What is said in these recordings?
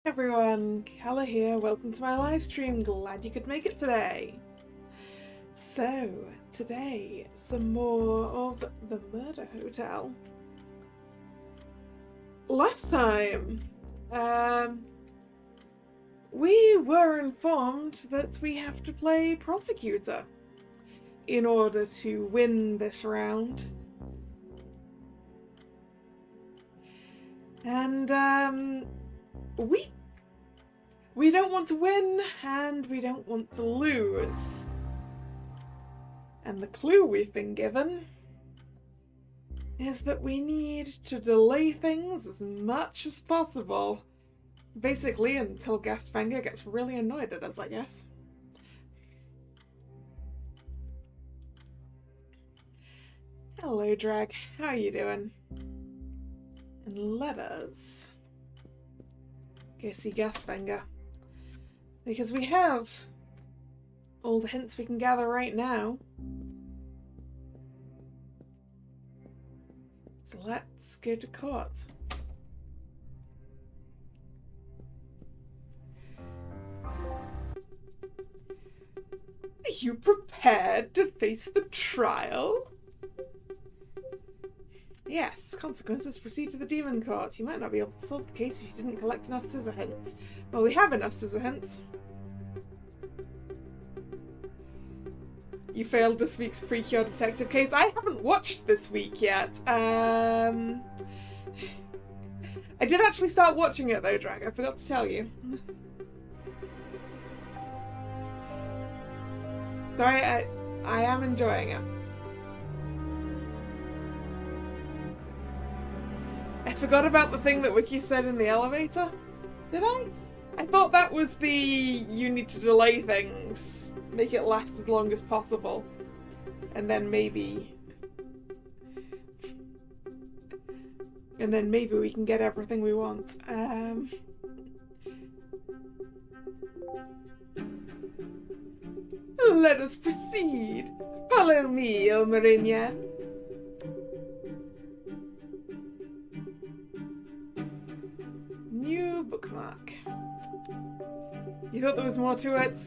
Everyone, Kalla here, welcome to my live stream, glad you could make it today. So, today, some more of the Murder Hotel. Last time, we were informed that we have to play Prosecutor in order to win this round. And, we don't want to win, and we don't want to lose. And the clue we've been given is that we need to delay things as much as possible. Basically, until Gastfanger gets really annoyed at us, I guess. Hello, Drag. How are you doing? And let us go see Gastfanger. Because we have all the hints we can gather right now. So let's go to court. Are you prepared to face the trial? Yes, consequences proceed to the demon court. You might not be able to solve the case if you didn't collect enough scissor hints. Well, we have enough scissor hints. You failed this week's Precure detective case. I haven't watched this week yet. I did actually start watching it though, Drag. I forgot to tell you. So I am enjoying it. I forgot about the thing that Wiki said in the elevator. Did I? I thought that was the you need to delay things, make it last as long as possible, and then maybe we can get everything we want. Let us proceed. Follow me, Ilmarinian. New bookmark. You thought there was more to it?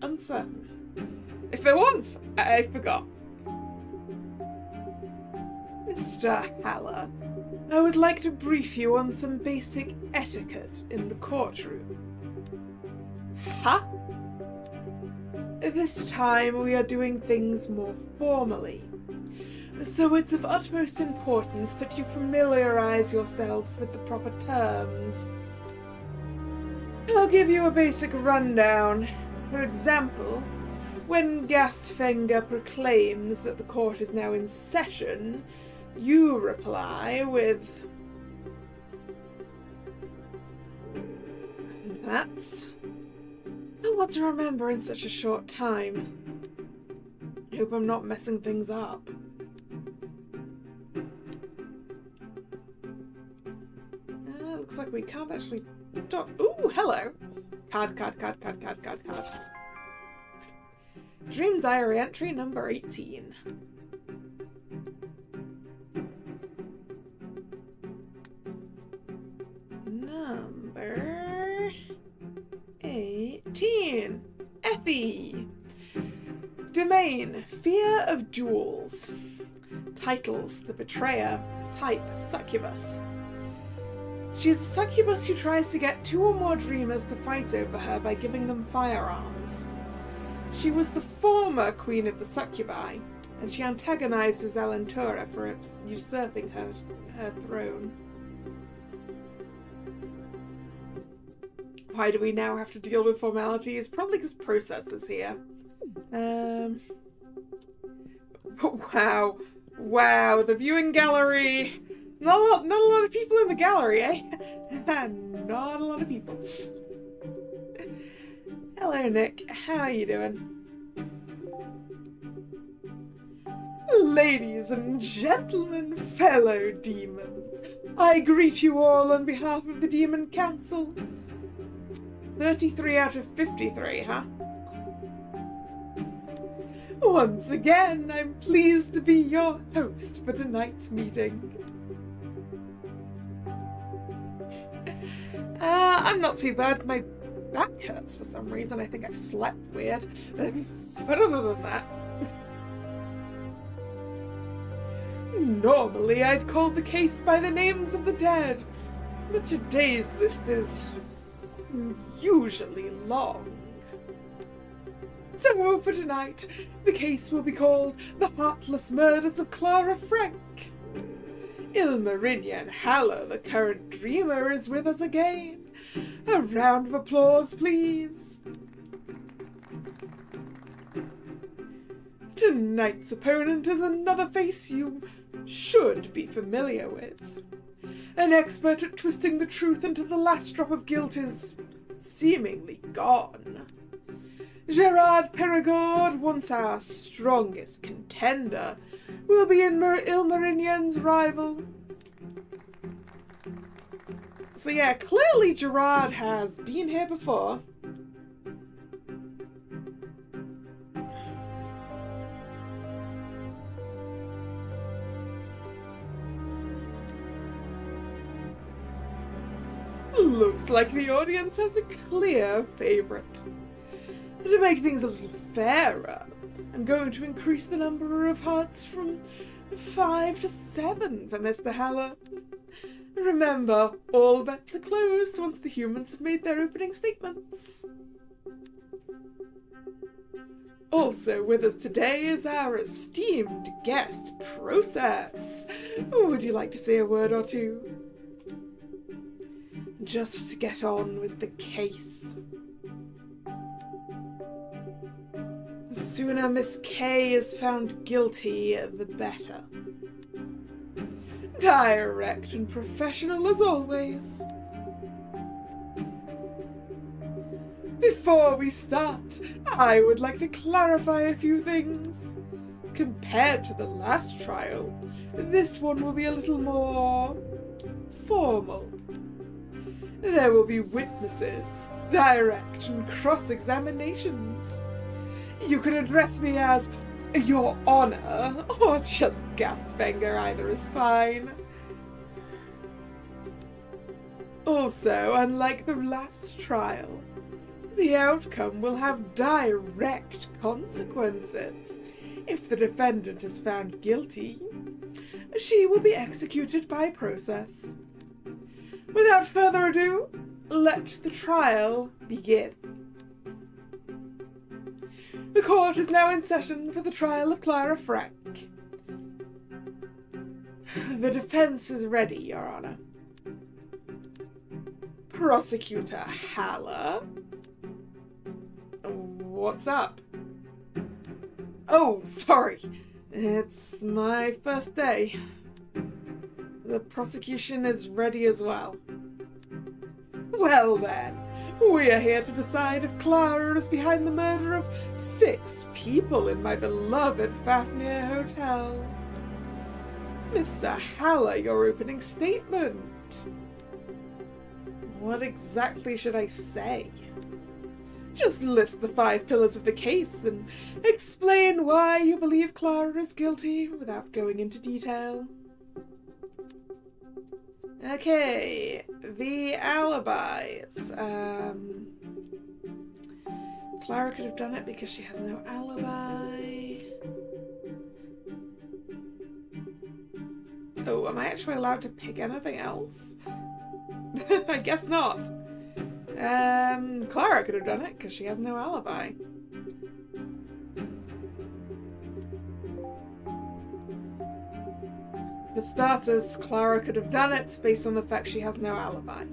Uncertain. If there was, I forgot. Mr. Haller, I would like to brief you on some basic etiquette in the courtroom. Huh? This time we are doing things more formally. So it's of utmost importance that you familiarize yourself with the proper terms. I'll give you a basic rundown. For example, when Gastfanger proclaims that the court is now in session, you reply with... That's a lot to remember in such a short time. I hope I'm not messing things up. Looks like we can't actually talk. Ooh, hello! Card. Dream Diary entry number 18. Number 18. Effie. Domain, Fear of Jewels. Titles, The Betrayer. Type, Succubus. She is a succubus who tries to get 2 or more dreamers to fight over her by giving them firearms. She was the former queen of the succubi, and she antagonizes Alentura for usurping her throne. Why do we now have to deal with formalities? Probably because Process is here. Wow, the viewing gallery. Not a lot of people in the gallery, eh? Not a lot of people. Hello, Nick. How are you doing? Ladies and gentlemen, fellow demons, I greet you all on behalf of the Demon Council. 33 out of 53, huh? Once again, I'm pleased to be your host for tonight's meeting. I'm not too bad. My back hurts for some reason. I think I slept weird. But other than that... Normally I'd call the case by the names of the dead, but today's list is usually long. So for tonight, the case will be called The Heartless Murders of Clara Frank. Ilmarinian Haller, the current dreamer, is with us again. A round of applause, please. Tonight's opponent is another face you should be familiar with. An expert at twisting the truth until the last drop of guilt is seemingly gone. Gerard Perigord, once our strongest contender, will be Ilmarinian's rival. So yeah, clearly Gerard has been here before. Looks like the audience has a clear favourite. To make things a little fairer, I'm going to increase the number of hearts from 5 to 7 for Mr. Haller. Remember, all bets are closed once the humans have made their opening statements. Also with us today is our esteemed guest, Process. Would you like to say a word or two? Just to get on with the case. The sooner Miss K is found guilty, the better. Direct and professional as always. Before we start, I would like to clarify a few things. Compared to the last trial, this one will be a little more formal. There will be witnesses, direct and cross-examinations. You can address me as Your Honor, or just Gastfanger, either is fine. Also, unlike the last trial, the outcome will have direct consequences. If the defendant is found guilty, she will be executed by process. Without further ado, let the trial begin. The court is now in session for the trial of Clara Frank. The defense is ready, Your Honor. Prosecutor Haller? What's up? Oh, sorry. It's my first day. The prosecution is ready as well. Well then, we are here to decide if Clara is behind the murder of 6 people in my beloved Fafnir Hotel. Mr. Haller, your opening statement. What exactly should I say? Just list the 5 pillars of the case and explain why you believe Clara is guilty without going into detail. Okay, the alibis. Clara could have done it because she has no alibi. Oh, am I actually allowed to pick anything else? I guess not. Clara could have done it because she has no alibi. For starters, Clara could have done it based on the fact she has no alibi.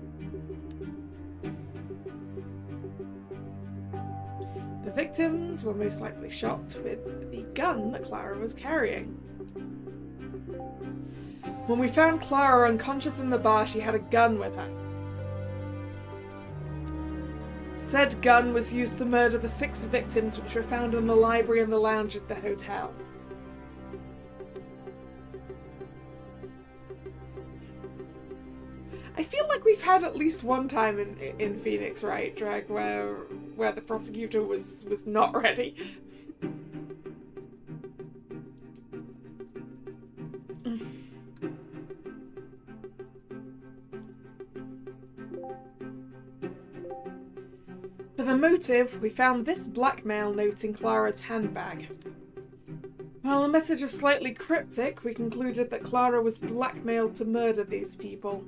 The victims were most likely shot with the gun that Clara was carrying. When we found Clara unconscious in the bar, she had a gun with her. Said gun was used to murder the 6 victims which were found in the library and the lounge at the hotel. I feel like we've had at least one time in Phoenix Wright Drag where the prosecutor was not ready. the motive, we found this blackmail note in Clara's handbag. While the message is slightly cryptic, we concluded that Clara was blackmailed to murder these people.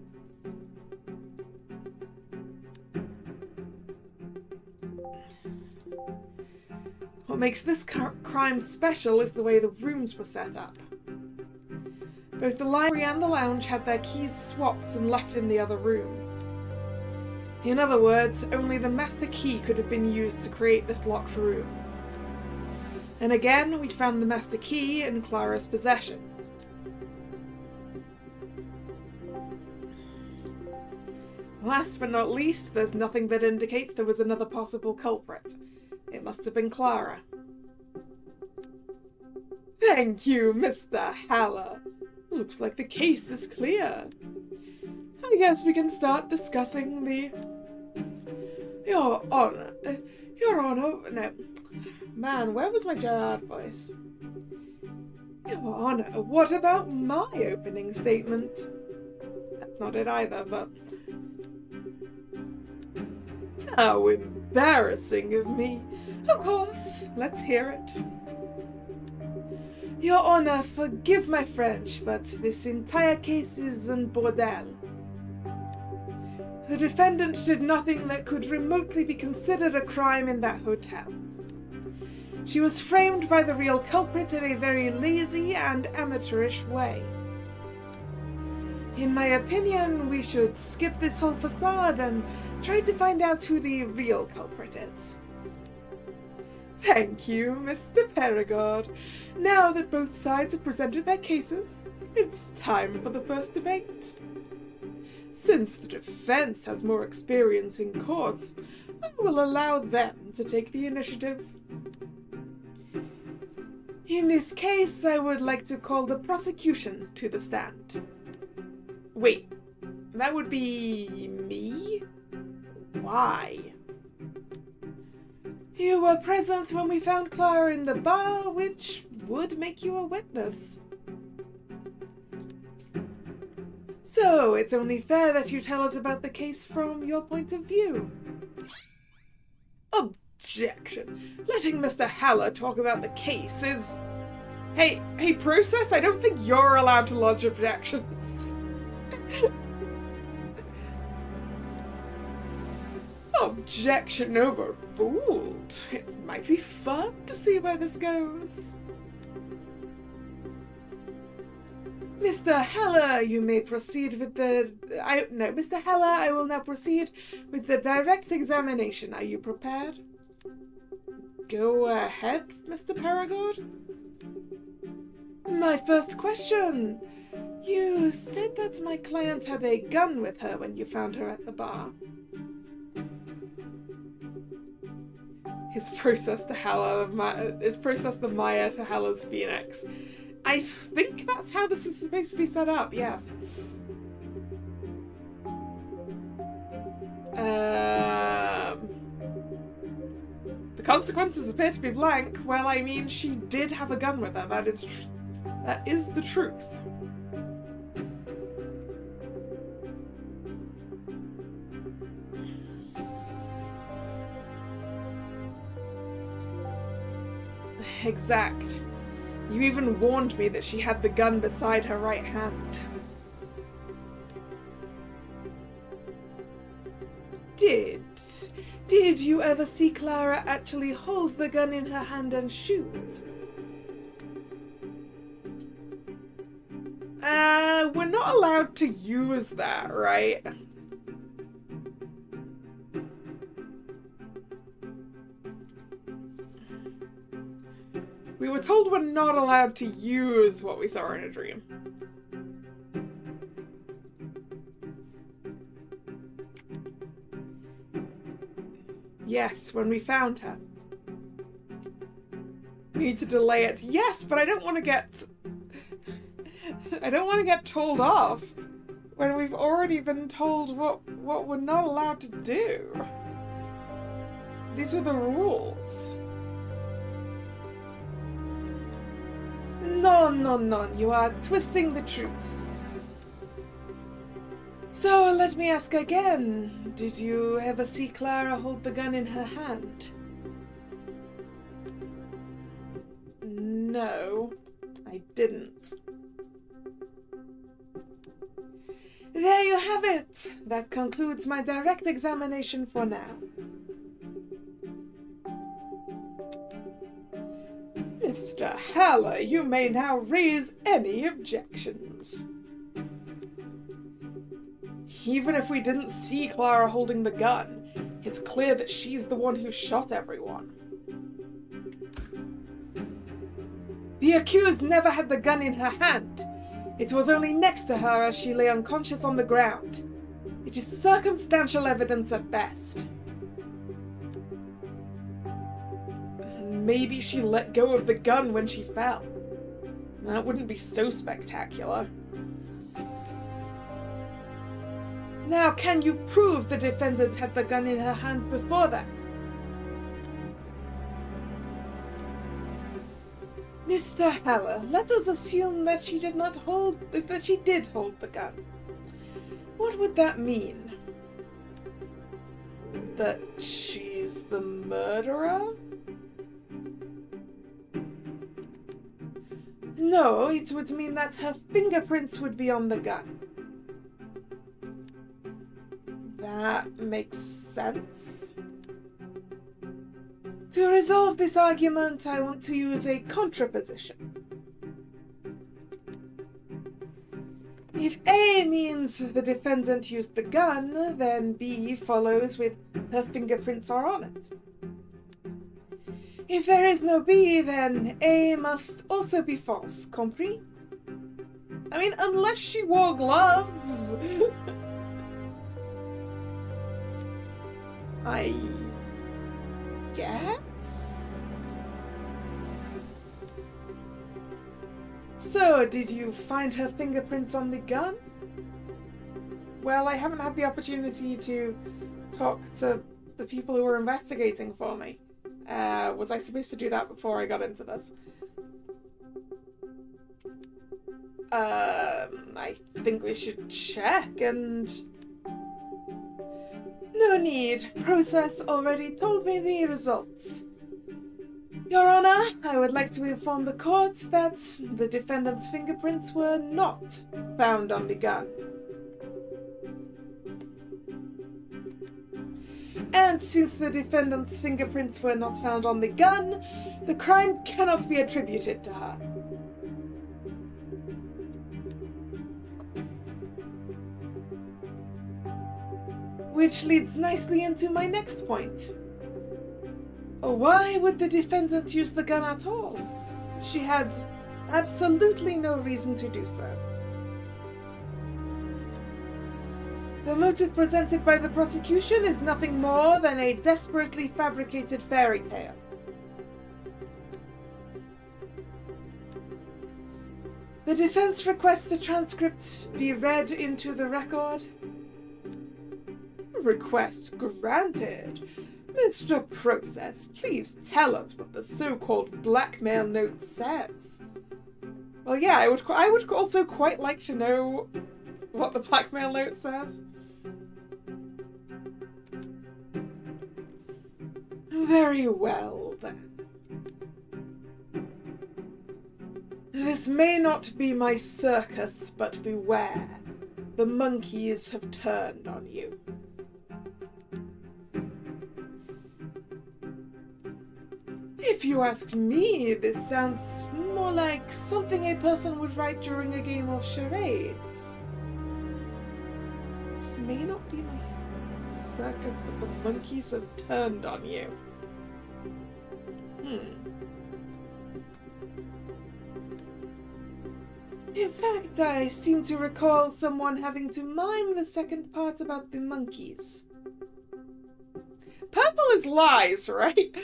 What makes this crime special is the way the rooms were set up. Both the library and the lounge had their keys swapped and left in the other room. In other words, only the master key could have been used to create this locked room. And again, we'd found the master key in Clara's possession. Last but not least, there's nothing that indicates there was another possible culprit. It must have been Clara. Thank you, Mr. Haller. Looks like the case is clear. I guess we can start discussing the... Your Honor, no. Man, where was my Gerard voice? Your Honor, what about my opening statement? That's not it either, but... How embarrassing of me. Of course, let's hear it. Your Honor, forgive my French, but this entire case is un bordel. The defendant did nothing that could remotely be considered a crime in that hotel. She was framed by the real culprit in a very lazy and amateurish way. In my opinion, we should skip this whole facade and try to find out who the real culprit is. Thank you, Mr. Perigord. Now that both sides have presented their cases, it's time for the first debate. Since the defense has more experience in courts, I will allow them to take the initiative. In this case, I would like to call the prosecution to the stand. Wait, that would be me? Why? You were present when we found Clara in the bar, which would make you a witness. So, it's only fair that you tell us about the case from your point of view. Objection. Letting Mr. Haller talk about the case is... Hey, Process, I don't think you're allowed to lodge objections. Objection overruled. It might be fun to see where this goes. Mr. Haller, you may proceed with the... Mr. Haller, I will now proceed with the direct examination. Are you prepared? Go ahead, Mr. Perigord. My first question. You said that my client had a gun with her when you found her at the bar. His process the Maya to Haller's Phoenix. I think that's how this is supposed to be set up, yes. The consequences appear to be blank. Well, I mean, she did have a gun with her. That is the truth. Exact. You even warned me that she had the gun beside her right hand. Did you ever see Clara actually hold the gun in her hand and shoot? We're not allowed to use that, right? We were told we're not allowed to use what we saw in a dream. Yes, when we found her. We need to delay it. Yes, but I don't want to get... I don't want to get told off when we've already been told what we're not allowed to do. These are the rules. No, you are twisting the truth. So let me ask again, did you ever see Clara hold the gun in her hand? No, I didn't. There you have it. That concludes my direct examination for now. Mr. Haller, you may now raise any objections. Even if we didn't see Clara holding the gun, it's clear that she's the one who shot everyone. The accused never had the gun in her hand. It was only next to her as she lay unconscious on the ground. It is circumstantial evidence at best. Maybe she let go of the gun when she fell. That wouldn't be so spectacular. Now, can you prove the defendant had the gun in her hand before that? Mr. Haller, let us assume that she did hold the gun. What would that mean? That she's the murderer? No, it would mean that her fingerprints would be on the gun. That makes sense. To resolve this argument, I want to use a contraposition. If A means the defendant used the gun, then B follows with her fingerprints are on it. If there is no B, then A must also be false, compris? I mean, unless she wore gloves. I guess? So, did you find her fingerprints on the gun? Well, I haven't had the opportunity to talk to the people who were investigating for me. Was I supposed to do that before I got into this? I think we should check and... No need. Process already told me the results. Your Honor, I would like to inform the court that the defendant's fingerprints were not found on the gun. And since the defendant's fingerprints were not found on the gun, the crime cannot be attributed to her. Which leads nicely into my next point. Why would the defendant use the gun at all? She had absolutely no reason to do so. The motive presented by the prosecution is nothing more than a desperately fabricated fairy tale. The defense requests the transcript be read into the record. Request granted. Mr. Process, please tell us what the so-called blackmail note says. Well, yeah, I would also quite like to know what the blackmail note says. Very well, then. This may not be my circus, but beware. The monkeys have turned on you. If you ask me, this sounds more like something a person would write during a game of charades. This may not be my circus, but the monkeys have turned on you. In fact, I seem to recall someone having to mime the second part about the monkeys. Purple is lies, right?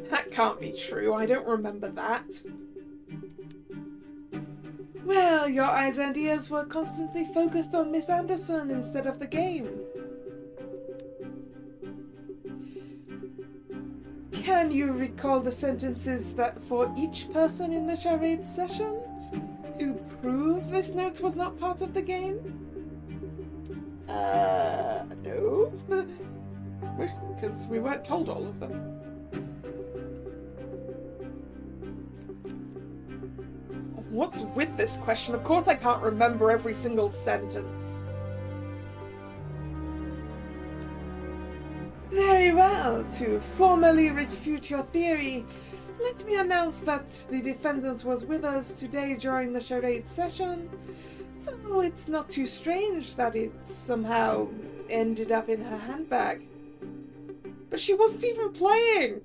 That can't be true. I don't remember that. Well, your eyes and ears were constantly focused on Miss Anderson instead of the game. Can you recall the sentences that for each person in the charade session to prove this note was not part of the game? No. Because we weren't told all of them. What's with this question? Of course I can't remember every single sentence. Very well. To formally refute your theory, let me announce that the defendant was with us today during the charade session, so it's not too strange that it somehow ended up in her handbag. But she wasn't even playing,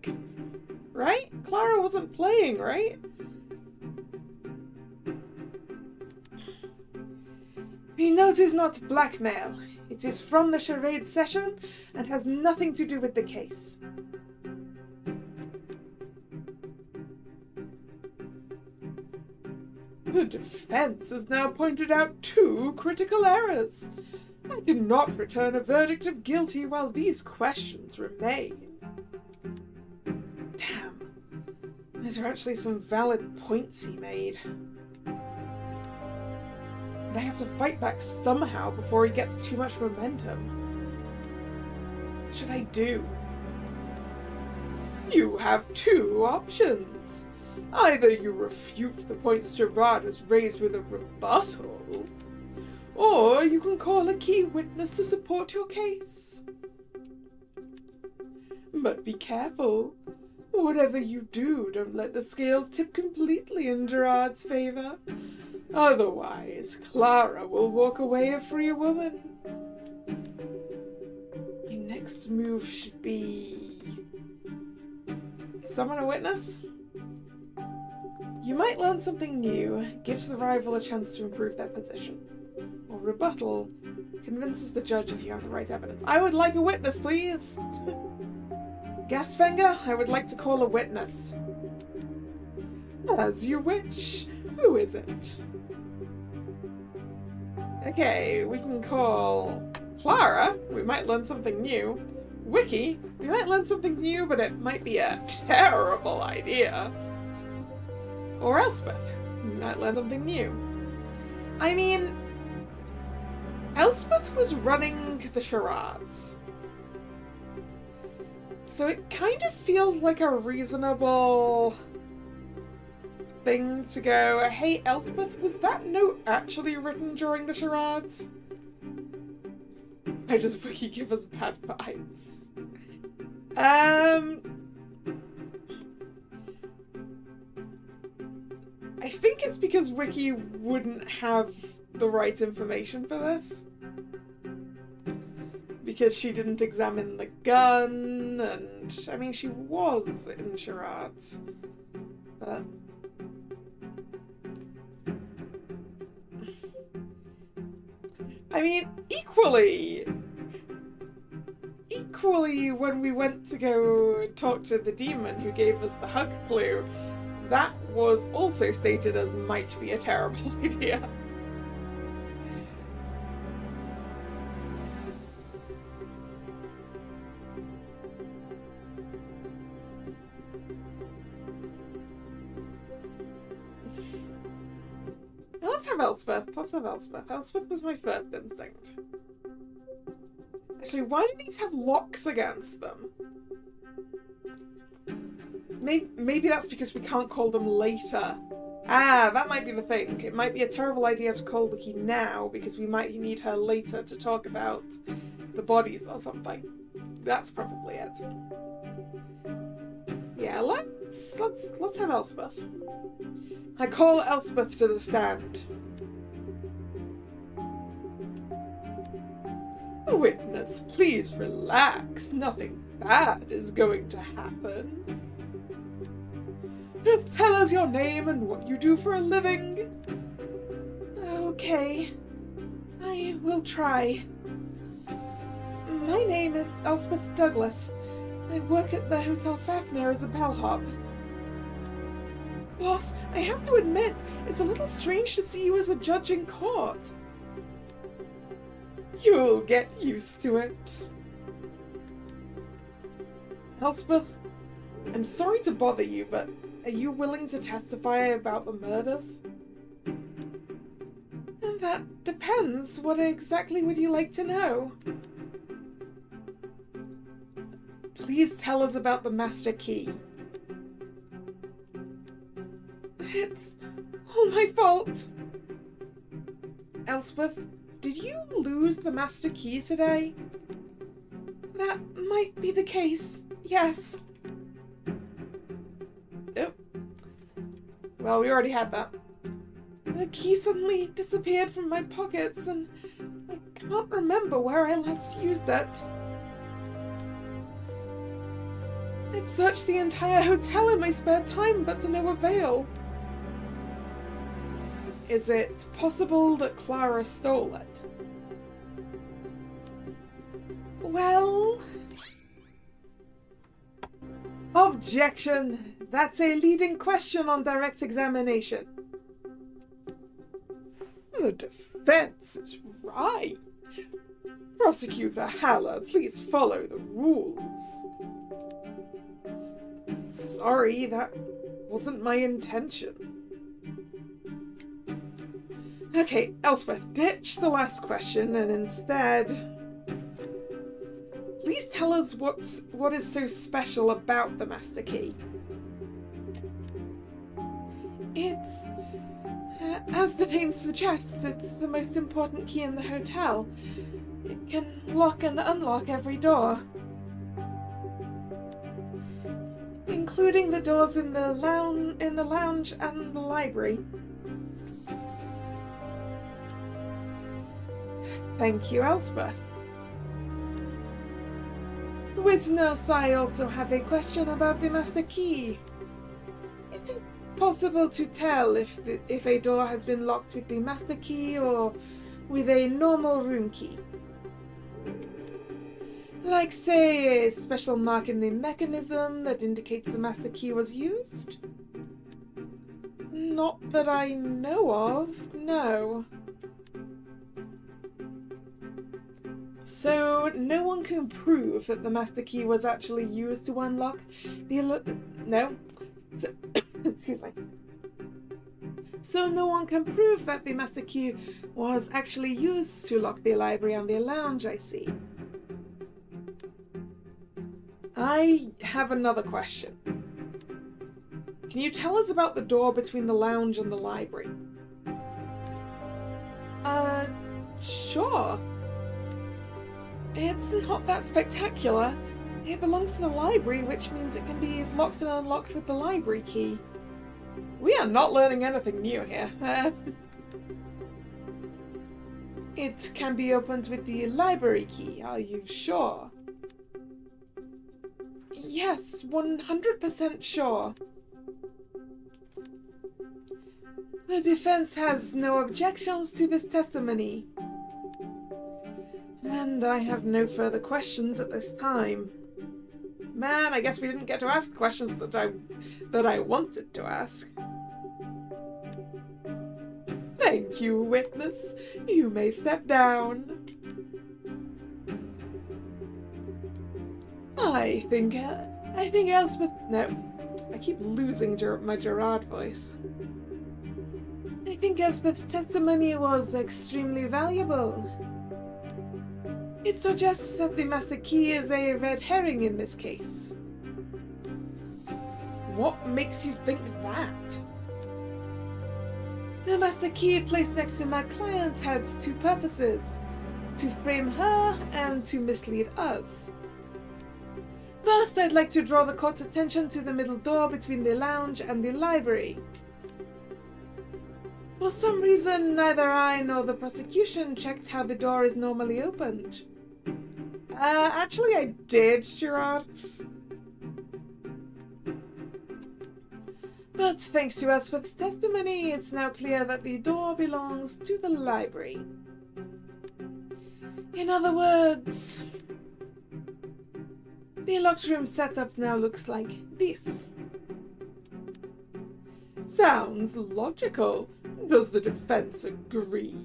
right? Clara wasn't playing, right? The note is not blackmail. It is from the charade session and has nothing to do with the case. The defense has now pointed out 2 critical errors. I cannot return a verdict of guilty while these questions remain. Damn. These are actually some valid points he made. I have to fight back somehow before he gets too much momentum. What should I do? You have 2 options. Either you refute the points Gerard has raised with a rebuttal, or you can call a key witness to support your case. But be careful. Whatever you do, don't let the scales tip completely in Gerard's favor. Otherwise, Clara will walk away a free woman. My next move should be... summon a witness? You might learn something new, gives the rival a chance to improve their position. Or rebuttal, convinces the judge if you have the right evidence. I would like a witness, please! Gastfinger, I would like to call a witness. As you wish. Who is it? Okay, we can call Clara. We might learn something new. Wiki, we might learn something new, but it might be a terrible idea. Or Elspeth, we might learn something new. I mean, Elspeth was running the charades. So it kind of feels like a reasonable thing to go, hey Elspeth, was that note actually written during the charades? I just Wiki give us bad vibes. I think it's because Wiki wouldn't have the right information for this. Because she didn't examine the gun, and I mean, she was in charades. But I mean, equally, when we went to go talk to the demon who gave us the hug clue, that was also stated as might be a terrible idea. Let's have Elspeth. Let's have Elspeth. Elspeth was my first instinct. Actually, why do these have locks against them? Maybe that's because we can't call them later. Ah, that might be the thing. It might be a terrible idea to call Wiki now because we might need her later to talk about the bodies or something. That's probably it. Yeah, let's have Elspeth. I call Elspeth to the stand. Witness, please relax. Nothing bad is going to happen. Just tell us your name and what you do for a living. Okay, I will try. My name is Elspeth Douglas. I work at the Hotel Fafnir as a bellhop. Boss, I have to admit, it's a little strange to see you as a judge in court. You'll get used to it. Elspeth, I'm sorry to bother you, but are you willing to testify about the murders? That depends. What exactly would you like to know? Please tell us about the master key. It's all my fault. Elspeth, did you lose the master key today? That might be the case, yes. Oh. Well, we already had that. The key suddenly disappeared from my pockets, and I can't remember where I last used it. I've searched the entire hotel in my spare time, but to no avail. Is it possible that Clara stole it? Well... Objection! That's a leading question on direct examination. The defense is right. Prosecutor Haller, please follow the rules. Sorry, that wasn't my intention. Okay, Elspeth, ditch the last question and instead... Please tell us what is so special about the master key. It's... as the name suggests, it's the most important key in the hotel. It can lock and unlock every door. Including the doors in the lounge and the library. Thank you, Elspeth. Witness, I also have a question about the master key. Is it possible to tell if a door has been locked with the master key or with a normal room key? Like, say, a special mark in the mechanism that indicates the master key was used? Not that I know of, no. So, no one can prove that the master key was actually used to unlock the... No. So, excuse me. So no one can prove that the master key was actually used to lock the library and the lounge, I see. I have another question. Can you tell us about the door between the lounge and the library? Sure. It's not that spectacular. It belongs to the library, which means it can be locked and unlocked with the library key. We are not learning anything new here. It can be opened with the library key, are you sure? Yes, 100% sure. The defense has no objections to this testimony. And I have no further questions at this time. Man, I guess we didn't get to ask questions that I wanted to ask. Thank you, witness. You may step down. I think Elspeth... No, I keep losing my Gerard voice. I think Elspeth's testimony was extremely valuable. It suggests that the master key is a red herring in this case. What makes you think that? The master key placed next to my client had two purposes: to frame her and to mislead us. First, I'd like to draw the court's attention to the middle door between the lounge and the library. For some reason, neither I nor the prosecution checked how the door is normally opened. Actually I did, Gerard. But thanks to Elspeth's testimony, it's now clear that the door belongs to the library. In other words, the locked room setup now looks like this. Sounds logical. Does the defense agree?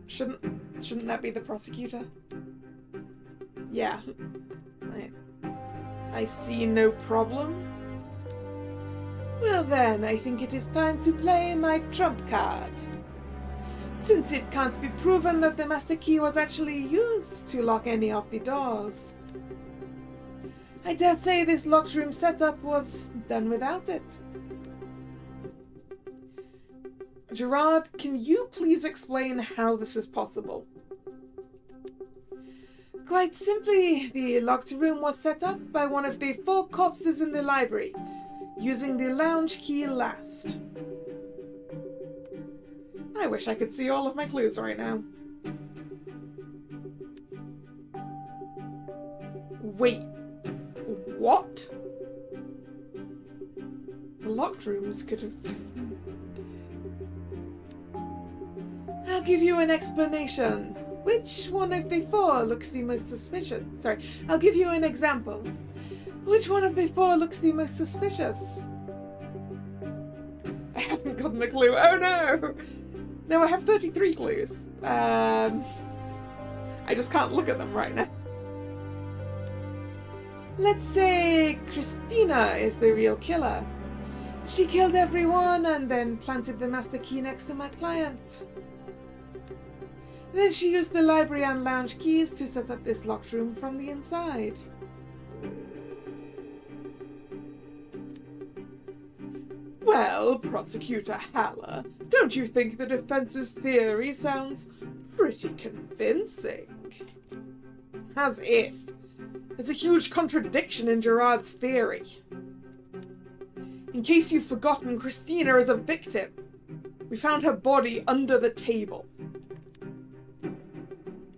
Shouldn't that be the prosecutor? Yeah. I see no problem. Well then, I think it is time to play my trump card. Since it can't be proven that the master key was actually used to lock any of the doors, I dare say this locked room setup was done without it. Gerard, can you please explain how this is possible? Quite simply, the locked room was set up by one of the 4 corpses in the library, using the lounge key last. I wish I could see all of my clues right now. Wait, what? The locked rooms could have... I'll give you an explanation. Which one of the 4 looks the most suspicious? Sorry, I'll give you an example. Which one of the 4 looks the most suspicious? I haven't gotten a clue. Oh no! No, I have 33 clues. I just can't look at them right now. Let's say Christina is the real killer. She killed everyone and then planted the master key next to my client. Then she used the library and lounge keys to set up this locked room from the inside. Well, Prosecutor Haller, don't you think the defense's theory sounds pretty convincing? As if. There's a huge contradiction in Gerard's theory. In case you've forgotten, Christina is a victim. We found her body under the table.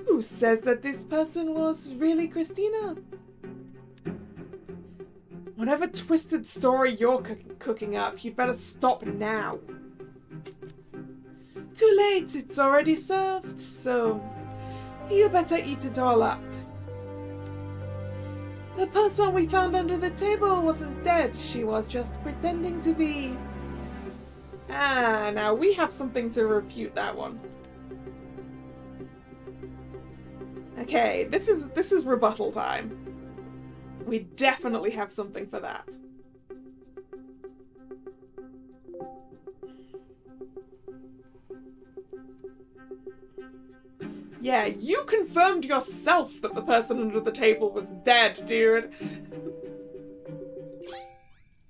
Who says that this person was really Christina? Whatever twisted story you're cooking up, you'd better stop now. Too late, it's already served, so you better eat it all up. The person we found under the table wasn't dead, she was just pretending to be. Ah, now we have something to refute that one. Okay, this is rebuttal time. We definitely have something for that. Yeah, you confirmed yourself that the person under the table was dead, dude.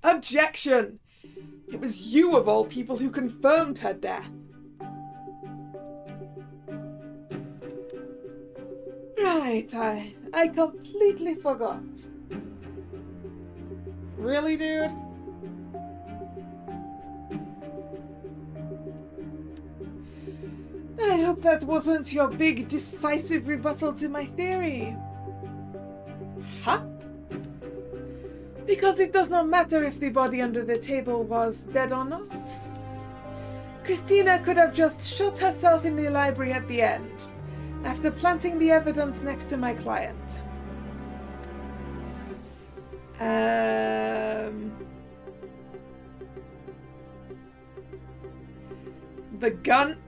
Objection! It was you of all people who confirmed her death. Right, I completely forgot. Really, dude? I hope that wasn't your big, decisive rebuttal to my theory. Huh? Because it does not matter if the body under the table was dead or not. Christina could have just shot herself in the library at the end, after planting the evidence next to my client.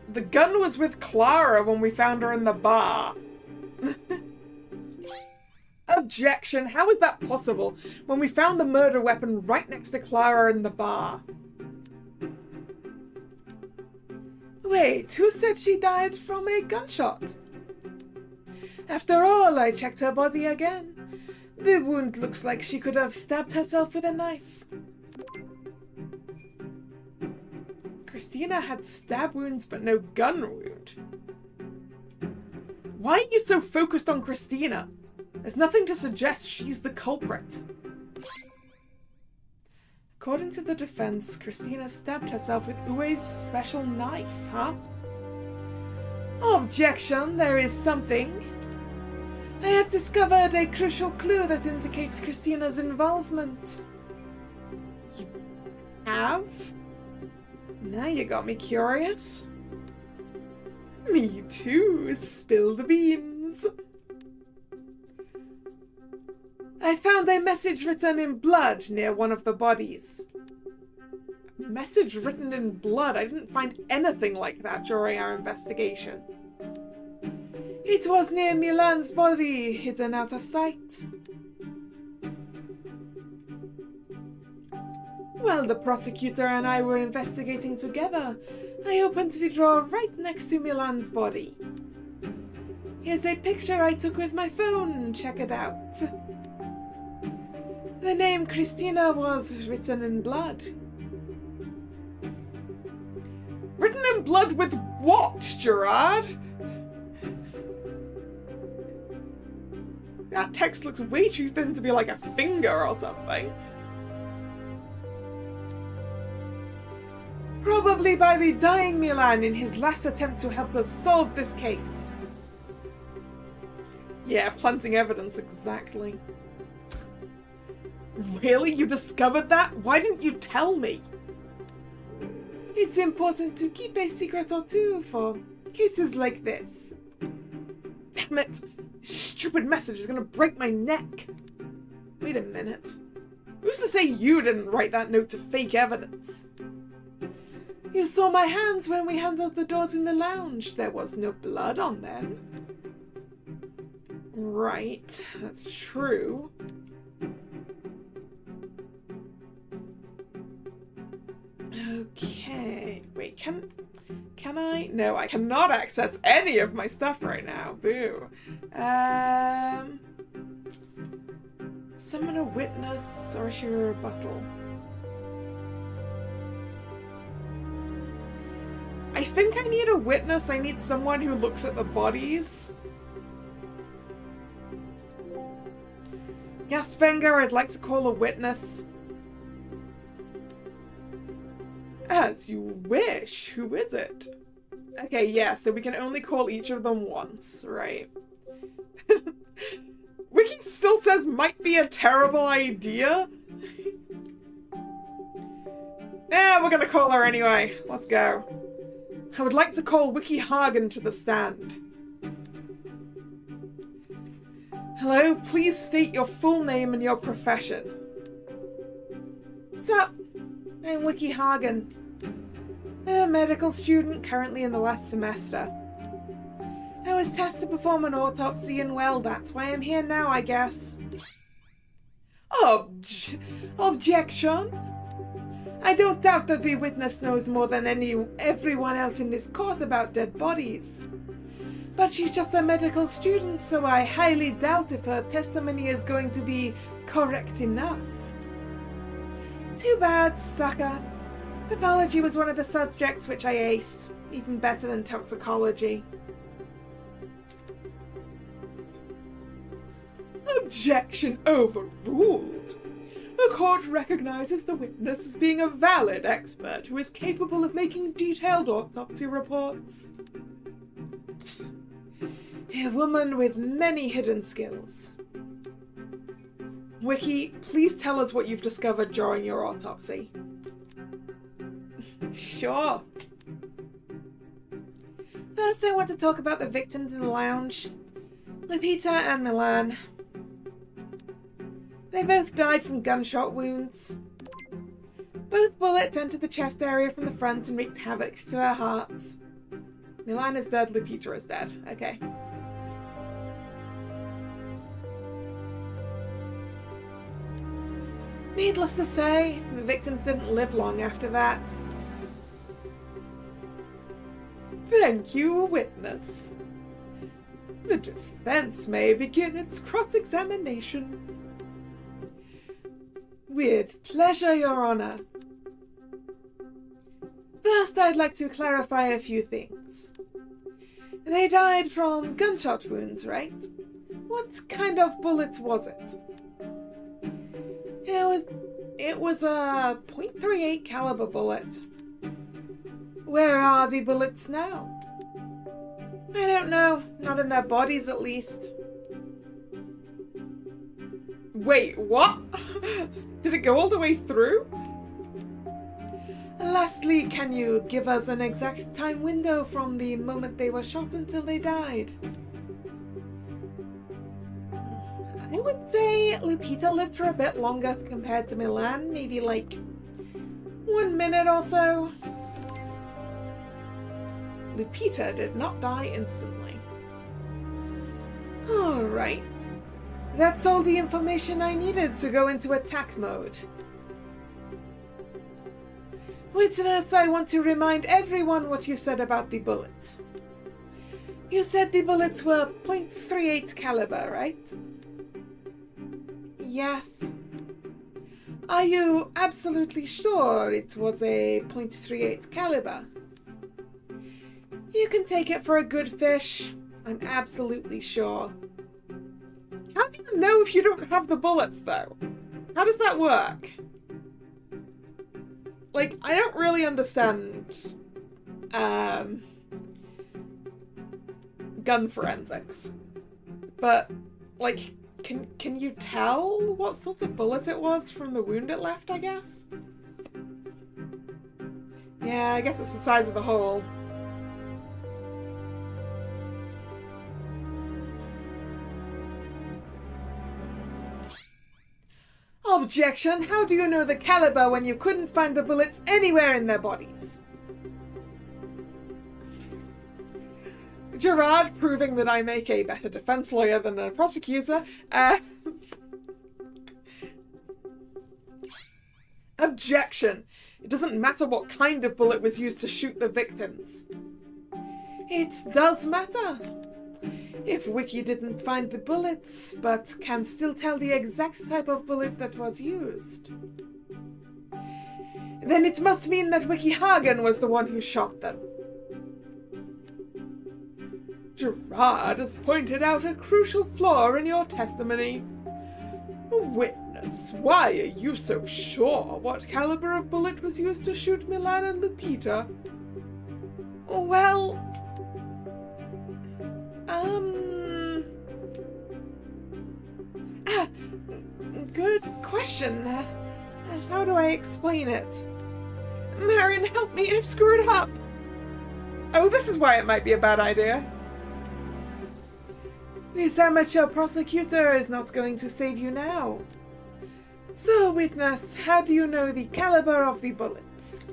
The gun was with Clara when we found her in the bar. Objection! How is that possible when we found the murder weapon right next to Clara in the bar? Wait, who said she died from a gunshot? After all, I checked her body again. The wound looks like she could have stabbed herself with a knife. Christina had stab wounds but no gun wound. Why are you so focused on Christina? There's nothing to suggest she's the culprit. According to the defense, Christina stabbed herself with Ue's special knife, huh? Objection, there is something. I have discovered a crucial clue that indicates Christina's involvement. You have? Now you got me curious. Me too. Spill the beans. I found a message written in blood near one of the bodies. A message written in blood? I didn't find anything like that during our investigation. It was near Milan's body, hidden out of sight. While the prosecutor and I were investigating together, I happened to draw right next to Milan's body. Here's a picture I took with my phone. Check it out. The name Christina was written in blood. Written in blood with what, Gerard? That text looks way too thin to be like a finger or something. Probably by the dying Milan in his last attempt to help us solve this case. Yeah, planting evidence, exactly. Really? You discovered that? Why didn't you tell me? It's important to keep a secret or two for cases like this. Damn it! Stupid message is gonna break my neck. Wait a minute. Who's to say you didn't write that note to fake evidence? You saw my hands when we handled the doors in the lounge. There was no blood on them. Right, that's true. Okay, wait, can I? No, I cannot access any of my stuff right now. Boo. Summon a witness or issue a rebuttal. I think I need a witness. I need someone who looks at the bodies. Yes, Wenger, I'd like to call a witness. As you wish. Who is it? Okay, yeah, so we can only call each of them once, right? Wiki still says might be a terrible idea. Yeah, we're gonna call her anyway. Let's go. I would like to call Wiki Hagen to the stand. Hello, please state your full name and your profession. Sup? I'm Wiki Hagen. I'm a medical student currently in the last semester. I was tasked to perform an autopsy and well, that's why I'm here now, I guess. Objection? I don't doubt that the witness knows more than everyone else in this court about dead bodies. But she's just a medical student, so I highly doubt if her testimony is going to be correct enough. Too bad, sucker. Pathology was one of the subjects which I aced, even better than toxicology. Objection overruled. The court recognizes the witness as being a valid expert who is capable of making detailed autopsy reports. A woman with many hidden skills. Wiki, please tell us what you've discovered during your autopsy. Sure. First, I want to talk about the victims in the lounge. Lupita and Milan. They both died from gunshot wounds. Both bullets entered the chest area from the front and wreaked havoc to their hearts. Milan is dead, Lupita is dead. Okay. Needless to say, the victims didn't live long after that. Thank you, witness. The defense may begin its cross-examination. With pleasure, Your Honor. First, I'd like to clarify a few things. They died from gunshot wounds, right? What kind of bullet was it? It was a .38 caliber bullet. Where are the bullets now? I don't know. Not in their bodies, at least. Wait, what? Did it go all the way through? Lastly, can you give us an exact time window from the moment they were shot until they died? I would say Lupita lived for a bit longer compared to Milan, maybe like 1 minute or so. Lupita did not die instantly. Alright. That's all the information I needed to go into attack mode. Witness, I want to remind everyone what you said about the bullet. You said the bullets were .38 caliber, right? Yes. Are you absolutely sure it was a .38 caliber? You can take it for a good fish. I'm absolutely sure. How do you know if you don't have the bullets, though? How does that work? Like, I don't really understand gun forensics. But, like, can you tell what sort of bullet it was from the wound it left, I guess? Yeah, I guess it's the size of the hole. Objection! How do you know the caliber when you couldn't find the bullets anywhere in their bodies? Gerard, proving that I make a better defense lawyer than a prosecutor. Objection! It doesn't matter what kind of bullet was used to shoot the victims. It does matter. If Wiki didn't find the bullets, but can still tell the exact type of bullet that was used, then it must mean that Wiki Hagen was the one who shot them. Gerard has pointed out a crucial flaw in your testimony. Witness, why are you so sure what caliber of bullet was used to shoot Milan and Lupita? Well, good question. How do I explain it? Marin, help me, I've screwed up. Oh, this is why it might be a bad idea. This amateur prosecutor is not going to save you now. So, witness, how do you know the caliber of the bullets?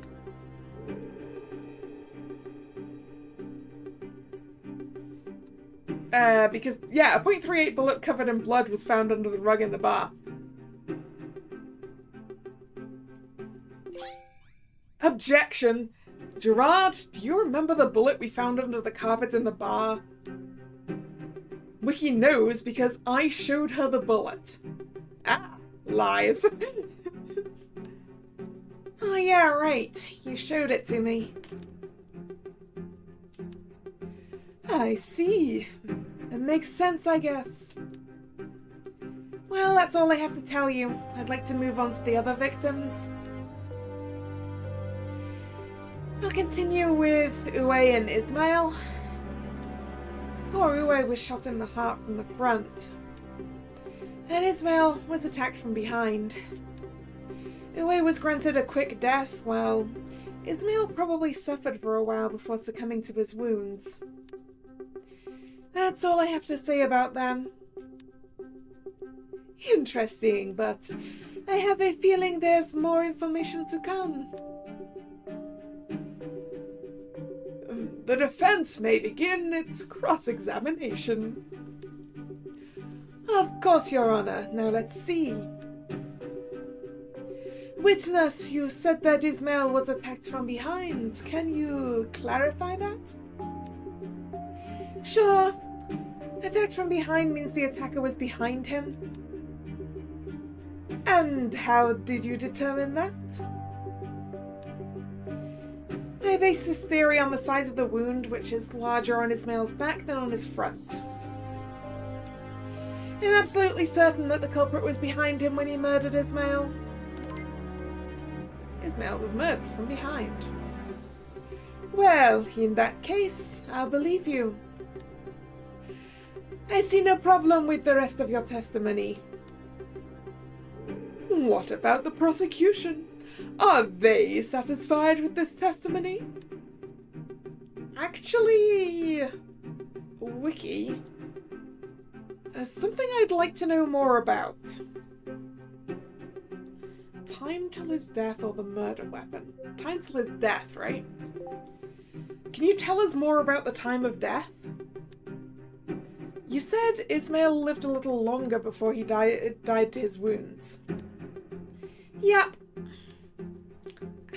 Because, yeah, a .38 bullet covered in blood was found under the rug in the bar. Objection! Gerard, do you remember the bullet we found under the carpet in the bar? Wiki knows because I showed her the bullet. Ah, lies. Oh yeah, right. You showed it to me. I see. It makes sense, I guess. Well, that's all I have to tell you. I'd like to move on to the other victims. I'll continue with Uwe and Ismail. Poor Uwe was shot in the heart from the front, and Ismail was attacked from behind. Uwe was granted a quick death, while Ismail probably suffered for a while before succumbing to his wounds. That's all I have to say about them. Interesting, but I have a feeling there's more information to come. The defense may begin its cross-examination. Of course, Your Honor. Now let's see. Witness, you said that Ismail was attacked from behind. Can you clarify that? Sure. Attacked from behind means the attacker was behind him. And how did you determine that? I base this theory on the size of the wound, which is larger on Ismail's back than on his front. I'm absolutely certain that the culprit was behind him when he murdered Ismail. Ismail was murdered from behind. Well, in that case, I'll believe you. I see no problem with the rest of your testimony. What about the prosecution? Are they satisfied with this testimony? Actually, Wiki, there's something I'd like to know more about. Time till his death or the murder weapon? Time till his death, right? Can you tell us more about the time of death? You said Ismail lived a little longer before he died to his wounds. Yep.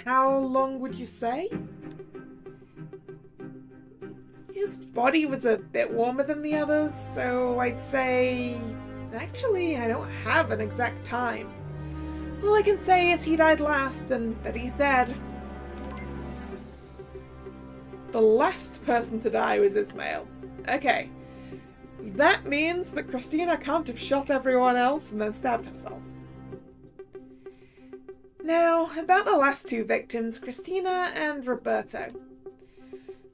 how long would you say? His body was a bit warmer than the others, so I'd say... Actually, I don't have an exact time. All I can say is he died last and that he's dead. The last person to die was Ismail. Okay. That means that Christina can't have shot everyone else and then stabbed herself. Now, about the last two victims, Christina and Roberto.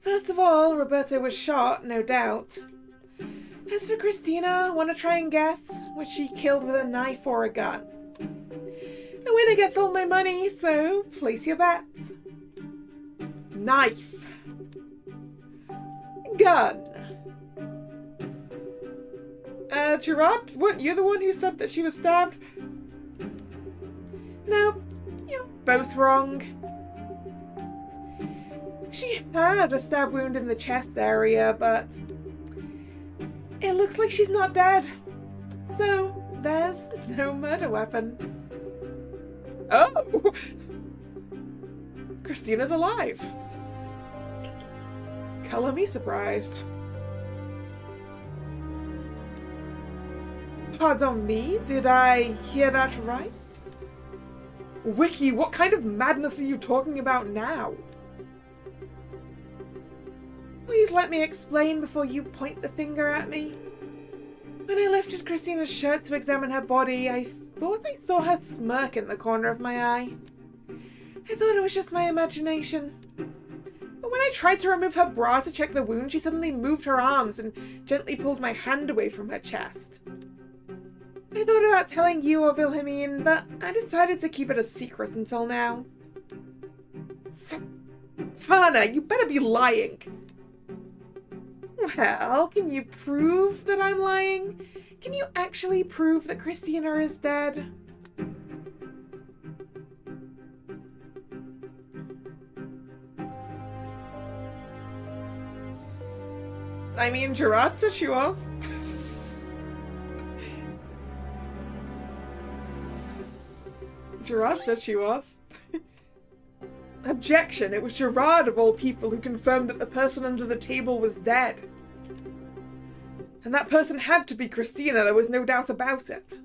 First of all, Roberto was shot, no doubt. As for Christina, want to try and guess? Was she killed with a knife or a gun? The winner gets all my money, so place your bets. Knife. Gun. Gerard, weren't you the one who said that she was stabbed? No, you're both wrong. She had a stab wound in the chest area, but it looks like she's not dead. So, there's no murder weapon. Oh! Christina's alive. Color me surprised. Pardon me, did I hear that right? Wiki, what kind of madness are you talking about now? Please let me explain before you point the finger at me. When I lifted Christina's shirt to examine her body, I thought I saw her smirk in the corner of my eye. I thought it was just my imagination. But when I tried to remove her bra to check the wound, she suddenly moved her arms and gently pulled my hand away from her chest. I thought about telling you or Wilhelmine, but I decided to keep it a secret until now. Tana, you better be lying. Well, can you prove that I'm lying? Can you actually prove that Christina is dead? I mean, Gerard said she was. Gerard said she was. Objection! It was Gerard of all people who confirmed that the person under the table was dead. And that person had to be Christina, there was no doubt about it.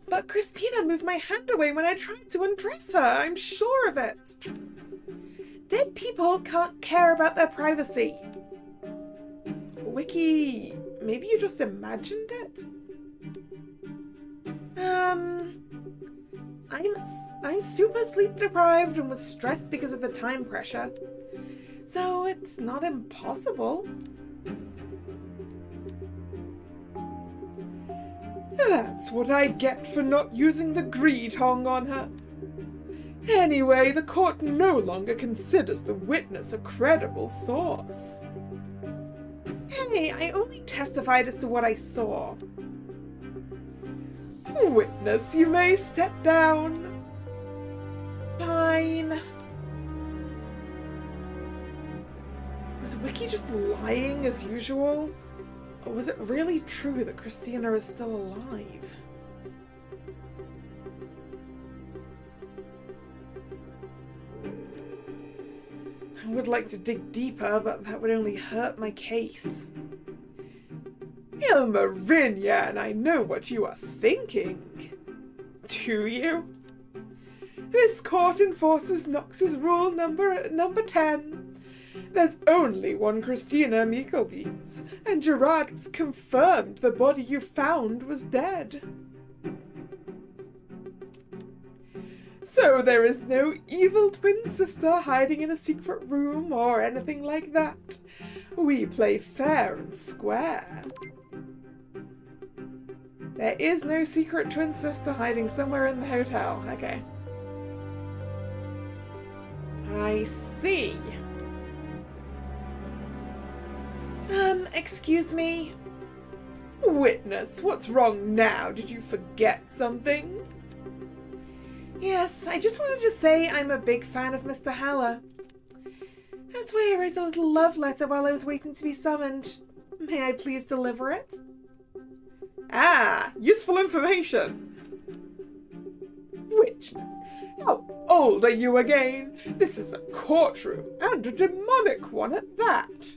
But Christina moved my hand away when I tried to undress her, I'm sure of it. Dead people can't care about their privacy. Wiki, maybe you just imagined it? I'm super sleep deprived and was stressed because of the time pressure. So it's not impossible. That's what I get for not using the greed tongue on her. Anyway, the court no longer considers the witness a credible source. Hey, I only testified as to what I saw. Witness, you may step down. Fine. Was Wiki just lying as usual? Or was it really true that Christina is still alive? I would like to dig deeper, but that would only hurt my case. Ilmarinian, I know what you are thinking. Do you? This court enforces Knox's rule number 10. There's only one Christina Mikolvies, and Gerard confirmed the body you found was dead. So there is no evil twin sister hiding in a secret room or anything like that. We play fair and square. There is no secret twin sister hiding somewhere in the hotel. Okay. I see. Excuse me? Witness, what's wrong now? Did you forget something? Yes, I just wanted to say I'm a big fan of Mr. Haller. That's why I wrote a little love letter while I was waiting to be summoned. May I please deliver it? Ah, useful information. Witness, How old are you again? This is a courtroom, and a demonic one at that.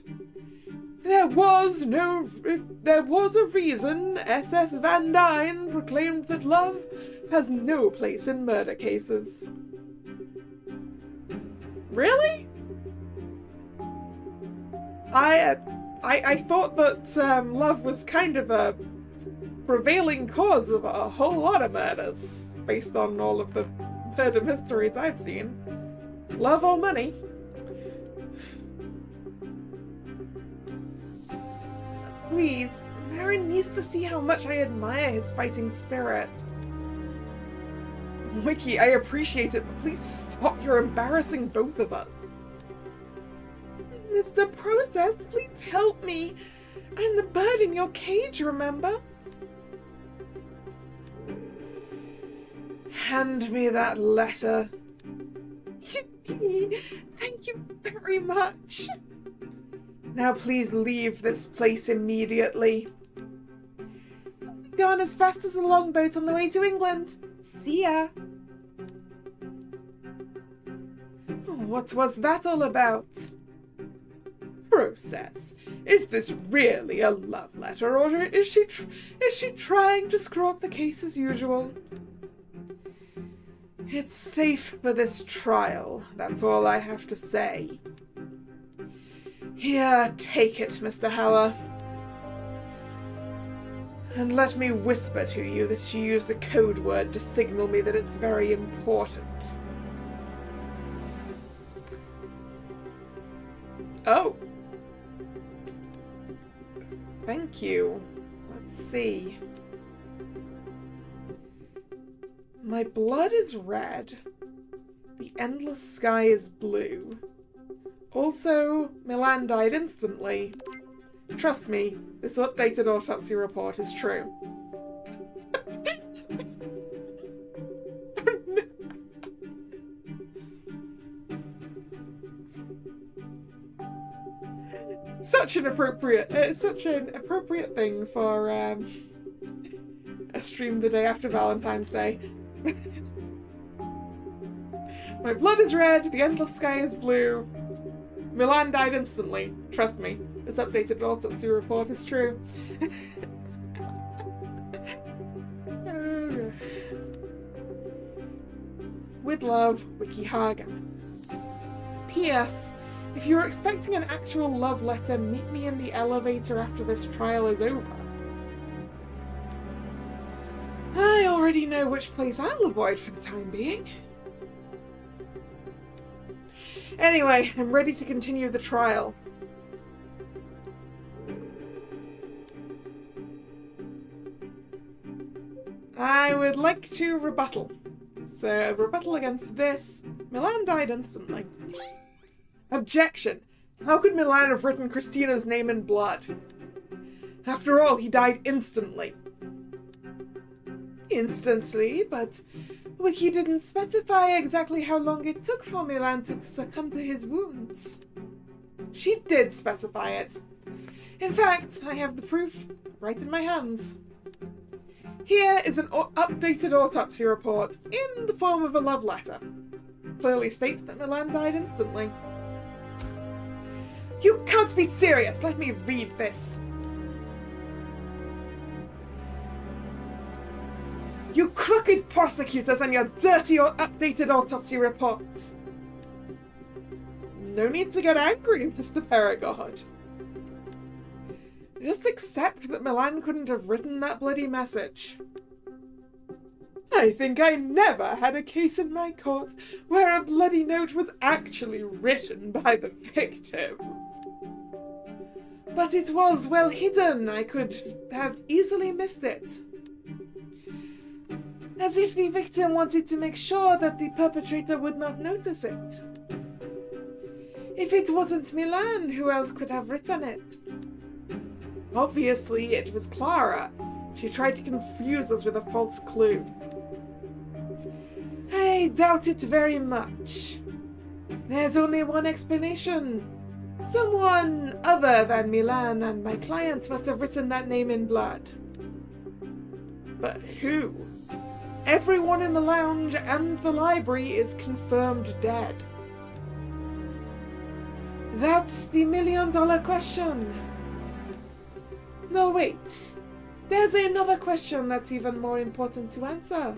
There was a reason SS Van Dyne proclaimed that love has no place in murder cases. Really? I thought that love was kind of a prevailing cause of a whole lot of murders, based on all of the murder mysteries I've seen. Love or money? Please, Marin needs to see how much I admire his fighting spirit. Wiki, I appreciate it, but please stop. You're embarrassing both of us. Mr. Process, please help me. I'm the bird in your cage, remember? Hand me that letter. Thank you very much. Now please leave this place immediately. I'll be gone as fast as a longboat on the way to England. See ya. What was that all about? Process. Is this really a love letter, or is she trying to screw up the case as usual? It's safe for this trial, that's all I have to say. Here, take it, Mr. Haller. And let me whisper to you that she used the code word to signal me that it's very important. Oh. Thank you. Let's see. My blood is red. The endless sky is blue. Also, Milan died instantly. Trust me, this updated autopsy report is true. Such an appropriate thing for a stream the day after Valentine's Day. My blood is red, the endless sky is blue. Milan died instantly. Trust me, this updated autopsy report is true. With love, Wiki Hagen. P.S. If you're expecting an actual love letter, meet me in the elevator after this trial is over. I already know which place I'll avoid for the time being. Anyway, I'm ready to continue the trial. I would like to rebuttal. So, rebuttal against this. Milan died instantly. Objection! How could Milan have written Christina's name in blood? After all, he died instantly. Instantly, but Wiki didn't specify exactly how long it took for Milan to succumb to his wounds. She did specify it. In fact, I have the proof right in my hands. Here is an updated autopsy report in the form of a love letter. Clearly states that Milan died instantly. You can't be serious! Let me read this. You crooked prosecutors and your dirty or updated autopsy reports! No need to get angry, Mr. Perigord. Just accept that Milan couldn't have written that bloody message. I think I never had a case in my court where a bloody note was actually written by the victim. But it was well hidden. I could have easily missed it. As if the victim wanted to make sure that the perpetrator would not notice it. If it wasn't Milan, who else could have written it? Obviously, it was Clara. She tried to confuse us with a false clue. I doubt it very much. There's only one explanation. Someone other than Milan and my client must have written that name in blood. But who? everyone in the lounge and the library is confirmed dead. That's the million-dollar question. No, wait. There's another question that's even more important to answer.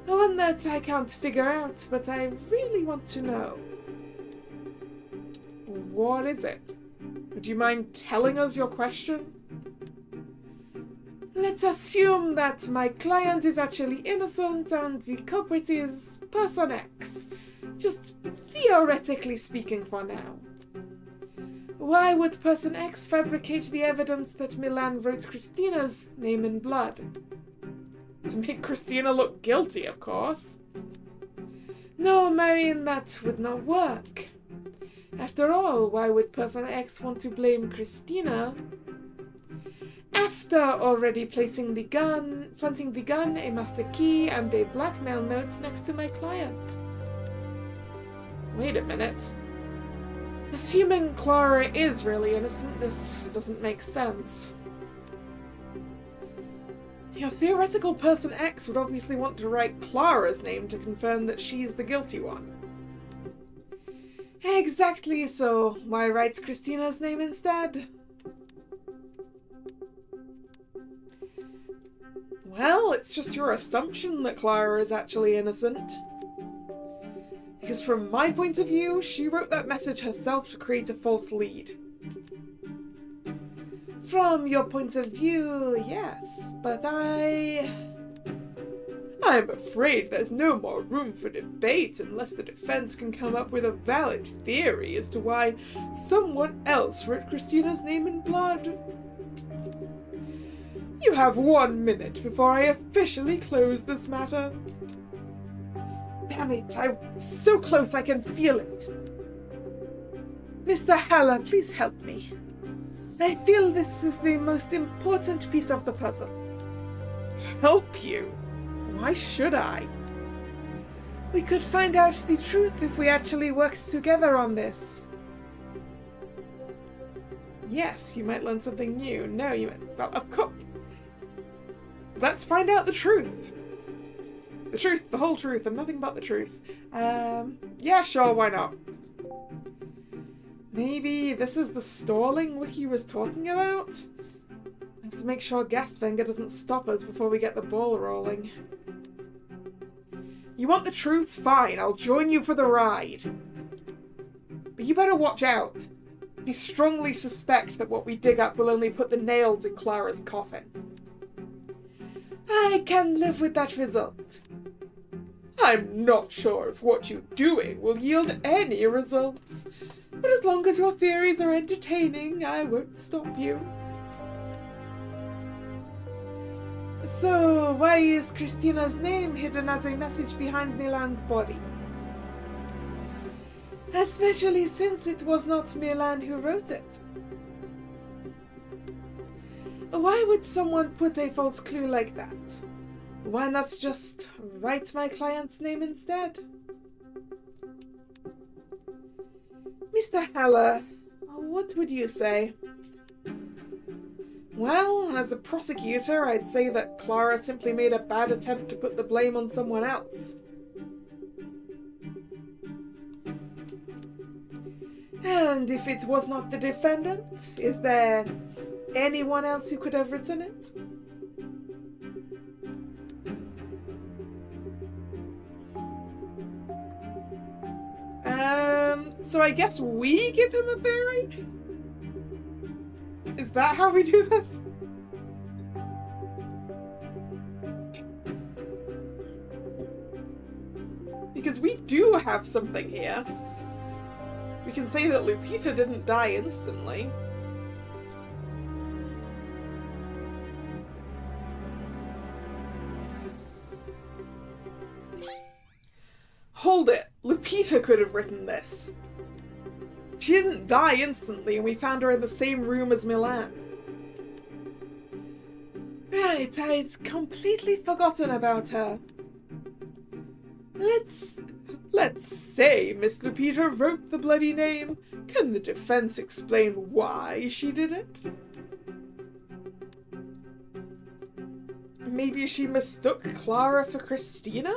One that I can't figure out, but I really want to know. What is it? Would you mind telling us your question? Let's assume that my client is actually innocent and the culprit is Person X. Just theoretically speaking for now. Why would Person X fabricate the evidence that Milan wrote Christina's name in blood? To make Christina look guilty, of course. No, Marion, that would not work. After all, why would Person X want to blame Christina after already planting the gun, a master key, and a blackmail note next to my client? Wait a minute. Assuming Clara is really innocent, this doesn't make sense. Your theoretical Person X would obviously want to write Clara's name to confirm that she's the guilty one. Exactly, so why write Christina's name instead? Well, it's just your assumption that Clara is actually innocent. Because from my point of view, she wrote that message herself to create a false lead. From your point of view, yes, but I'm afraid there's no more room for debate unless the defense can come up with a valid theory as to why someone else wrote Christina's name in blood. You have 1 minute before I officially close this matter. Damn it, I'm so close I can feel it. Mr. Haller, please help me. I feel this is the most important piece of the puzzle. Help you? Why should I? We could find out the truth if we actually worked together on this. Yes, you might learn something new. No, you might... Well, of course. Let's find out the truth. The truth, the whole truth, and nothing but the truth. Yeah, sure, why not? Maybe this is the stalling Wiki was talking about? I have to make sure Gasfinger doesn't stop us before we get the ball rolling. You want the truth? Fine, I'll join you for the ride. But you better watch out. I strongly suspect that what we dig up will only put the nails in Clara's coffin. I can live with that result. I'm not sure if what you're doing will yield any results, but as long as your theories are entertaining, I won't stop you. So, why is Christina's name hidden as a message behind Milan's body? Especially since it was not Milan who wrote it. Why would someone put a false clue like that? Why not just write my client's name instead? Mr. Haller, what would you say? Well, as a prosecutor, I'd say that Clara simply made a bad attempt to put the blame on someone else. And if it was not the defendant, is there anyone else who could have written it? So I guess we give him a theory? Is that how we do this? Because we do have something here. We can say that Lupita didn't die instantly. Hold it! Lupita could have written this. She didn't die instantly, and we found her in the same room as Milan. Right, I'd completely forgotten about her. Let's say Miss Lupita wrote the bloody name. Can the defense explain why she did it? maybe she mistook Clara for Christina?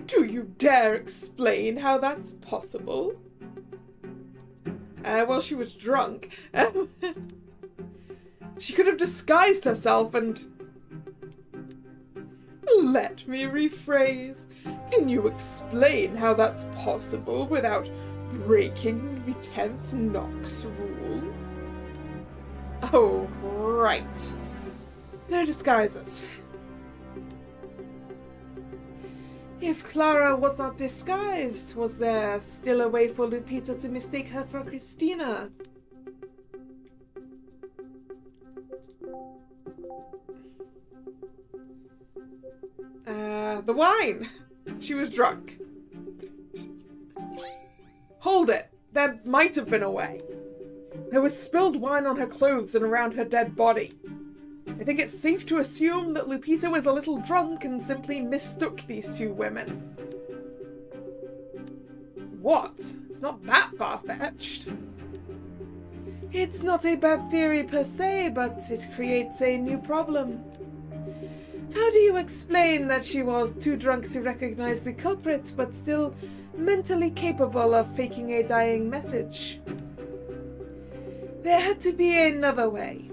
Do you dare explain how that's possible? Well, she was drunk. She could have disguised herself and... Let me rephrase. Can you explain how that's possible without breaking the 10th Nox rule? Oh, right. No disguises. If Clara was not disguised, was there still a way for Lupita to mistake her for Christina? The wine! She was drunk. Hold it! There might have been a way. There was spilled wine on her clothes and around her dead body. I think it's safe to assume that Lupita was a little drunk and simply mistook these two women. What? It's not that far-fetched. It's not a bad theory per se, but it creates a new problem. How do you explain that she was too drunk to recognize the culprit, but still mentally capable of faking a dying message? There had to be another way.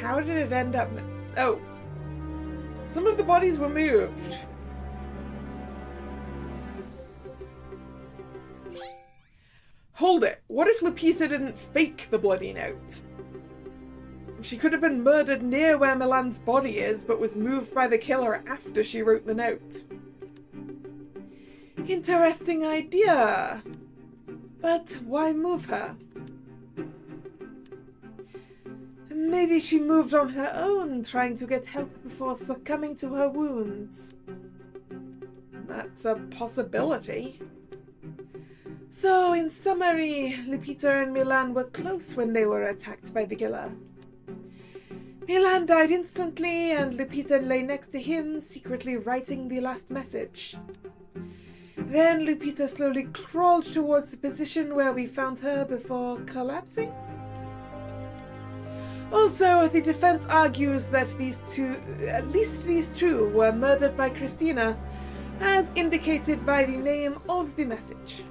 How did it end up? Oh. Some of the bodies were moved. Hold it. What if Lupita didn't fake the bloody note? She could have been murdered near where Milan's body is, but was moved by the killer after she wrote the note. Interesting idea. But why move her? Maybe she moved on her own, trying to get help before succumbing to her wounds. That's a possibility. So, in summary, Lupita and Milan were close when they were attacked by the killer. Milan died instantly, and Lupita lay next to him, secretly writing the last message. Then Lupita slowly crawled towards the position where we found her before collapsing. Also, the defense argues that at least these two, were murdered by Christina, as indicated by the name of the message.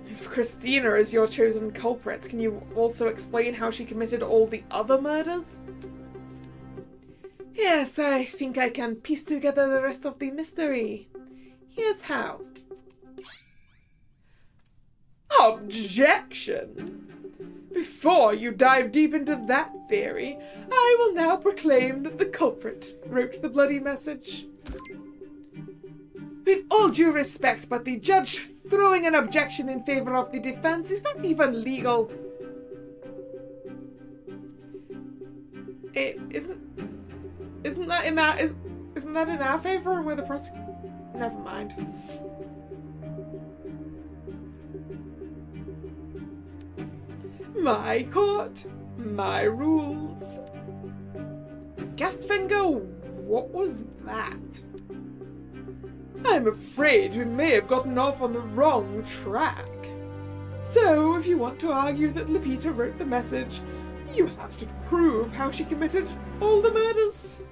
If Christina is your chosen culprit, can you also explain how she committed all the other murders? Yes, I think I can piece together the rest of the mystery. Here's how. Objection! Before you dive deep into that theory, I will now proclaim that the culprit wrote the bloody message. With all due respect, but the judge throwing an objection in favor of the defense is not even legal. It isn't that in our favor, or with the prosecutor? Never mind. My court, my rules. Gastfinger, what was that? I'm afraid we may have gotten off on the wrong track. So, if you want to argue that Lupita wrote the message, you have to prove how she committed all the murders.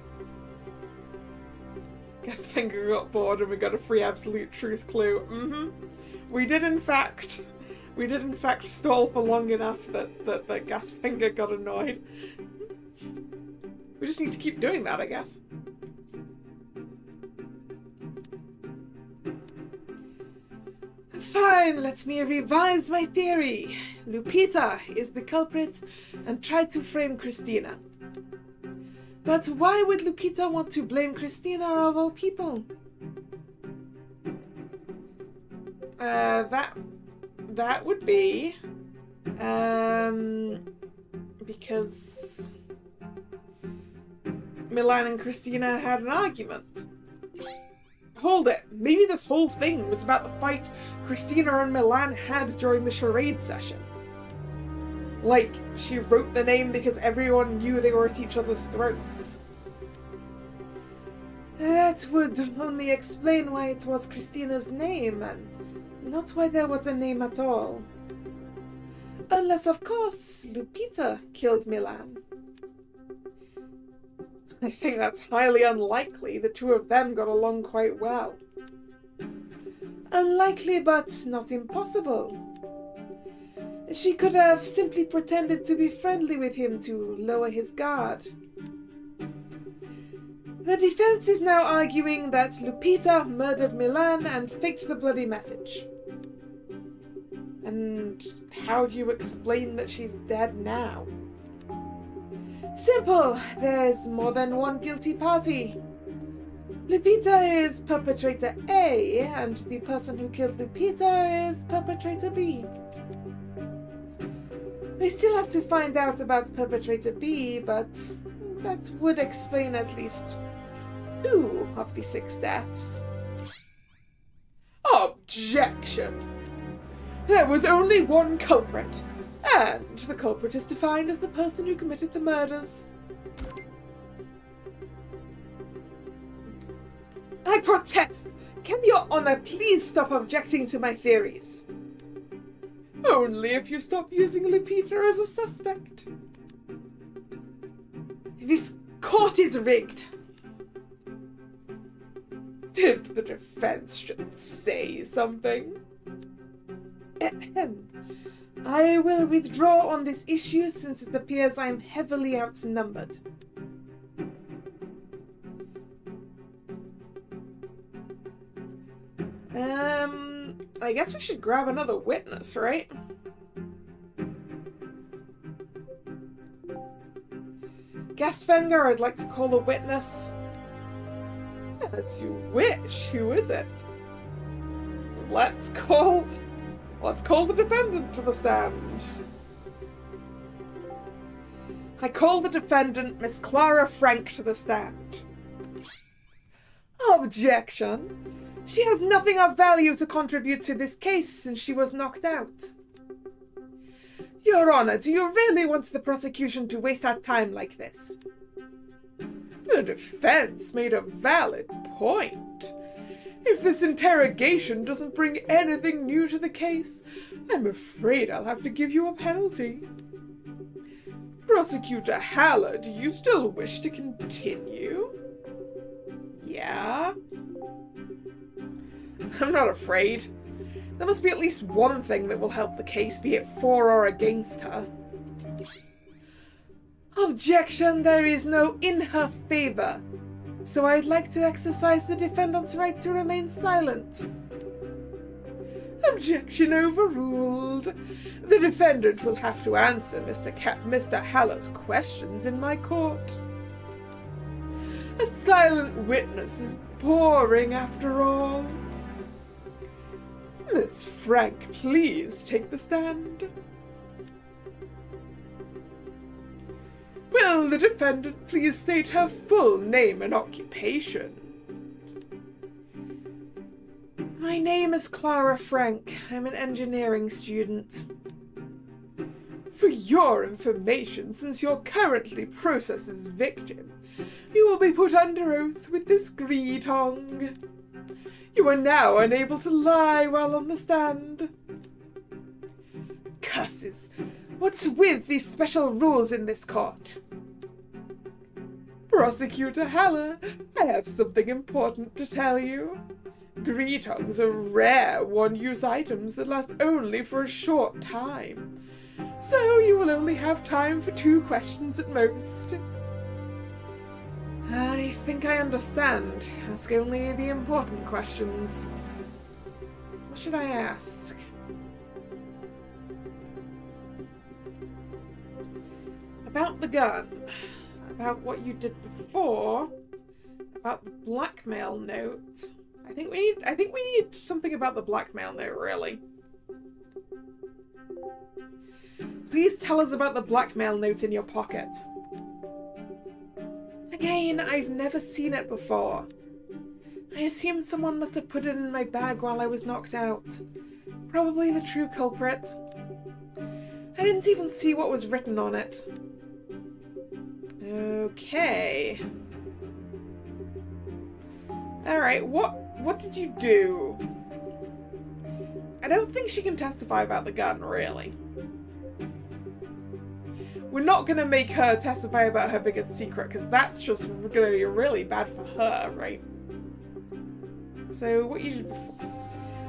Gastfinger got bored and we got a free absolute truth clue. We did in fact stall for long enough that Gastfinger got annoyed. We just need to keep doing that, I guess. Fine, let me revise my theory. Lupita is the culprit and tried to frame Christina. But why would Lupita want to blame Christina of all people? That would be because Milan and Christina had an argument. Hold it, maybe this whole thing was about the fight Christina and Milan had during the charade session. Like, she wrote the name because everyone knew they were at each other's throats. That would only explain why it was Christina's name, and not why there was a name at all. Unless, of course, Lupita killed Milan. I think that's highly unlikely. The two of them got along quite well. Unlikely, but not impossible. She could have simply pretended to be friendly with him to lower his guard. The defense is now arguing that Lupita murdered Milan and faked the bloody message. And how do you explain that she's dead now? Simple. There's more than one guilty party. Lupita is perpetrator A, and the person who killed Lupita is perpetrator B. We still have to find out about perpetrator B, but that would explain at least 2 of the 6 deaths. Objection! There was only one culprit, and the culprit is defined as the person who committed the murders. I protest! Can Your Honor please stop objecting to my theories? Only if you stop using Lupita as a suspect. This court is rigged. Did the defense just say something? I will withdraw on this issue since it appears I'm heavily outnumbered. I guess we should grab another witness, right? Gastvanger, I'd like to call a witness. As you wish. Who is it? Let's call the defendant to the stand. I call the defendant, Miss Clara Frank, to the stand. Objection. She has nothing of value to contribute to this case since she was knocked out. Your Honor, do you really want the prosecution to waste our time like this? The defense made a valid point. If this interrogation doesn't bring anything new to the case, I'm afraid I'll have to give you a penalty. Prosecutor Haller, do you still wish to continue? Yeah? I'm not afraid. There must be at least one thing that will help the case, be it for or against her. Objection, there is no in her favor, so I'd like to exercise the defendant's right to remain silent. Objection overruled. The defendant will have to answer Mr. Haller's questions in my court. A silent witness is boring after all. Miss Frank, please take the stand. Will the defendant please state her full name and occupation? My name is Clara Frank. I'm an engineering student. For your information, since you're currently Process's victim, you will be put under oath with this greetong. You are now unable to lie while on the stand. Curses! What's with these special rules in this court? Prosecutor Haller, I have something important to tell you. Greetongs are rare one-use items that last only for a short time, so you will only have time for 2 questions at most. I think I understand. Ask only the important questions. What should I ask? About the gun. About what you did before. About the blackmail note. I think we need something about the blackmail note, really. Please tell us about the blackmail note in your pocket. Again, I've never seen it before. I assume someone must have put it in my bag while I was knocked out. Probably the true culprit. I didn't even see what was written on it. Okay. Alright, what did you do? I don't think she can testify about the gun, really. We're not going to make her testify about her biggest secret, because that's just going to be really bad for her, right? So, what you did before...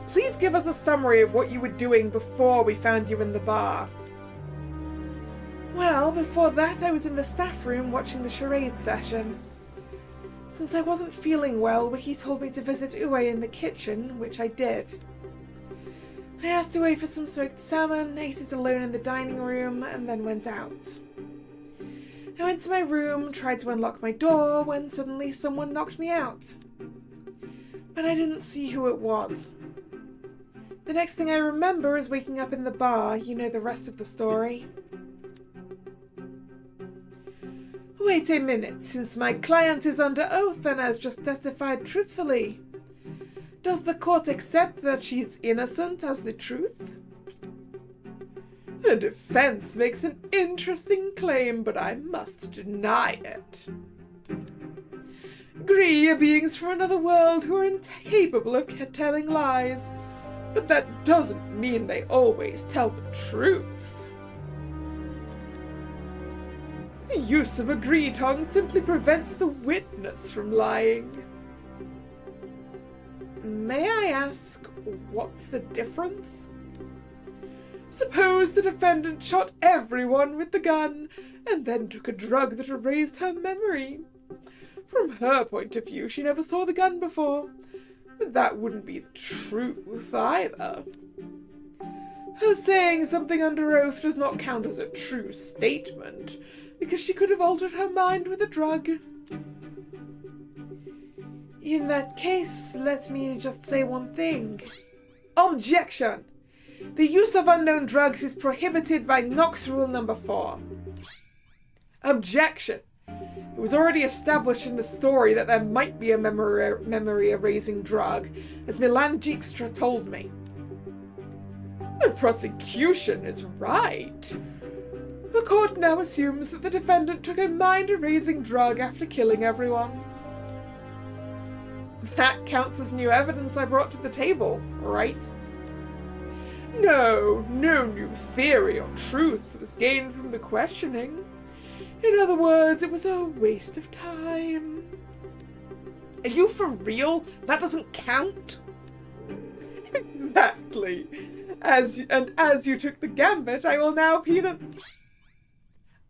Please give us a summary of what you were doing before we found you in the bar. Well, before that I was in the staff room watching the charade session. Since I wasn't feeling well, Wiki told me to visit Ue in the kitchen, which I did. I asked Ue for some smoked salmon, ate it alone in the dining room, and then went out. I went to my room, tried to unlock my door, when suddenly someone knocked me out. But I didn't see who it was. The next thing I remember is waking up in the bar. You know the rest of the story. Wait a minute, since my client is under oath and has just testified truthfully. Does the court accept that she's innocent as the truth? The defense makes an interesting claim, but I must deny it. Gree are beings from another world who are incapable of telling lies, but that doesn't mean they always tell the truth. The use of a Gree tongue simply prevents the witness from lying. May I ask, what's the difference? Suppose the defendant shot everyone with the gun and then took a drug that erased her memory. From her point of view, she never saw the gun before. But that wouldn't be the truth either. Her saying something under oath does not count as a true statement, because she could have altered her mind with a drug. In that case, let me just say one thing. Objection! The use of unknown drugs is prohibited by Knox Rule number 4. Objection! It was already established in the story that there might be a memory-erasing drug, as Milan Dijkstra told me. The prosecution is right. The court now assumes that the defendant took a mind-erasing drug after killing everyone. That counts as new evidence I brought to the table, right? No new theory or truth was gained from the questioning. In other words, it was a waste of time. Are you for real? That doesn't count? Exactly. As you took the gambit, I will now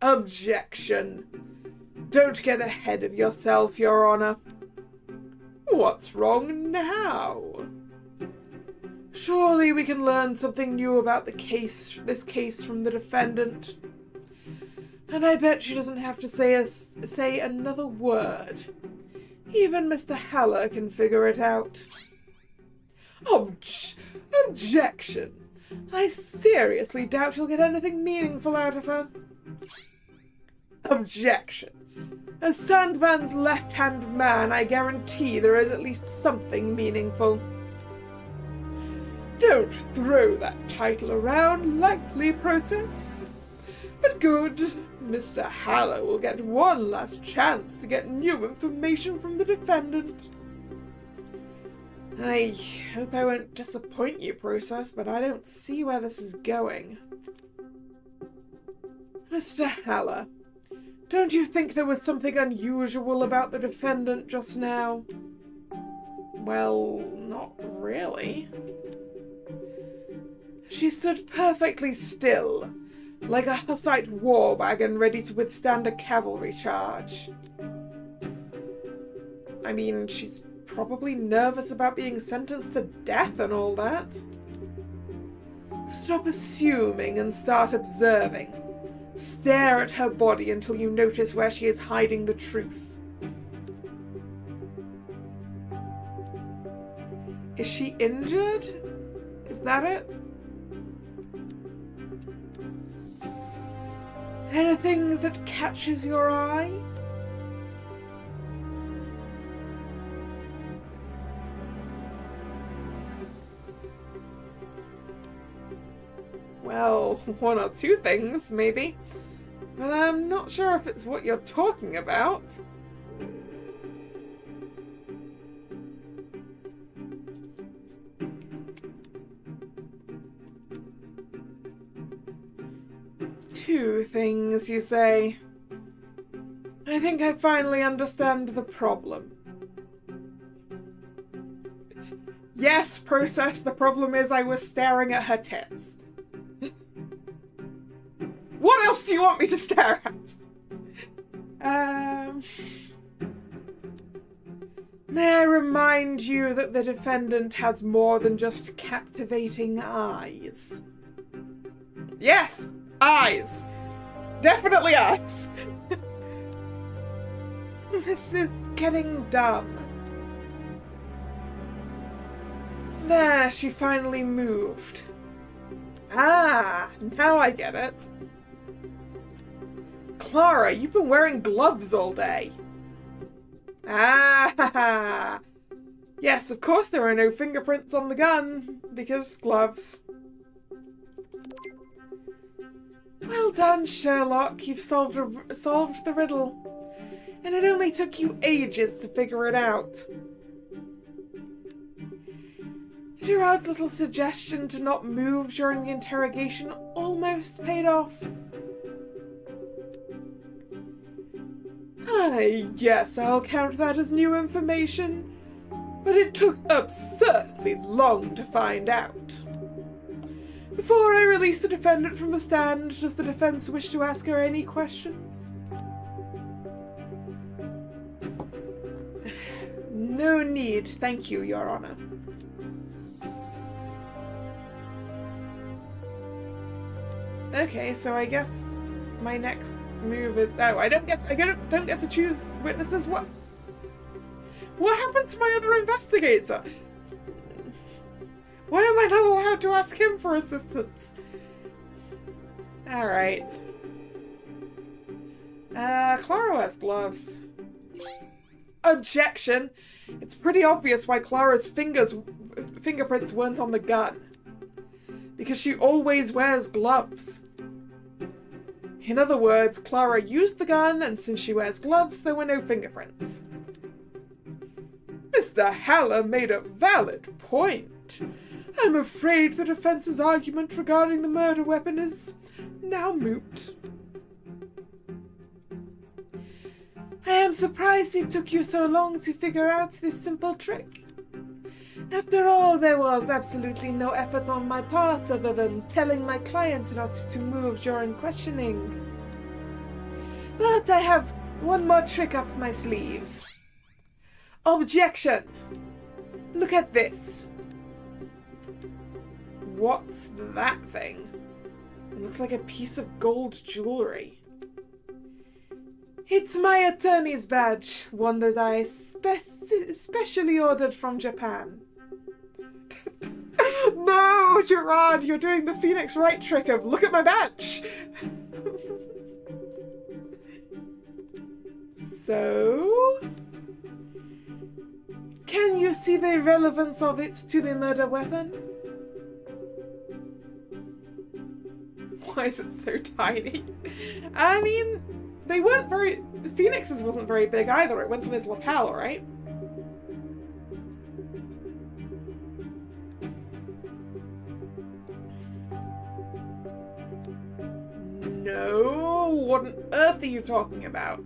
Objection. Don't get ahead of yourself, Your Honor. What's wrong now? Surely we can learn something new about this case from the defendant. And I bet she doesn't have to say another word. Even Mr. Haller can figure it out. Objection! I seriously doubt you'll get anything meaningful out of her. Objection! As Sandman's left-hand man, I guarantee there is at least something meaningful. Don't throw that title around lightly, Process. But good, Mr. Haller will get one last chance to get new information from the defendant. I hope I won't disappoint you, Process, but I don't see where this is going. Mr. Haller, don't you think there was something unusual about the defendant just now? Well, not really. She stood perfectly still, like a Hussite war wagon ready to withstand a cavalry charge. I mean, she's probably nervous about being sentenced to death and all that. Stop assuming and start observing. Stare at her body until you notice where she is hiding the truth. Is she injured? Is that it? Anything that catches your eye? Well, one or two things, maybe. But I'm not sure if it's what you're talking about. Two things, you say? I think I finally understand the problem. Yes, Process, the problem is I was staring at her tits. What else do you want me to stare at? May I remind you that the defendant has more than just captivating eyes? Yes, eyes. Definitely eyes. This is getting dumb. There, she finally moved. Ah, now I get it. Clara, you've been wearing gloves all day. Ah, yes, of course there are no fingerprints on the gun, because gloves. Well done, Sherlock. You've solved the riddle. And it only took you ages to figure it out. Gerard's little suggestion to not move during the interrogation almost paid off. I guess I'll count that as new information, but it took absurdly long to find out. Before I release the defendant from the stand, does the defense wish to ask her any questions? No need, thank you, Your Honor. Okay, so I guess my next move is... Oh, I don't get to choose witnesses? What happened to my other investigator? Why am I not allowed to ask him for assistance? Alright. Clara wears gloves. Objection! It's pretty obvious why Clara's fingerprints weren't on the gun. Because she always wears gloves. In other words, Clara used the gun, and since she wears gloves, there were no fingerprints. Mr. Haller made a valid point. I'm afraid the defense's argument regarding the murder weapon is now moot. I am surprised it took you so long to figure out this simple trick. After all, there was absolutely no effort on my part other than telling my client not to move during questioning. But I have one more trick up my sleeve. Objection! Look at this. What's that thing? It looks like a piece of gold jewelry. It's my attorney's badge, one that I specially ordered from Japan. No, Gerard, you're doing the Phoenix Wright trick of look at my badge. So, can you see the relevance of it to the murder weapon? Why is it so tiny? I mean, the Phoenix's wasn't very big either. It went on his lapel, right? No, what on earth are you talking about?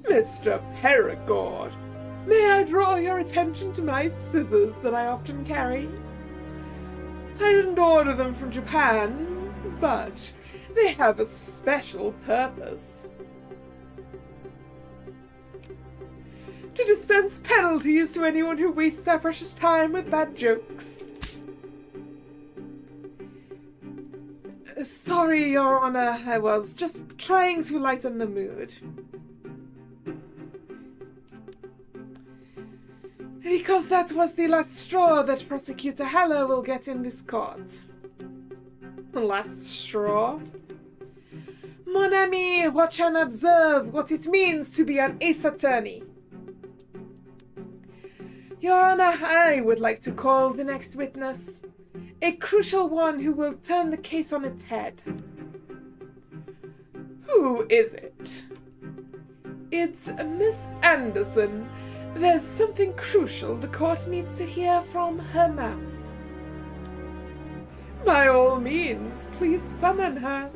Mr. Perigord, may I draw your attention to my scissors that I often carry? I didn't order them from Japan, but they have a special purpose. To dispense penalties to anyone who wastes our precious time with bad jokes. Sorry, Your Honor, I was just trying to lighten the mood. Because that was the last straw that Prosecutor Haller will get in this court. The last straw? Mon ami, watch and observe what it means to be an ace attorney. Your Honor, I would like to call the next witness. A crucial one who will turn the case on its head. Who is it? It's Miss Anderson. There's something crucial the court needs to hear from her mouth. My old all means, please summon her.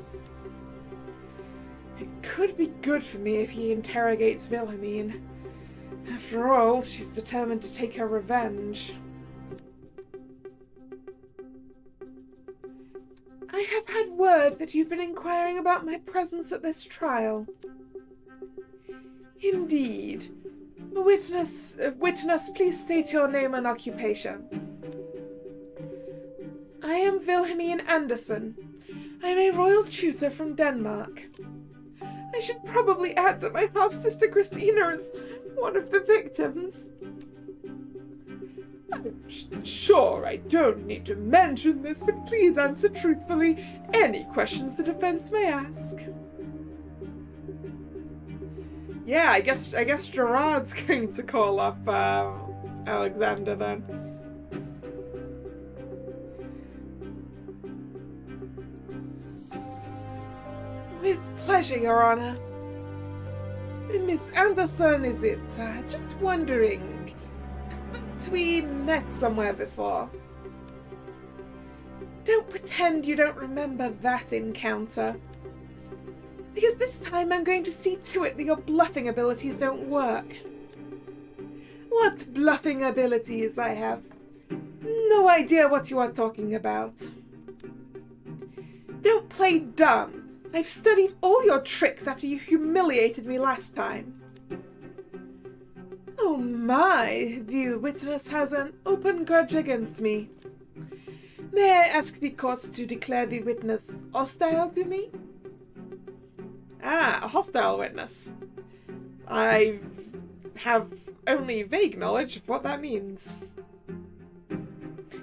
It could be good for me if he interrogates Wilhelmine. After all, she's determined to take her revenge. I have had word that you've been inquiring about my presence at this trial. Indeed. Witness, please state your name and occupation. I am Wilhelmine Andersen. I am a royal tutor from Denmark. I should probably add that my half-sister Christina is one of the victims. I'm sure I don't need to mention this, but please answer truthfully any questions the defense may ask. Yeah, I guess Gerard's going to call up Alexander then. With pleasure, Your Honor. Miss Anderson, is it? Just wondering, haven't we met somewhere before? Don't pretend you don't remember that encounter. Because this time I'm going to see to it that your bluffing abilities don't work. What bluffing abilities? I have no idea what you are talking about. Don't play dumb. I've studied all your tricks after you humiliated me last time. Oh my, the witness has an open grudge against me. May I ask the court to declare the witness hostile to me? Ah, a hostile witness. I have only vague knowledge of what that means.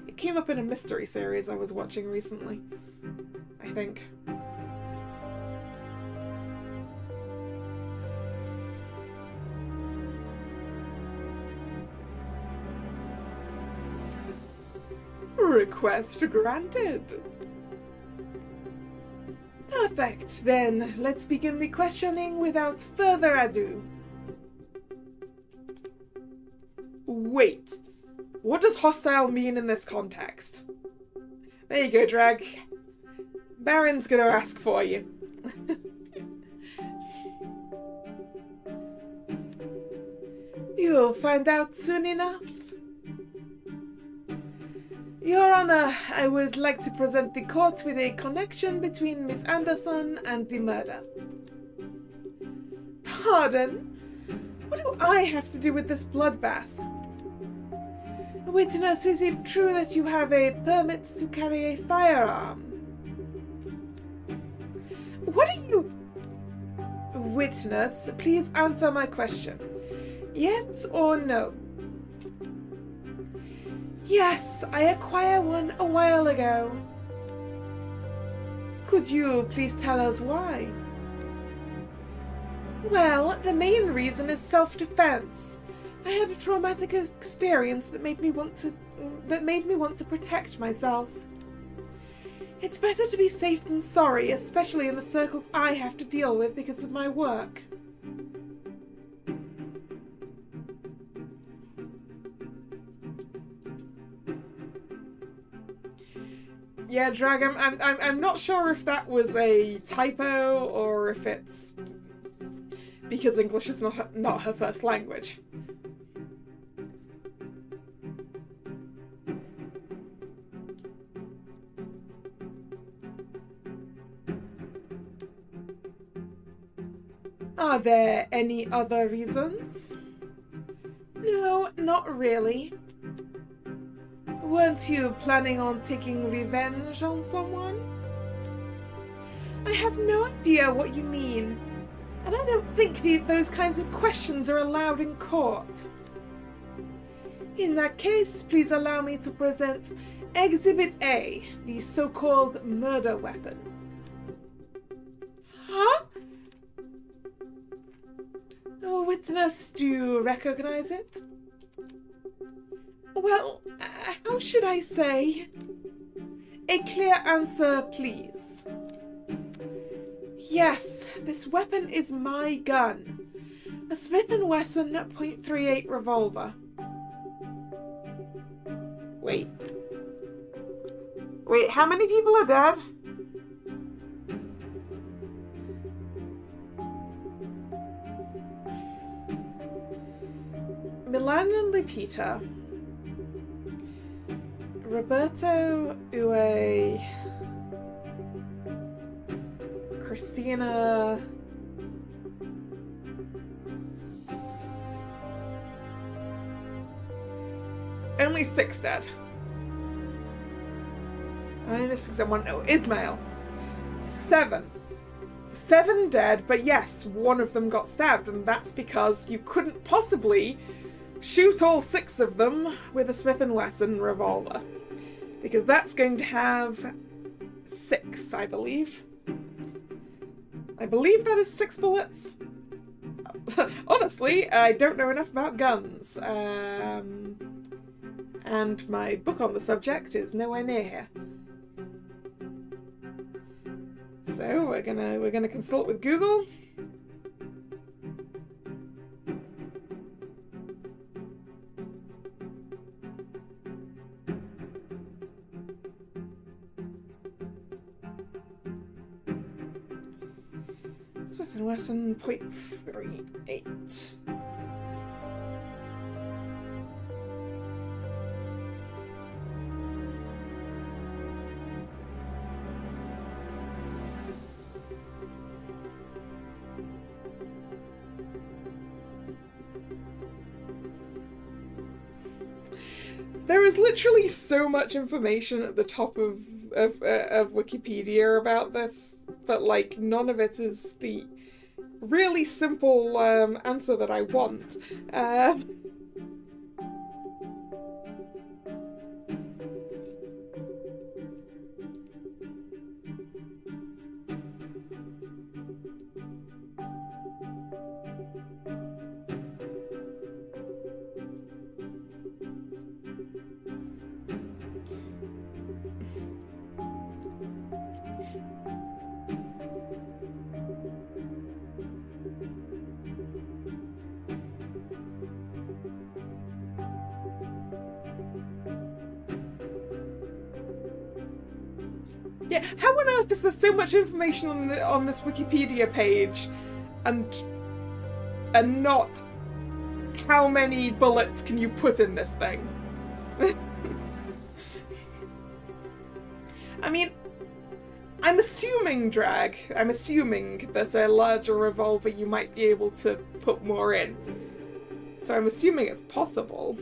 It came up in a mystery series I was watching recently, I think. Request granted. Perfect. Then let's begin the questioning without further ado. Wait. What does hostile mean in this context? There you go, Drag. Baron's gonna ask for you. You'll find out soon enough. Your Honor, I would like to present the court with a connection between Miss Anderson and the murder. Pardon? What do I have to do with this bloodbath? Witness, is it true that you have a permit to carry a firearm? What are you... Witness, please answer my question. Yes or no? Yes, I acquired one a while ago. Could you please tell us why? Well, the main reason is self-defense. I had a traumatic experience that made me want to protect myself. It's better to be safe than sorry, especially in the circles I have to deal with because of my work. Yeah, Drag, I'm not sure if that was a typo or if it's because English is not her first language. Are there any other reasons? No, not really. Weren't you planning on taking revenge on someone? I have no idea what you mean, and I don't think those kinds of questions are allowed in court. In that case, please allow me to present Exhibit A, the so-called murder weapon. Huh? Oh, witness, do you recognize it? Well, how should I say? A clear answer, please. Yes, this weapon is my gun. A Smith & Wesson .38 revolver. Wait. Wait, how many people are dead? Milan and Lupita. Roberto, Uwe, Christina, only 6 dead. I'm missing someone. No, Ismail. 7. 7 dead, but yes, one of them got stabbed, and that's because you couldn't possibly shoot all 6 of them with a Smith & Wesson revolver. Because that's going to have 6, I believe. I believe that is 6 bullets. Honestly, I don't know enough about guns. And my book on the subject is nowhere near here. So we're gonna consult with Google. Smith & Wesson .38. There is literally so much information at the top of Wikipedia about this, but like none of it is the really simple answer that I want. Yeah, how on earth is there so much information on this Wikipedia page, and not how many bullets can you put in this thing? I mean, I'm assuming, Drag, that a larger revolver you might be able to put more in. So I'm assuming it's possible.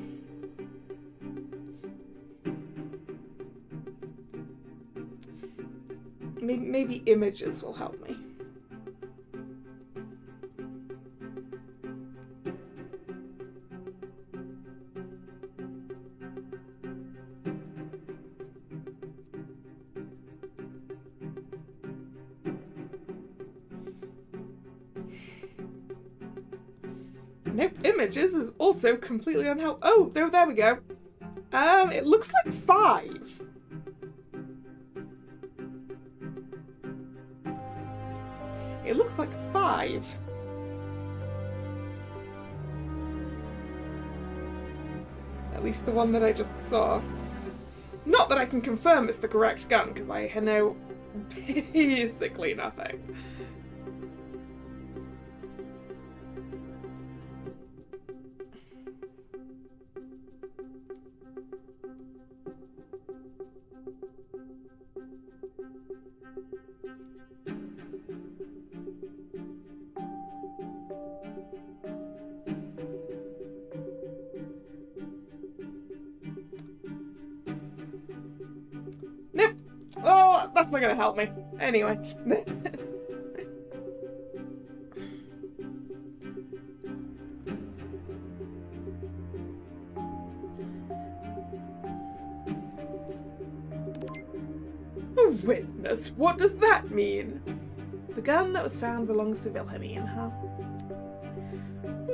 Maybe images will help me. Nope, images is also completely unhelpful. Oh, there we go. It looks like 5. It looks like 5. At least the one that I just saw. Not that I can confirm it's the correct gun, because I know basically nothing. Nope. Oh, that's not gonna help me. Anyway. A witness? What does that mean? The gun that was found belongs to Wilhelmine, huh?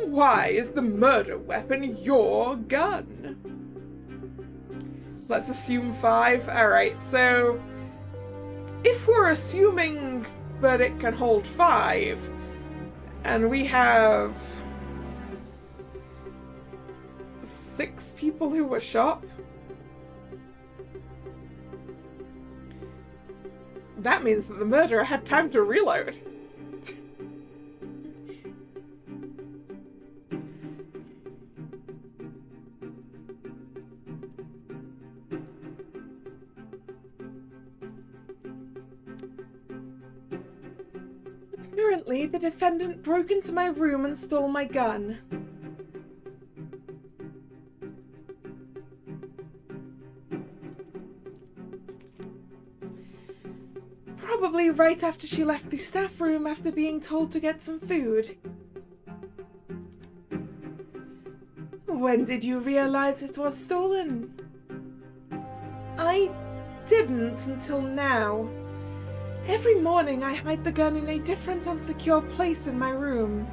Why is the murder weapon your gun? Let's assume 5. Alright, so if we're assuming that it can hold 5, and we have 6 people who were shot, That means that the murderer had time to reload. Apparently, the defendant broke into my room and stole my gun. Probably right after she left the staff room after being told to get some food. When did you realize it was stolen? I didn't until now. Every morning I hide the gun in a different and secure place in my room.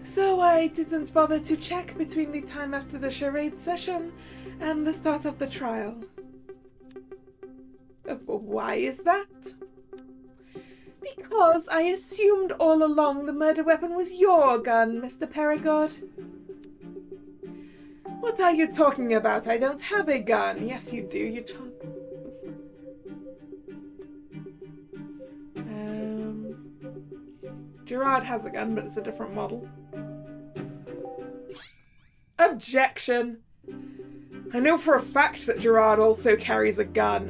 So I didn't bother to check between the time after the charade session and the start of the trial. Why is that? Because I assumed all along the murder weapon was your gun, Mr. Perigord. What are you talking about? I don't have a gun. Yes, you do. You told... Gerard has a gun, but it's a different model. Objection! I know for a fact that Gerard also carries a gun.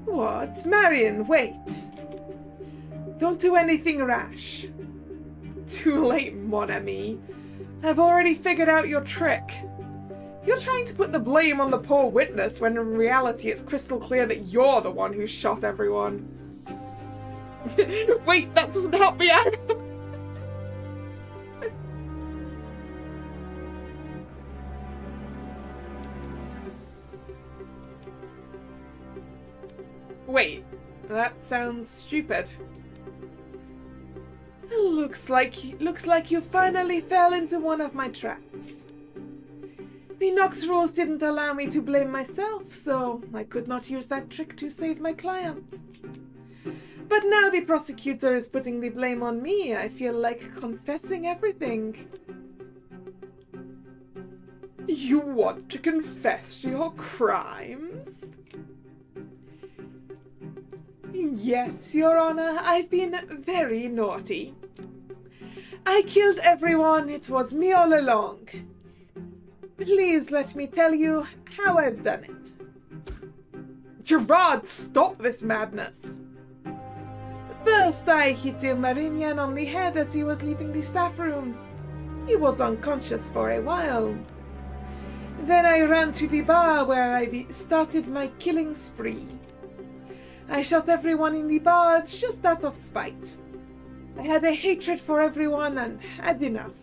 What? Marion, wait. Don't do anything rash. Too late, mon ami. I've already figured out your trick. You're trying to put the blame on the poor witness when in reality it's crystal clear that you're the one who shot everyone. Wait, that doesn't help me either. Wait, that sounds stupid. Looks like you finally fell into one of my traps. The Nox rules didn't allow me to blame myself, so I could not use that trick to save my client. But now the prosecutor is putting the blame on me. I feel like confessing everything. You want to confess your crimes? Yes, Your Honor, I've been very naughty. I killed everyone. It was me all along. Please let me tell you how I've done it. Gerard, stop this madness. First, I hit Marinian on the head as he was leaving the staff room. He was unconscious for a while. Then I ran to the bar where I started my killing spree. I shot everyone in the bar just out of spite. I had a hatred for everyone and had enough.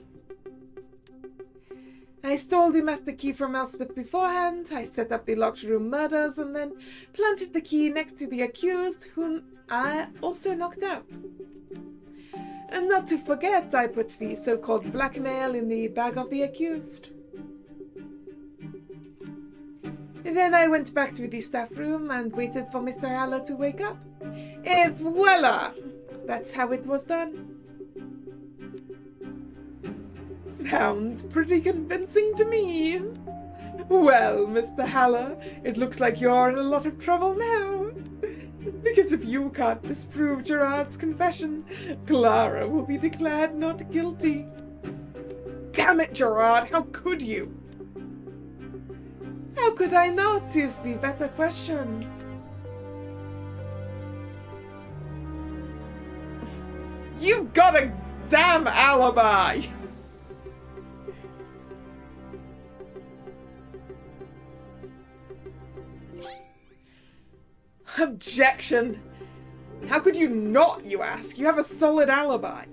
I stole the master key from Elspeth beforehand, I set up the locked room murders, and then planted the key next to the accused, whom I also knocked out. And not to forget, I put the so-called blackmail in the bag of the accused. Then I went back to the staff room and waited for Mr. Haller to wake up. Et voila! That's how it was done. Sounds pretty convincing to me. Well, Mr. Haller, it looks like you're in a lot of trouble now. Because if you can't disprove Gerard's confession, Clara will be declared not guilty. Damn it, Gerard, how could you? How could I not, is the better question. You've got a damn alibi! Objection! How could you not, you ask? You have a solid alibi.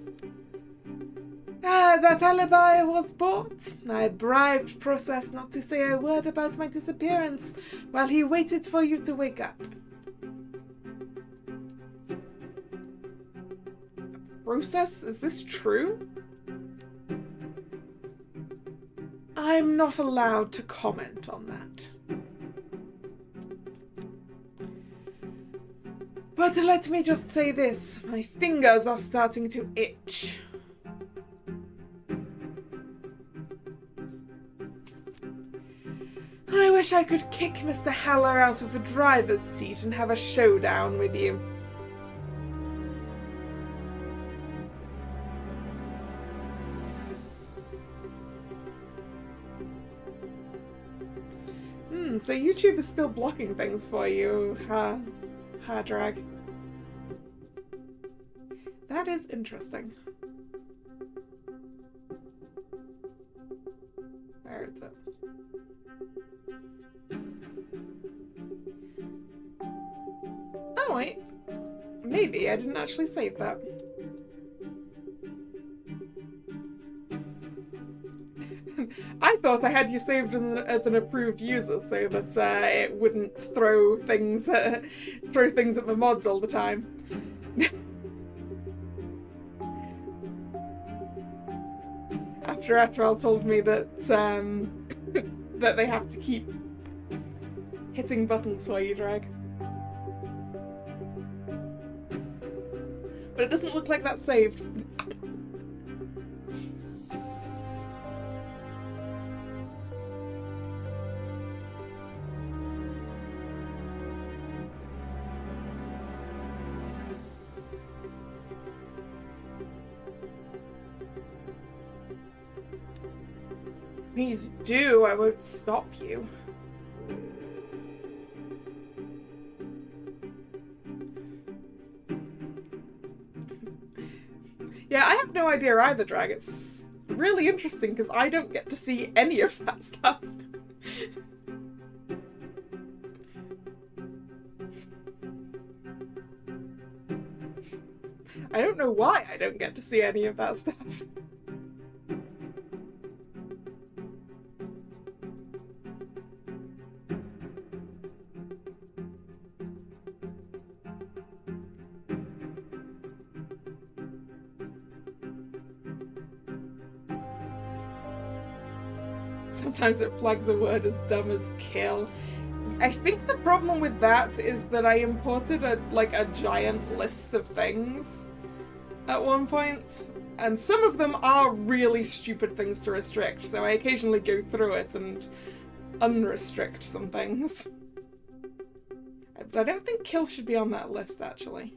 That alibi was bought. I bribed Process not to say a word about my disappearance while he waited for you to wake up. Process? Is this true? I'm not allowed to comment on that. But let me just say this. My fingers are starting to itch. I wish I could kick Mr. Haller out of the driver's seat and have a showdown with you. So YouTube is still blocking things for you, huh, Drag? That is interesting. Where is it? Oh wait, maybe I didn't actually save that. I thought I had you saved as an approved user so that it wouldn't throw things at my mods all the time. After Ethral told me that that they have to keep hitting buttons for you, Drag. But it doesn't look like that's saved. Please do, I won't stop you. Yeah, I have no idea either, Drag. It's really interesting because I don't get to see any of that stuff. I don't know why I don't get to see any of that stuff. Sometimes it flags a word as dumb as kill. I think the problem with that is that I imported a giant list of things at one point, and some of them are really stupid things to restrict, so I occasionally go through it and unrestrict some things. But I don't think kill should be on that list, actually.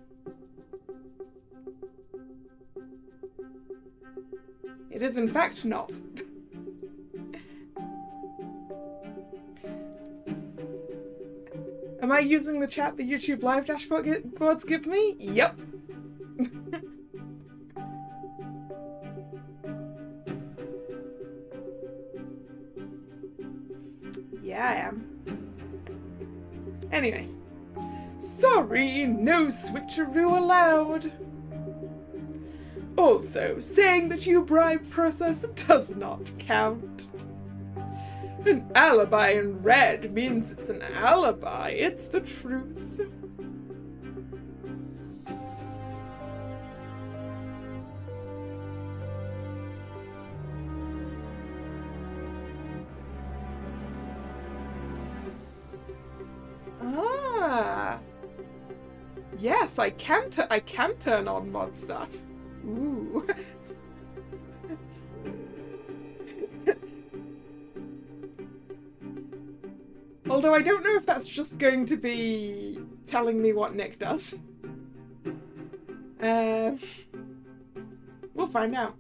It is in fact not. Am I using the chat the YouTube live dashboards give me? Yep. Yeah, I am. Anyway. Sorry, no switcheroo allowed. Also, saying that you bribed process does not count. An alibi in red means it's an alibi, it's the truth. Ah. Yes, I can turn on mod stuff. Ooh. Although I don't know if that's just going to be telling me what Nick does. We'll find out.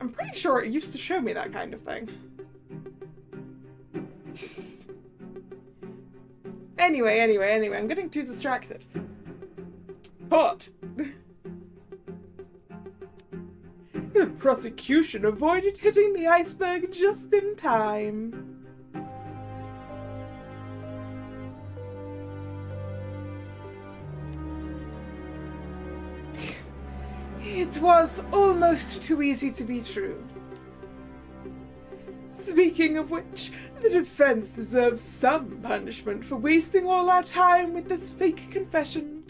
I'm pretty sure it used to show me that kind of thing. Anyway, I'm getting too distracted. But the prosecution avoided hitting the iceberg just in time. It was almost too easy to be true. Speaking of which, the defense deserves some punishment for wasting all our time with this fake confession.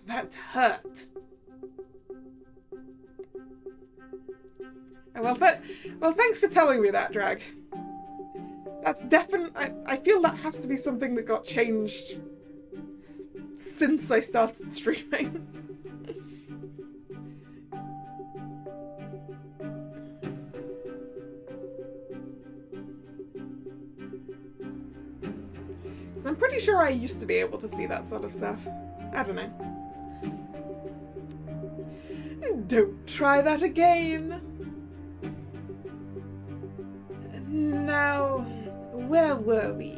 That hurt. Well, thanks for telling me that, Drag. That's definitely. I feel that has to be something that got changed since I started streaming. I'm pretty sure I used to be able to see that sort of stuff. I don't know. Don't try that again. Now, where were we?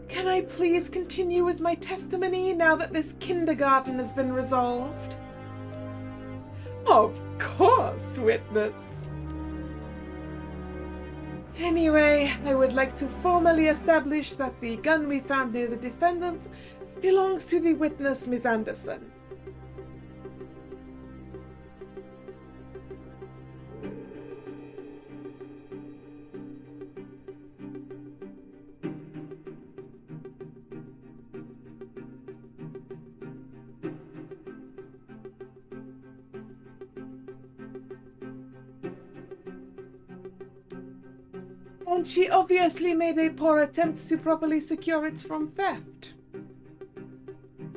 Can I please continue with my testimony now that this kindergarten has been resolved? Of course, witness. Anyway, I would like to formally establish that the gun we found near the defendant belongs to the witness, Miss Anderson. And she obviously made a poor attempt to properly secure it from theft.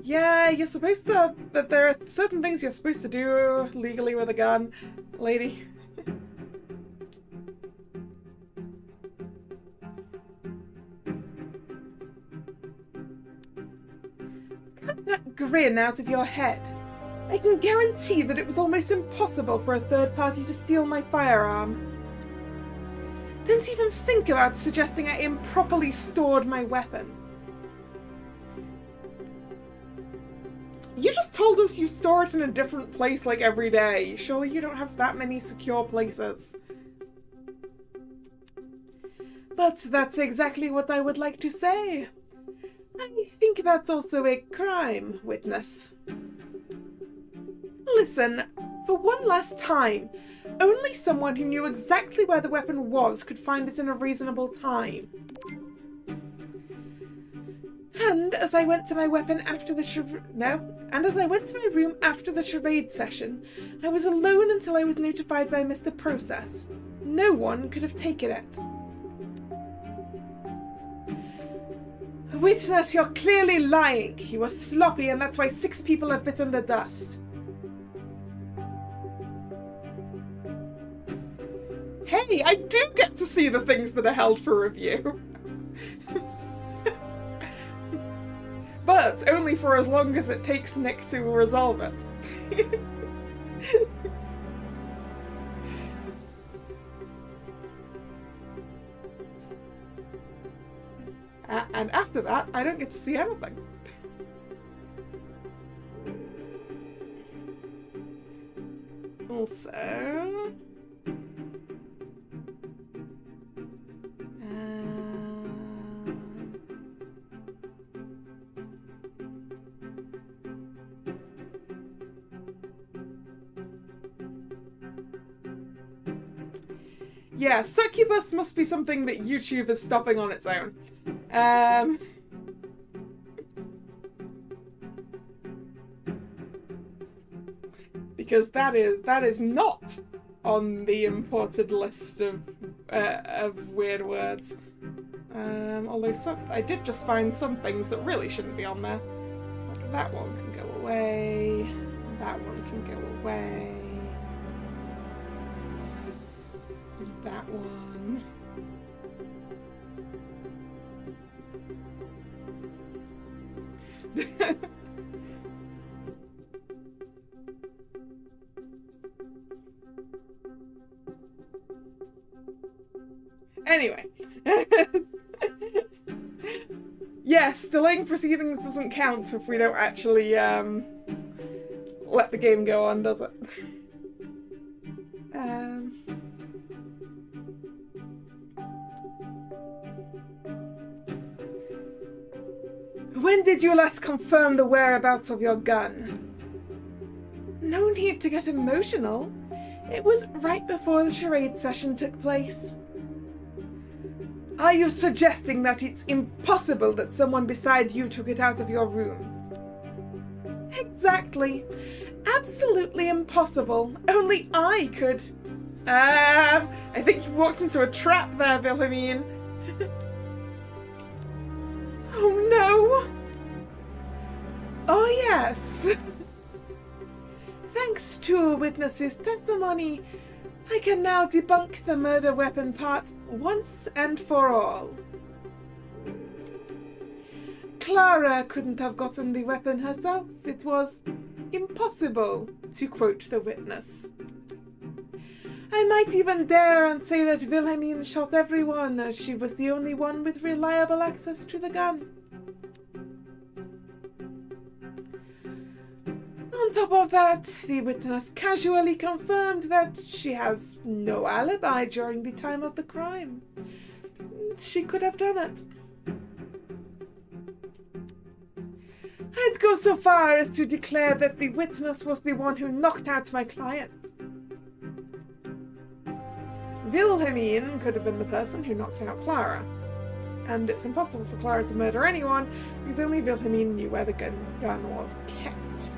Yeah, you're supposed to... that there are certain things you're supposed to do legally with a gun, lady. Cut that grin out of your head. I can guarantee that it was almost impossible for a third party to steal my firearm. Don't even think about suggesting I improperly stored my weapon. You just told us you store it in a different place like every day. Surely you don't have that many secure places. But that's exactly what I would like to say. I think that's also a crime, witness. Listen, for one last time, only someone who knew exactly where the weapon was could find it in a reasonable time. And as I went to my weapon after the as I went to my room after the charade session, I was alone until I was notified by Mr. Process. No one could have taken it. Witness, you're clearly lying. You were sloppy, and that's why 6 people have bitten the dust. Hey, I do get to see the things that are held for review. But only for as long as it takes Nick to resolve it. And after that, I don't get to see anything. Also... yeah, succubus must be something that YouTube is stopping on its own. Because that is not on the imported list of weird words. Although I did just find some things that really shouldn't be on there. Like that one can go away. That one can go away. That one. Anyway. Yes, delaying proceedings doesn't count if we don't actually let the game go on, does it? When did you last confirm the whereabouts of your gun? No need to get emotional. It was right before the charade session took place. Are you suggesting that it's impossible that someone beside you took it out of your room? Exactly. Absolutely impossible. Only I could. I think you walked into a trap there, Wilhelmine. Oh no! Oh, yes. Thanks to a witness's testimony, I can now debunk the murder weapon part once and for all. Clara couldn't have gotten the weapon herself. It was impossible, to quote the witness. I might even dare and say that Wilhelmine shot everyone, as she was the only one with reliable access to the gun. On top of that, the witness casually confirmed that she has no alibi during the time of the crime. She could have done it. I'd go so far as to declare that the witness was the one who knocked out my client. Wilhelmine could have been the person who knocked out Clara. And it's impossible for Clara to murder anyone, because only Wilhelmine knew where the gun was kept.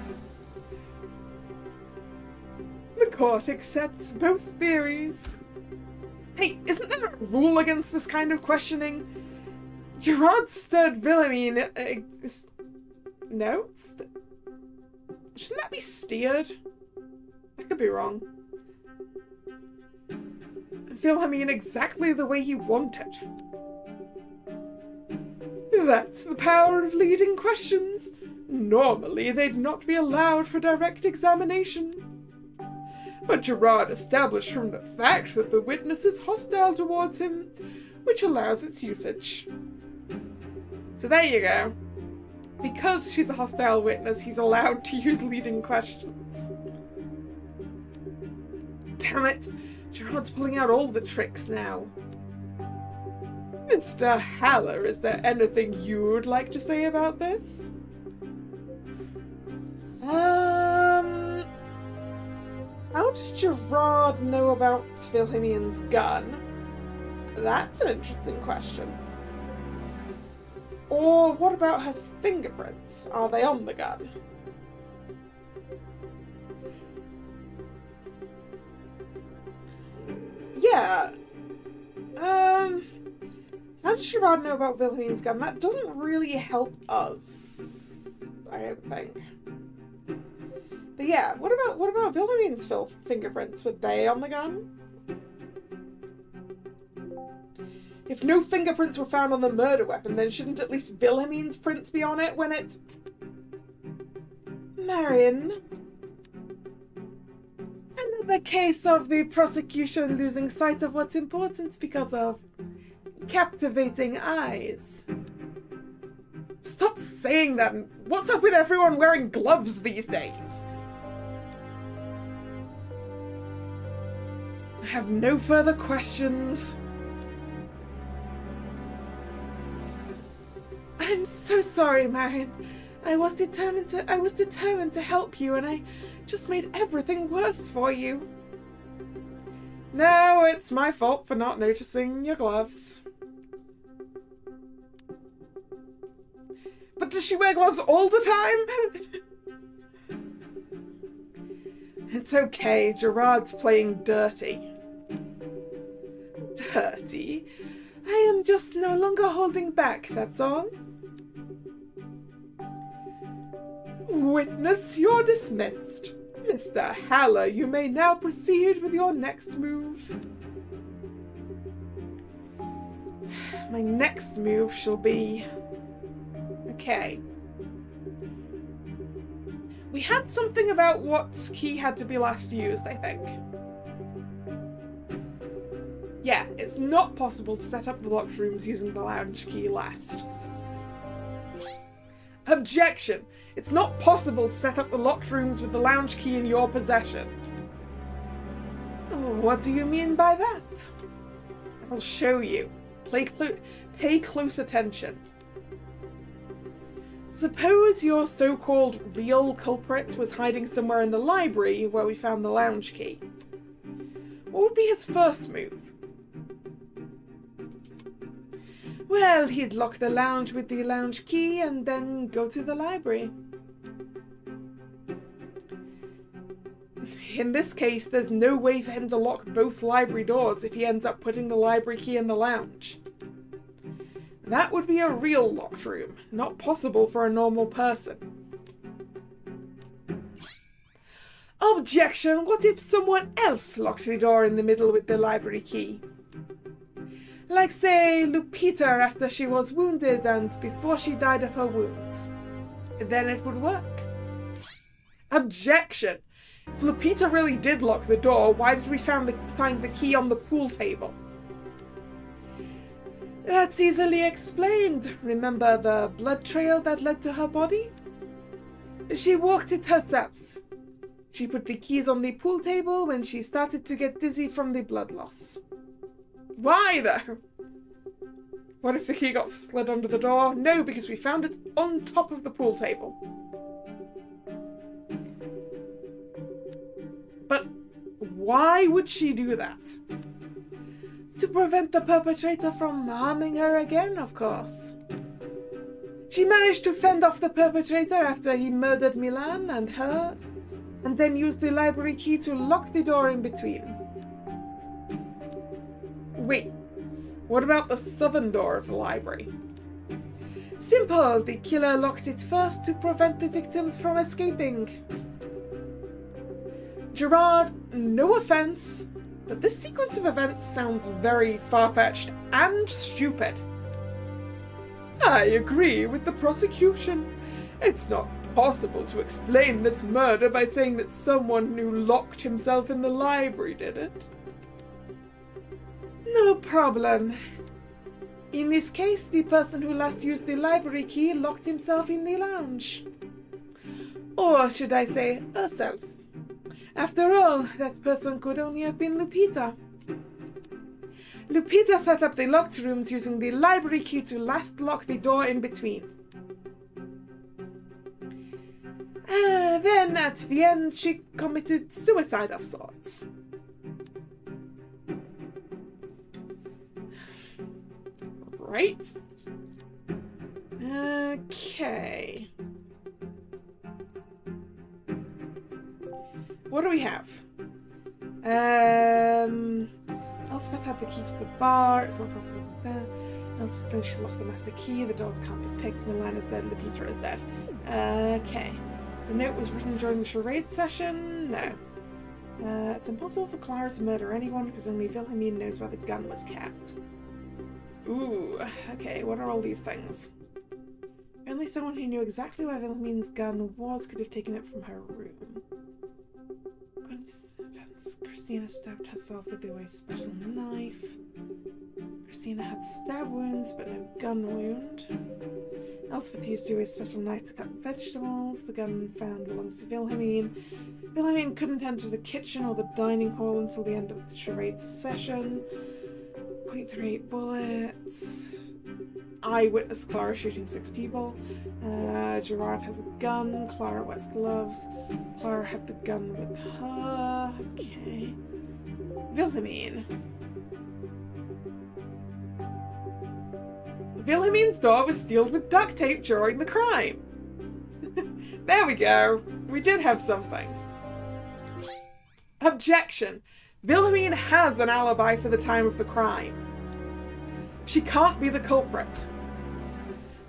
The court accepts both theories. Hey, isn't there a rule against this kind of questioning? Gerard stirred Wilhelmine... No? Shouldn't that be steered? I could be wrong. Wilhelmine exactly the way he wanted. That's the power of leading questions. Normally, they'd not be allowed for direct examination. But Gerard established from the fact that the witness is hostile towards him, which allows its usage. So there you go. Because she's a hostile witness, he's allowed to use leading questions. Damn it! Gerard's pulling out all the tricks now. Mr. Haller, is there anything you'd like to say about this? How does Gerard know about Wilhelmine's gun? That's an interesting question. Or what about her fingerprints? Are they on the gun? Yeah. How does Gerard know about Wilhelmine's gun? That doesn't really help us, I don't think. But yeah, what about Wilhelmine's fingerprints? Were they on the gun? If no fingerprints were found on the murder weapon, then shouldn't at least Wilhelmine's prints be on it when it's... Marion? Another case of the prosecution losing sight of what's important because of captivating eyes. Stop saying that. What's up with everyone wearing gloves these days? I have no further questions. I'm so sorry, Marion. I was determined to help you, and I just made everything worse for you. No, it's my fault for not noticing your gloves. But does she wear gloves all the time? It's okay, Gerard's playing dirty. Dirty? I am just no longer holding back, that's all. Witness, you're dismissed. Mr. Haller, you may now proceed with your next move. My next move shall be... Okay. We had something about what key had to be last used, I think. Yeah, it's not possible to set up the locked rooms using the lounge key last. Objection! It's not possible to set up the locked rooms with the lounge key in your possession. What do you mean by that? I'll show you. Pay close attention. Suppose your so-called real culprit was hiding somewhere in the library where we found the lounge key. What would be his first move? Well, he'd lock the lounge with the lounge key and then go to the library. In this case, there's no way for him to lock both library doors if he ends up putting the library key in the lounge. That would be a real locked room, not possible for a normal person. Objection! What if someone else locked the door in the middle with the library key? Like, say, Lupita after she was wounded and before she died of her wounds. Then it would work. Objection! If Lupita really did lock the door, why did we find the key on the pool table? That's easily explained. Remember the blood trail that led to her body? She walked it herself. She put the keys on the pool table when she started to get dizzy from the blood loss. Why, though? What if the key got slid under the door? No, because we found it on top of the pool table. But why would she do that? To prevent the perpetrator from harming her again, of course. She managed to fend off the perpetrator after he murdered Milan and her, and then used the library key to lock the door in between. Wait, what about the southern door of the library? Simple, the killer locked it first to prevent the victims from escaping. Gerard, no offense, but this sequence of events sounds very far-fetched and stupid. I agree with the prosecution. It's not possible to explain this murder by saying that someone who locked himself in the library did it. No problem. In this case, the person who last used the library key locked himself in the lounge. Or should I say, herself. After all, that person could only have been Lupita. Lupita set up the locked rooms using the library key to last lock the door in between. Then, at the end, she committed suicide of sorts. Right? Okay. What do we have? Elspeth had the key to the bar. It's not possible there. Elspeth thinks she lost the master key. The doors can't be picked. Milan is dead. Lupita is dead. Okay. The note was written during the charade session? No. It's impossible for Clara to murder anyone because only Wilhelmine knows where the gun was kept. Ooh, okay, what are all these things? Only someone who knew exactly where Wilhelmine's gun was could have taken it from her room. According to the events, Christina stabbed herself with the Away's special knife. Christina had stab wounds, but no gun wound. Elspeth used the Away's special knife to cut vegetables. The gun found belongs to Wilhelmine. Wilhelmine couldn't enter the kitchen or the dining hall until the end of the charade session. .38 bullets. Eyewitness Clara shooting 6 people. Gerard has a gun. Clara wears gloves. Clara had the gun with her. Okay. Wilhelmine. Wilhelmine's door was sealed with duct tape during the crime. There we go. We did have something. Objection. Wilhelmine has an alibi for the time of the crime. She can't be the culprit.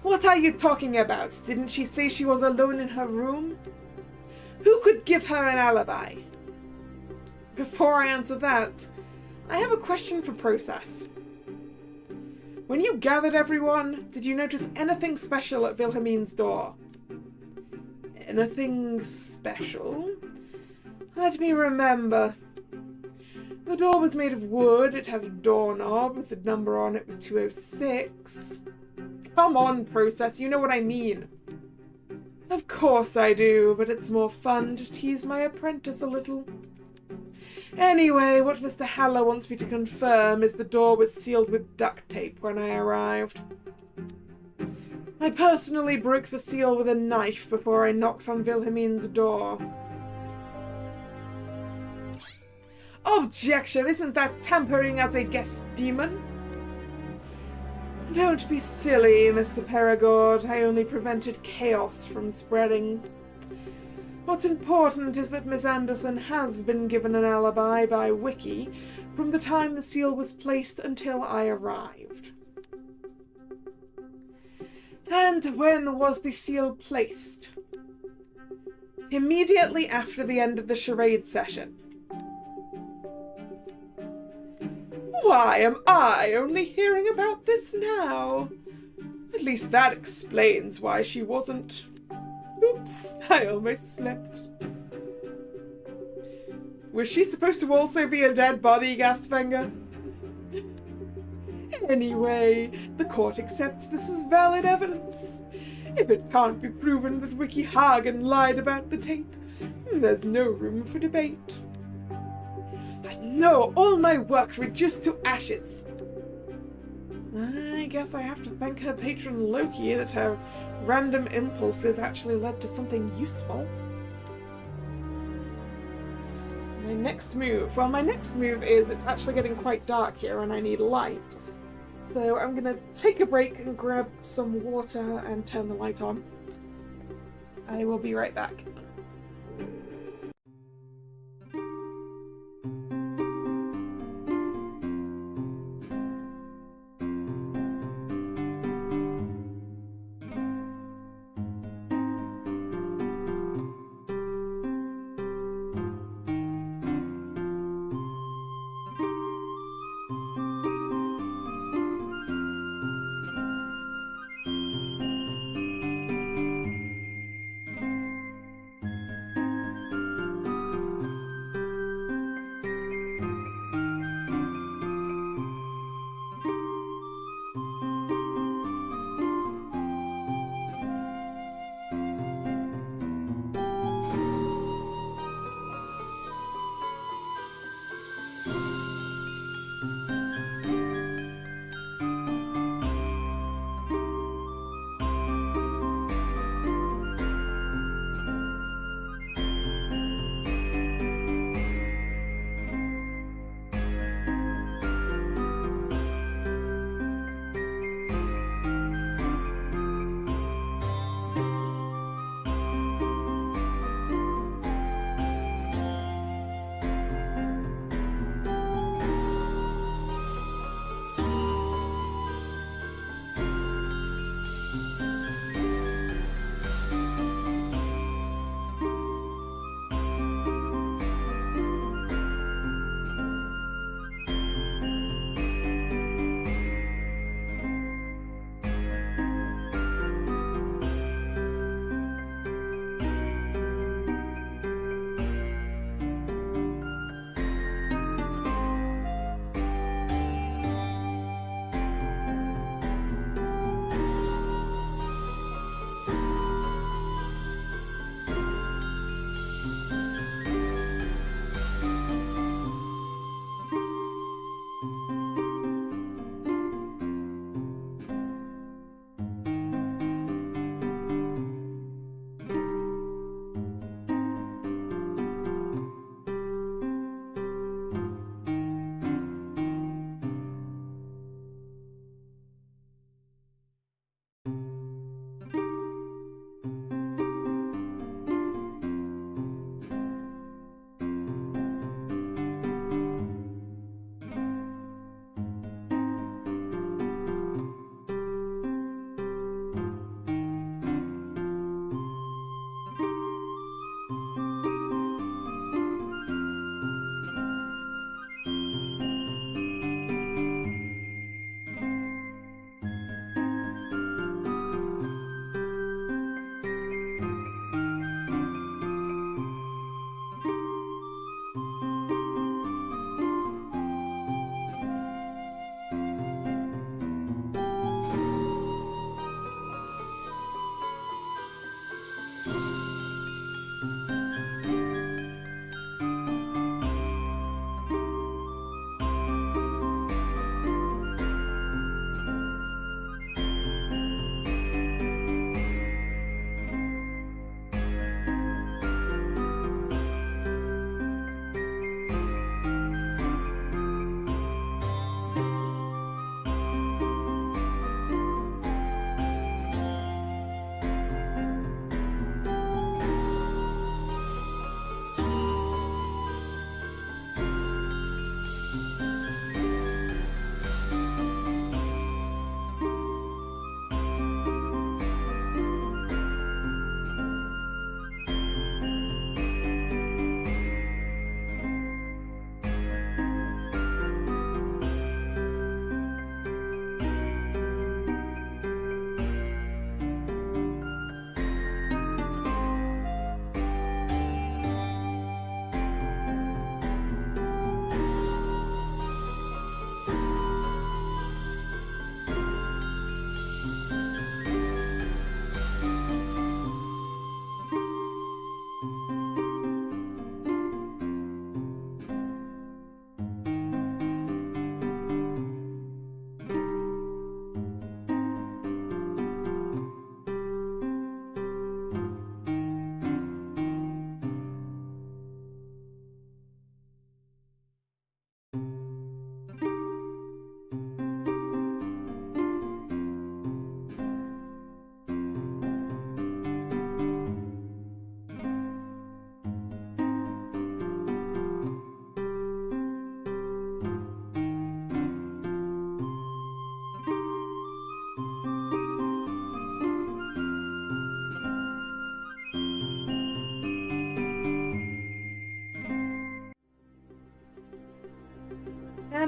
What are you talking about? Didn't she say she was alone in her room? Who could give her an alibi? Before I answer that, I have a question for Process. When you gathered everyone, did you notice anything special at Wilhelmine's door? Anything special? Let me remember. The door was made of wood, it had a doorknob, the number on it was 206. Come on, Process, you know what I mean. Of course I do, but it's more fun to tease my apprentice a little. Anyway, what Mr. Haller wants me to confirm is the door was sealed with duct tape when I arrived. I personally broke the seal with a knife before I knocked on Wilhelmine's door. Objection! Isn't that tampering as a guest demon? Don't be silly, Mr. Perigord. I only prevented chaos from spreading. What's important is that Miss Anderson has been given an alibi by Wiki from the time the seal was placed until I arrived. And when was the seal placed? immediately after the end of the charade session. Why am I only hearing about this now? At least that explains why she wasn't... Oops, I almost slipped. Was she supposed to also be a dead body, Gastvenger? Anyway, the court accepts this as valid evidence. If it can't be proven that Ricky Hagen lied about the tape, there's no room for debate. And no, all my work reduced to ashes. I guess I have to thank her patron Loki that her random impulses actually led to something useful. My next move is it's actually getting quite dark here and I need light. So I'm gonna take a break and grab some water and turn the light on. I will be right back.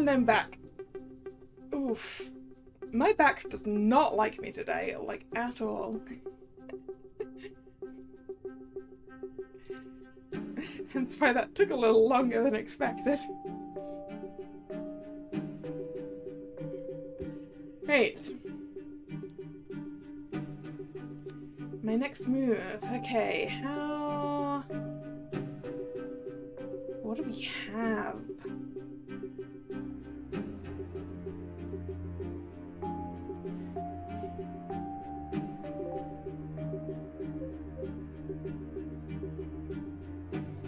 And I'm back. Oof. My back does not like me today, like, at all. Hence why that took a little longer than expected. Right. My next move. Okay, how... What do we have?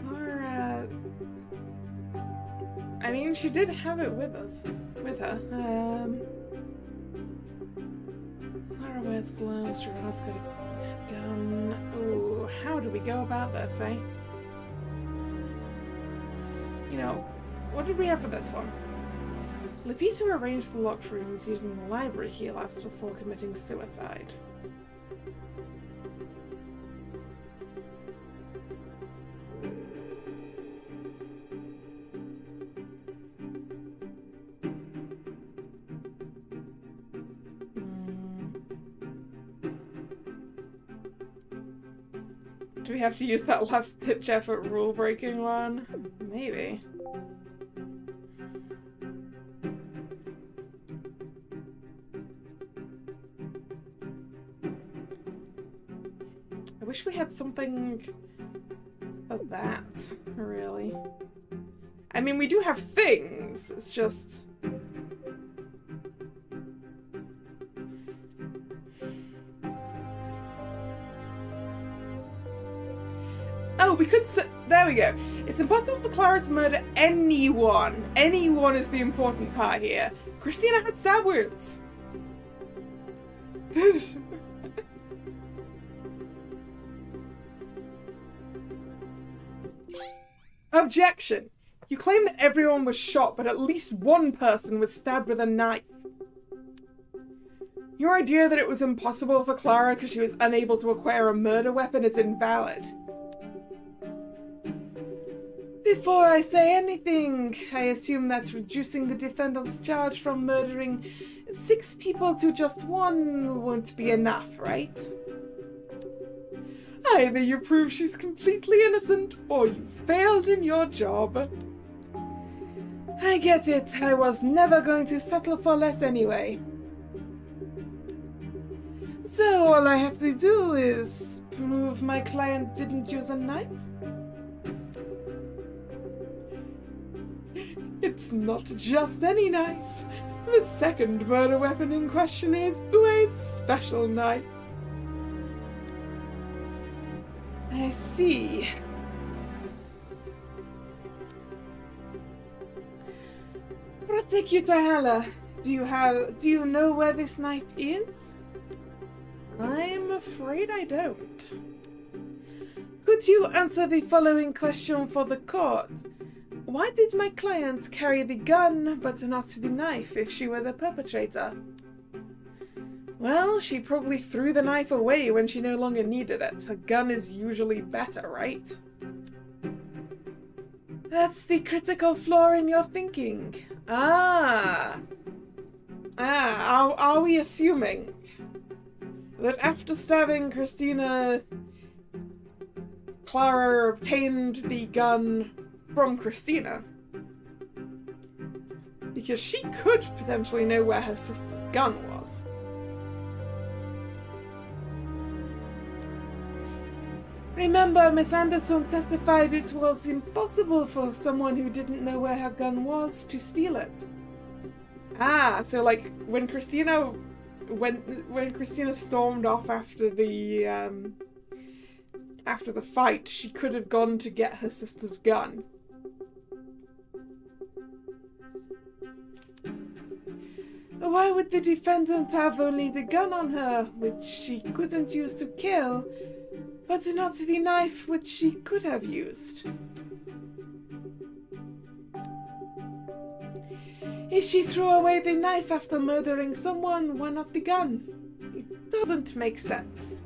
Laura... I mean, she did have it with us. With her. Laura wears gloves, Gerard's got a gun. Ooh, how do we go about this, eh? You know, what did we have for this one? Lupita arranged the locked rooms using the library key last before committing suicide. Do we have to use that last-ditch effort rule-breaking one? Maybe. I wish we had something of that, really. I mean, we do have things, it's just... Oh, we could say, there we go. It's impossible for Clara to murder anyone. Anyone is the important part here. Christina had stab wounds. Objection. You claim that everyone was shot, but at least one person was stabbed with a knife. Your idea that it was impossible for Clara because she was unable to acquire a murder weapon is invalid. Before I say anything, I assume that reducing the defendant's charge from murdering 6 people to just 1 won't be enough, right? Either you prove she's completely innocent, or you failed in your job. I get it. I was never going to settle for less anyway. So all I have to do is prove my client didn't use a knife? It's not just any knife. The second murder weapon in question is Ue's special knife. I see. Prosecutor Haller, do you know where this knife is? I'm afraid I don't. Could you answer the following question for the court? Why did my client carry the gun but not the knife if she were the perpetrator? Well, she probably threw the knife away when she no longer needed it. A gun is usually better, right? That's the critical flaw in your thinking. Are we assuming that after stabbing Christina, Clara obtained the gun from Christina? Because she could potentially know where her sister's gun was. Remember, Miss Anderson testified it was impossible for someone who didn't know where her gun was to steal it. Ah, so like when Christina stormed off after the fight, she could have gone to get her sister's gun. Why would the defendant have only the gun on her, which she couldn't use to kill, but not the knife which she could have used? If she threw away the knife after murdering someone, why not the gun? It doesn't make sense.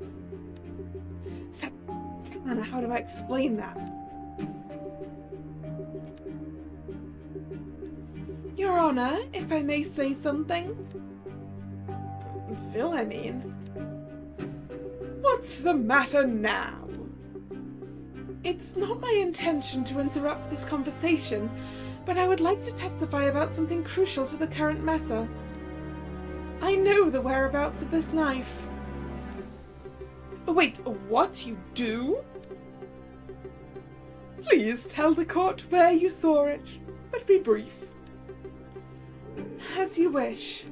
Santana, how do I explain that? Your Honor, if I may say something. Wilhelmine? What's the matter now? It's not my intention to interrupt this conversation, but I would like to testify about something crucial to the current matter. I know the whereabouts of this knife. Wait, what? You do? Please tell the court where you saw it, but be brief. As you wish.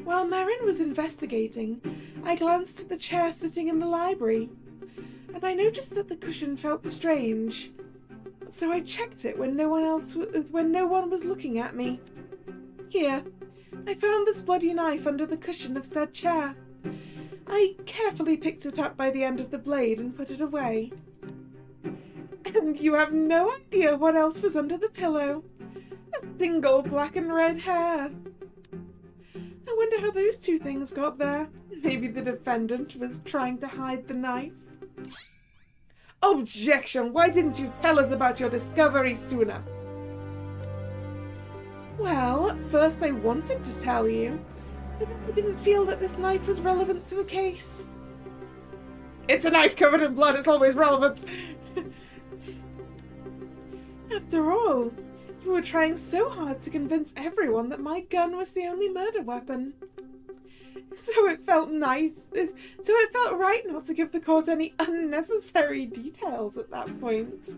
While Marin was investigating, I glanced at the chair sitting in the library, and I noticed that the cushion felt strange. So I checked it when no one was looking at me. Here, I found this bloody knife under the cushion of said chair. I carefully picked it up by the end of the blade and put it away. And you have no idea what else was under the pillow. A single black and red hair. I wonder how those two things got there. Maybe the defendant was trying to hide the knife. Objection! Why didn't you tell us about your discovery sooner? Well, at first I wanted to tell you, but then I didn't feel that this knife was relevant to the case. It's a knife covered in blood, it's always relevant! After all, you were trying so hard to convince everyone that my gun was the only murder weapon. So it felt right not to give the court any unnecessary details at that point.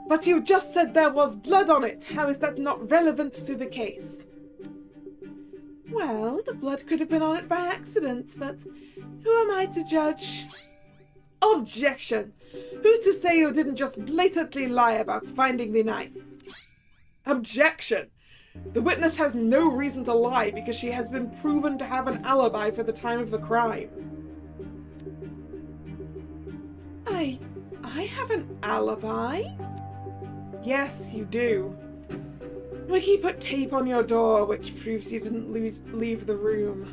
But you just said there was blood on it. How is that not relevant to the case? Well, the blood could have been on it by accident, but who am I to judge? Objection! Who's to say you didn't just blatantly lie about finding the knife? Objection! The witness has no reason to lie because she has been proven to have an alibi for the time of the crime. I have an alibi? Yes, you do. Wiki put tape on your door, which proves you didn't leave the room.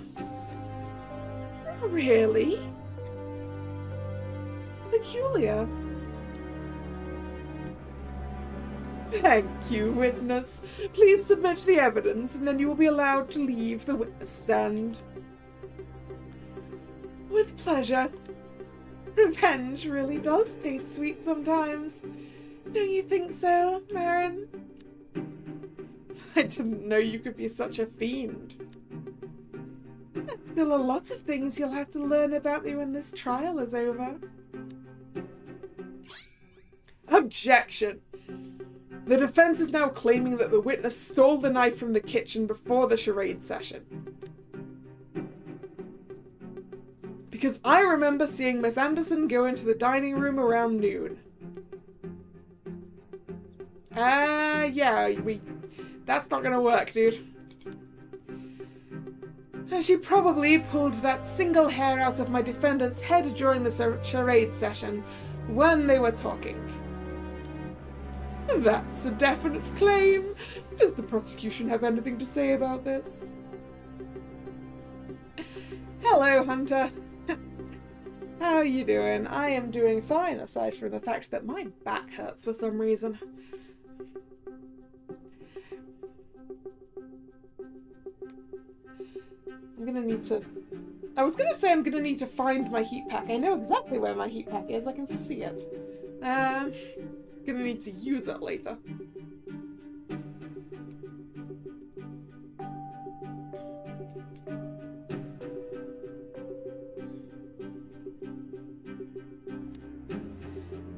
Really? Peculiar. Thank you, witness. Please submit the evidence, and then you will be allowed to leave the witness stand. With pleasure. Revenge really does taste sweet sometimes. Don't you think so, Marin? I didn't know you could be such a fiend. There's still a lot of things you'll have to learn about me when this trial is over. Objection! The defense is now claiming that the witness stole the knife from the kitchen before the charade session. Because I remember seeing Miss Anderson go into the dining room around noon. That's not gonna work, dude. She probably pulled that single hair out of my defendant's head during the charade session when they were talking. That's a definite claim. Does the prosecution have anything to say about this? Hello, Hunter. How are you doing? I am doing fine, aside from the fact that my back hurts for some reason. I was gonna say I'm gonna need to find my heat pack. I know exactly where my heat pack is. I can see it. Gonna need to use it later.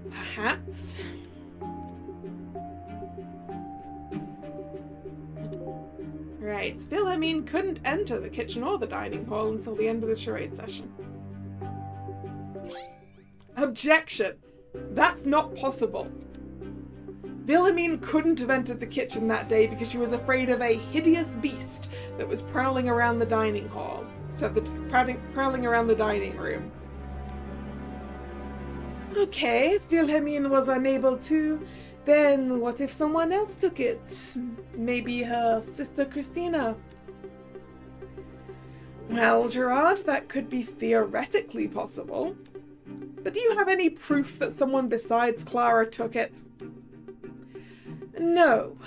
Perhaps. Right, Wilhelmine couldn't enter the kitchen or the dining hall until the end of the charade session. Objection! That's not possible. Wilhelmine couldn't have entered the kitchen that day because she was afraid of a hideous beast that was prowling around the dining hall. Prowling around the dining room. Okay, if Wilhelmine was unable to, then what if someone else took it? Maybe her sister Christina? Well, Gerard, that could be theoretically possible. But do you have any proof that someone besides Clara took it? No.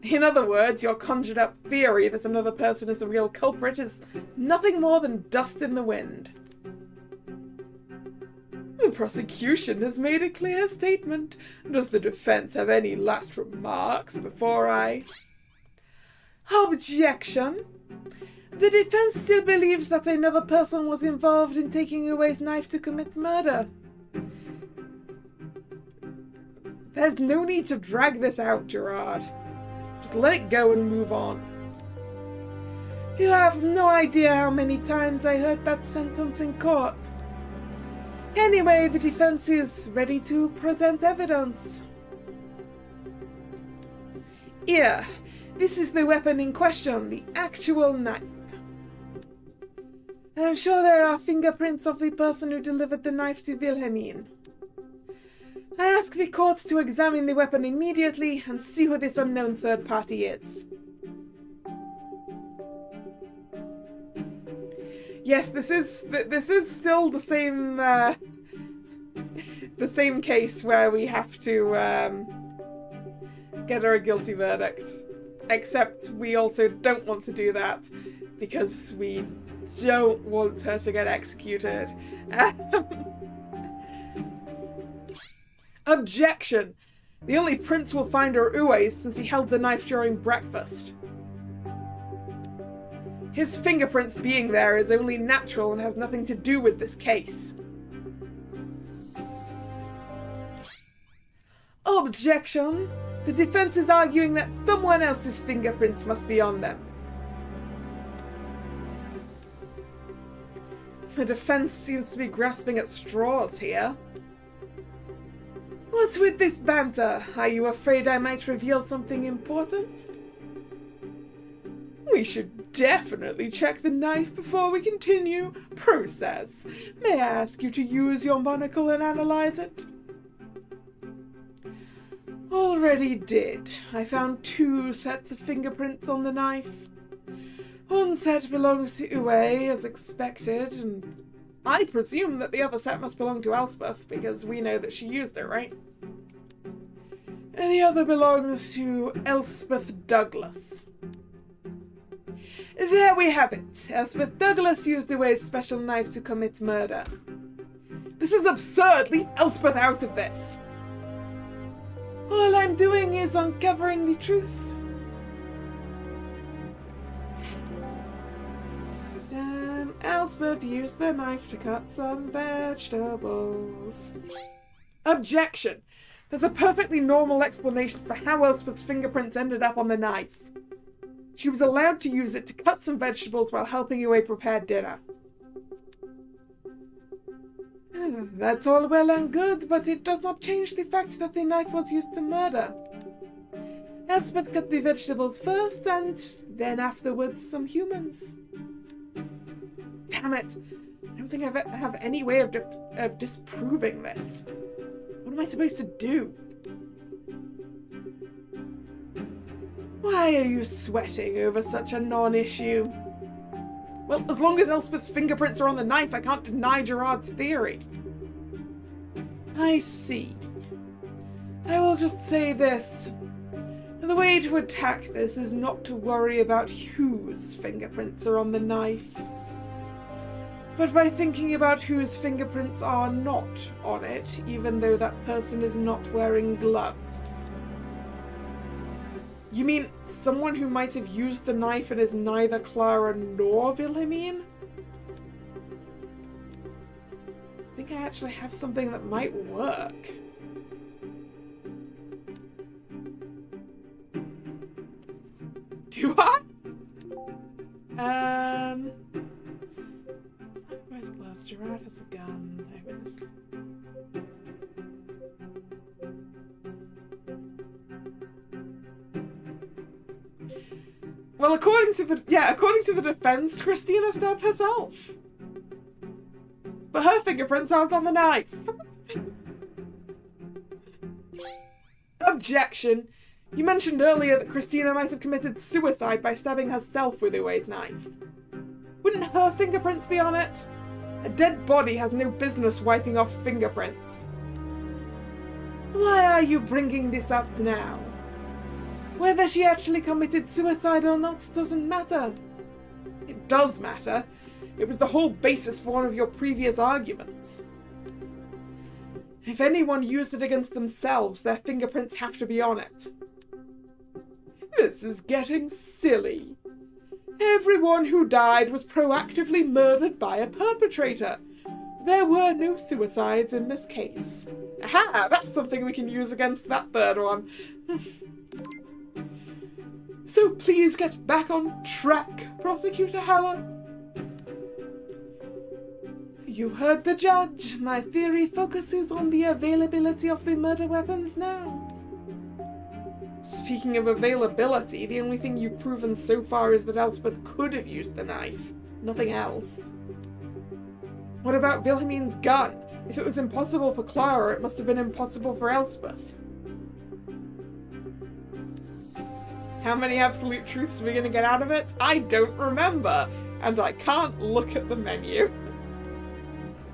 In other words, your conjured up theory that another person is the real culprit is nothing more than dust in the wind. The prosecution has made a clear statement. Does the defense have any last remarks before I... Objection! The defense still believes that another person was involved in taking Uwe's knife to commit murder. There's no need to drag this out, Gerard. Just let it go and move on. You have no idea how many times I heard that sentence in court. Anyway, the defense is ready to present evidence. Here, this is the weapon in question, the actual knife. I'm sure there are fingerprints of the person who delivered the knife to Wilhelmine. I ask the court to examine the weapon immediately and see who this unknown third party is. Yes, this is still the same case where we have to get her a guilty verdict. Except we also don't want to do that because we don't want her to get executed. Objection! The only prints we'll find are Uwe's since he held the knife during breakfast. His fingerprints being there is only natural and has nothing to do with this case. Objection! The defense is arguing that someone else's fingerprints must be on them. The defense seems to be grasping at straws here. What's with this banter? Are you afraid I might reveal something important? We should definitely check the knife before we continue. Process. May I ask you to use your monocle and analyze it? Already did. I found 2 sets of fingerprints on the knife. One set belongs to Uwe, as expected, and I presume that the other set must belong to Elspeth, because we know that she used it, right? And the other belongs to Elspeth Douglas. There we have it. Elspeth Douglas used Uwe's special knife to commit murder. This is absurd! Leave Elspeth out of this! All I'm doing is uncovering the truth. Elspeth used the knife to cut some vegetables. Objection! There's a perfectly normal explanation for how Elspeth's fingerprints ended up on the knife. She was allowed to use it to cut some vegetables while helping Uwe prepare dinner. That's all well and good, but it does not change the fact that the knife was used to murder. Elspeth cut the vegetables first, and then afterwards some humans. Damn it! I don't think I have any way of disproving this. What am I supposed to do? Why are you sweating over such a non-issue? Well, as long as Elspeth's fingerprints are on the knife, I can't deny Gerard's theory. I see. I will just say this. The way to attack this is not to worry about whose fingerprints are on the knife, but by thinking about whose fingerprints are not on it, even though that person is not wearing gloves. You mean someone who might have used the knife and is neither Clara nor Wilhelmine? I think I actually have something that might work. Do I? Where's gloves? Gerard has a gun. Eyewitness. Well, according to the defense, Christina stabbed herself. But her fingerprints aren't on the knife. Objection. You mentioned earlier that Christina might have committed suicide by stabbing herself with Uwe's knife. Wouldn't her fingerprints be on it? A dead body has no business wiping off fingerprints. Why are you bringing this up now? Whether she actually committed suicide or not doesn't matter. It does matter. It was the whole basis for one of your previous arguments. If anyone used it against themselves, their fingerprints have to be on it. This is getting silly. Everyone who died was proactively murdered by a perpetrator. There were no suicides in this case. Aha! That's something we can use against that third one. So please get back on track, Prosecutor Heller. You heard the judge. My theory focuses on the availability of the murder weapons now. Speaking of availability, the only thing you've proven so far is that Elspeth could have used the knife. Nothing else. What about Wilhelmine's gun? If it was impossible for Clara, it must have been impossible for Elspeth. How many absolute truths are we going to get out of it? I don't remember, and I can't look at the menu.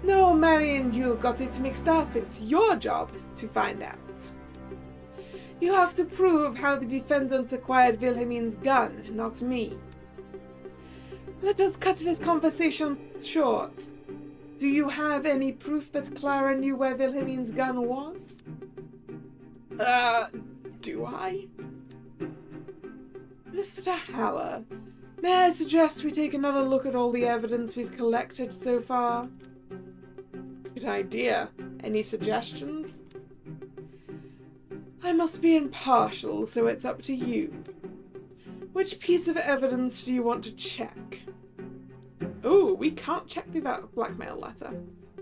No, Marion, you got it mixed up. It's your job to find out. You have to prove how the defendant acquired Wilhelmine's gun, not me. Let us cut this conversation short. Do you have any proof that Clara knew where Wilhelmine's gun was? Do I? Mr. Haller, may I suggest we take another look at all the evidence we've collected so far? Good idea. Any suggestions? I must be impartial, so it's up to you. Which piece of evidence do you want to check? Oh, we can't check the blackmail letter.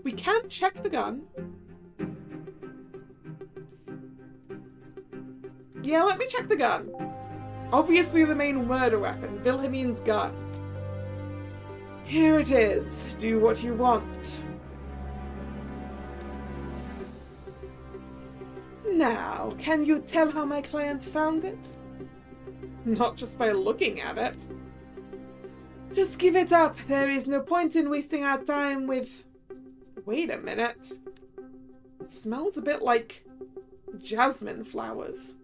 We can check the gun. Yeah, let me check the gun. Obviously the main murder weapon, Wilhelmine's gun. Here it is. Do what you want. Now, can you tell how my client found it? Not just by looking at it. Just give it up. There is no point in wasting our time with... Wait a minute. It smells a bit like jasmine flowers.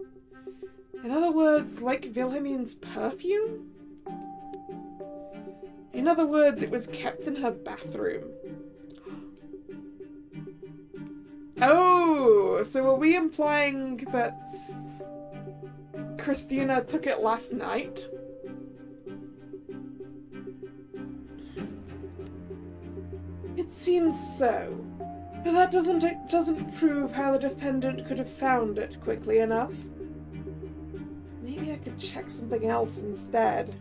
In other words, like Wilhelmine's perfume? In other words, it was kept in her bathroom. Oh, so are we implying that Christina took it last night? It seems so, but that doesn't prove how the defendant could have found it quickly enough. Maybe I could check something else instead.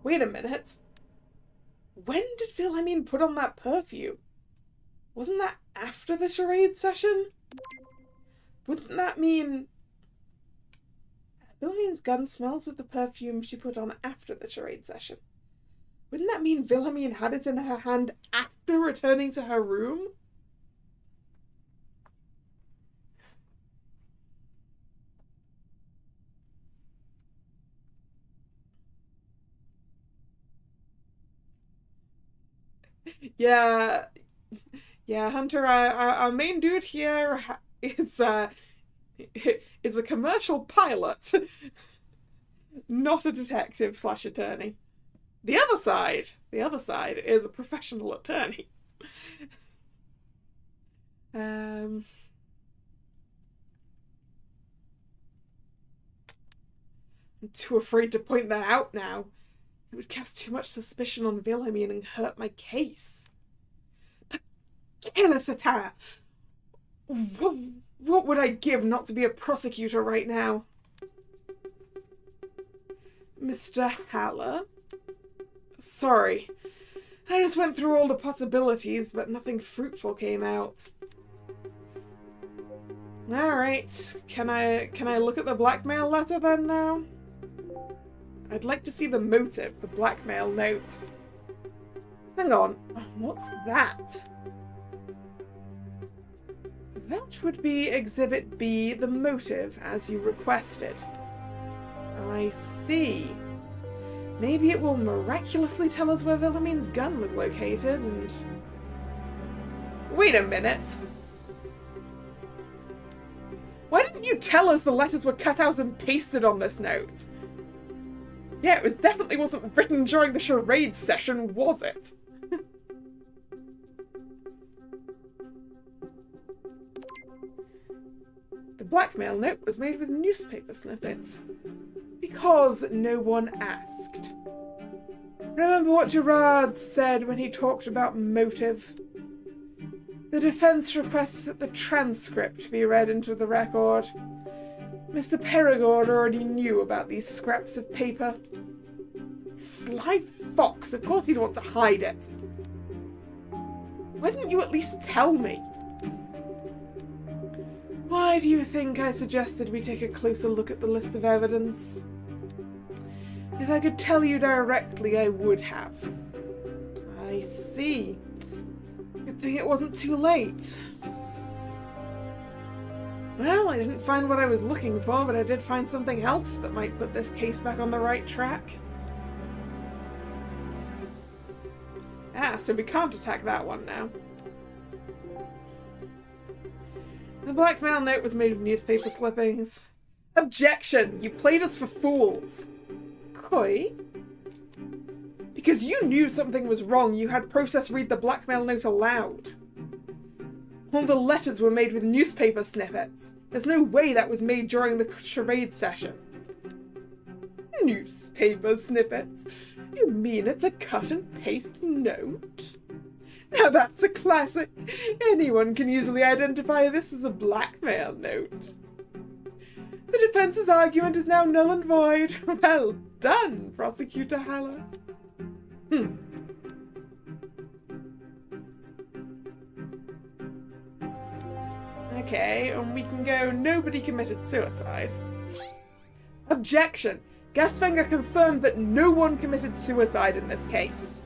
Wait a minute. When did Wilhelmine put on that perfume? Wasn't that after the charade session? Wouldn't that mean... Wilhelmine's gun smells of the perfume she put on after the charade session. Wouldn't that mean Wilhelmine had it in her hand after returning to her room? Yeah, Hunter, our main dude here is a commercial pilot, not a detective / attorney. The other side is a professional attorney. I'm too afraid to point that out now. It would cast too much suspicion on Wilhelmine and hurt my case. But careless attire! What would I give not to be a prosecutor right now? Mr. Haller? Sorry. I just went through all the possibilities, but nothing fruitful came out. Alright, can I look at the blackmail letter then now? I'd like to see the motive, the blackmail note. Hang on, what's that? That would be Exhibit B, the motive, as you requested. I see. Maybe it will miraculously tell us where Wilhelmine's gun was located and... Wait a minute! Why didn't you tell us the letters were cut out and pasted on this note? Yeah, it definitely wasn't written during the charade session, was it? The blackmail note was made with newspaper snippets. Because no one asked. Remember what Gerard said when he talked about motive? The defense requests that the transcript be read into the record. Mr. Perigord already knew about these scraps of paper. Sly fox, of course he'd want to hide it. Why didn't you at least tell me? Why do you think I suggested we take a closer look at the list of evidence? If I could tell you directly, I would have. I see. Good thing it wasn't too late. Well, I didn't find what I was looking for, but I did find something else that might put this case back on the right track. Ah, so we can't attack that one now. The blackmail note was made of newspaper clippings. Objection! You played us for fools. Coy? Because you knew something was wrong, you had Process read the blackmail note aloud. All the letters were made with newspaper snippets. There's no way that was made during the charade session. Newspaper snippets? You mean it's a cut and paste note? Now that's a classic. Anyone can easily identify this as a blackmail note. The defense's argument is now null and void. Well done, Prosecutor Haller. Okay, and we can go, nobody committed suicide. Objection! Gasfinger confirmed that no one committed suicide in this case.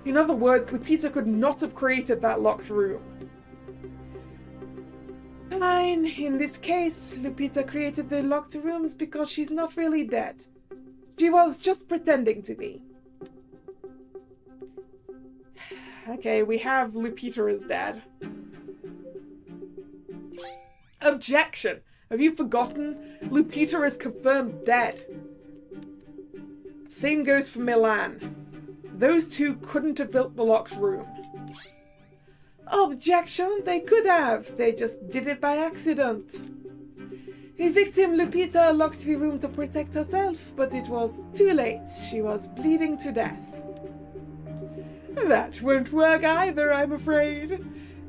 In other words, Lupita could not have created that locked room. Fine, in this case, Lupita created the locked rooms because she's not really dead. She was just pretending to be. Okay, we have Lupita as dead. Objection! Have you forgotten? Lupita is confirmed dead. Same goes for Milan. Those two couldn't have built the locked room. Objection! They could have. They just did it by accident. The victim, Lupita, locked the room to protect herself, but it was too late. She was bleeding to death. That won't work either, I'm afraid.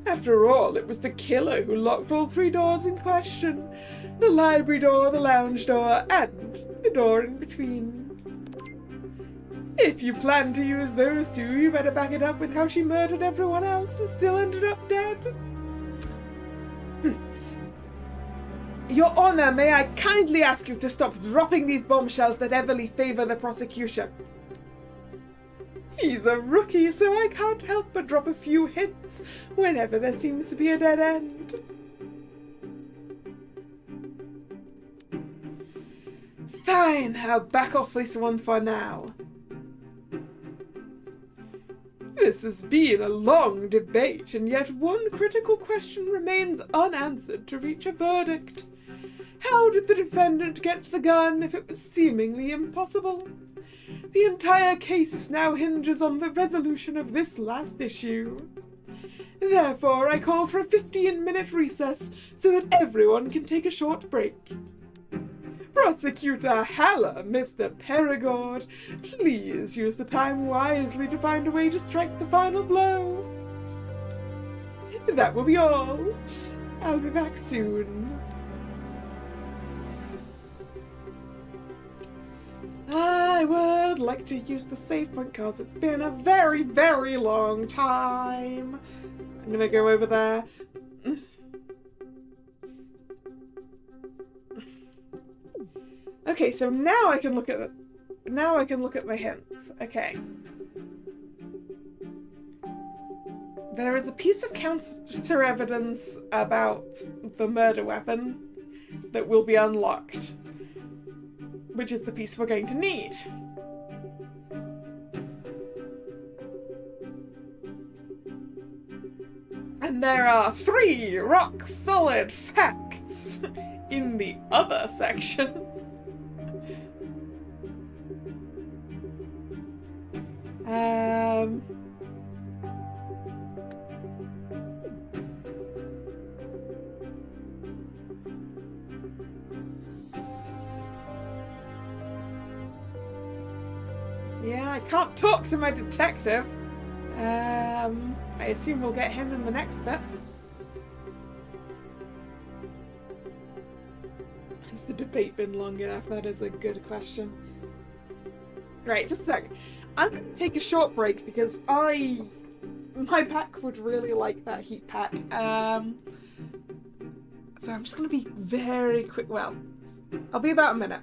After all, it was the killer who locked all three doors in question. The library door, the lounge door, and the door in between. If you plan to use those two, you better back it up with how she murdered everyone else and still ended up dead. Your Honor, may I kindly ask you to stop dropping these bombshells that heavily favor the prosecution? He's a rookie, so I can't help but drop a few hints whenever there seems to be a dead end. Fine, I'll back off this one for now. This has been a long debate, and yet one critical question remains unanswered to reach a verdict. How did the defendant get the gun if it was seemingly impossible? The entire case now hinges on the resolution of this last issue. Therefore, I call for a 15-minute recess so that everyone can take a short break. Prosecutor Haller, Mr. Perigord, please use the time wisely to find a way to strike the final blow. That will be all. I'll be back soon. I would like to use the save point because it's been a very, very long time. I'm gonna go over there. Okay, so now I can look at my hints. Okay. There is a piece of counter evidence about the murder weapon that will be unlocked, which is the piece we're going to need. And there are 3 rock-solid facts notes in the other section. Yeah, I can't talk to my detective. I assume we'll get him in the next bit. Has the debate been long enough? That is a good question. Right, just a second. I'm going to take a short break because my pack would really like that heat pack. So I'm just going to be very quick. Well, I'll be about a minute.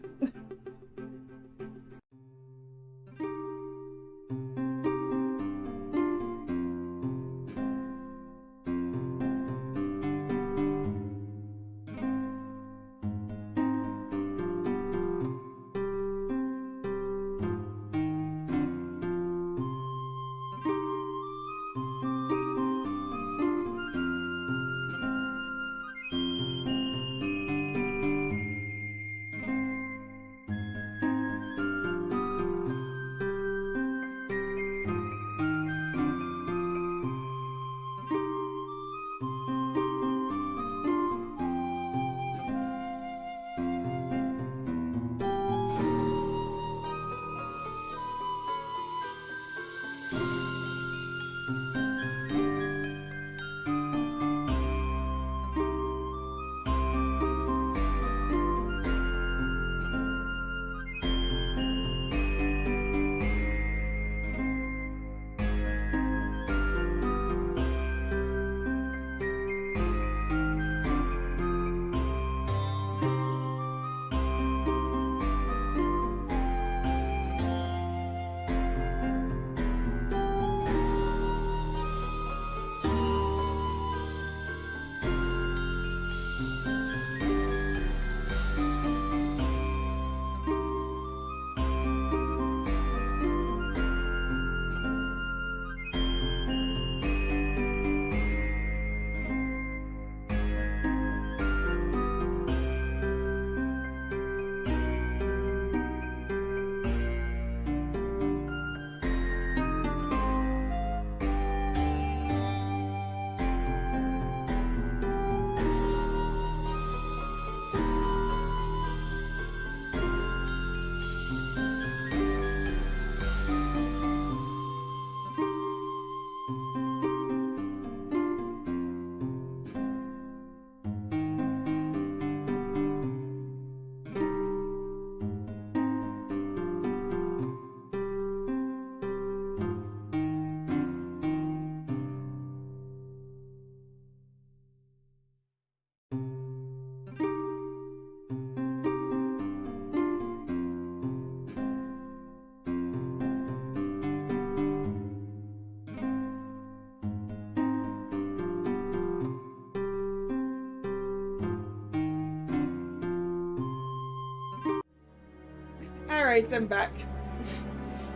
Alright, I'm back.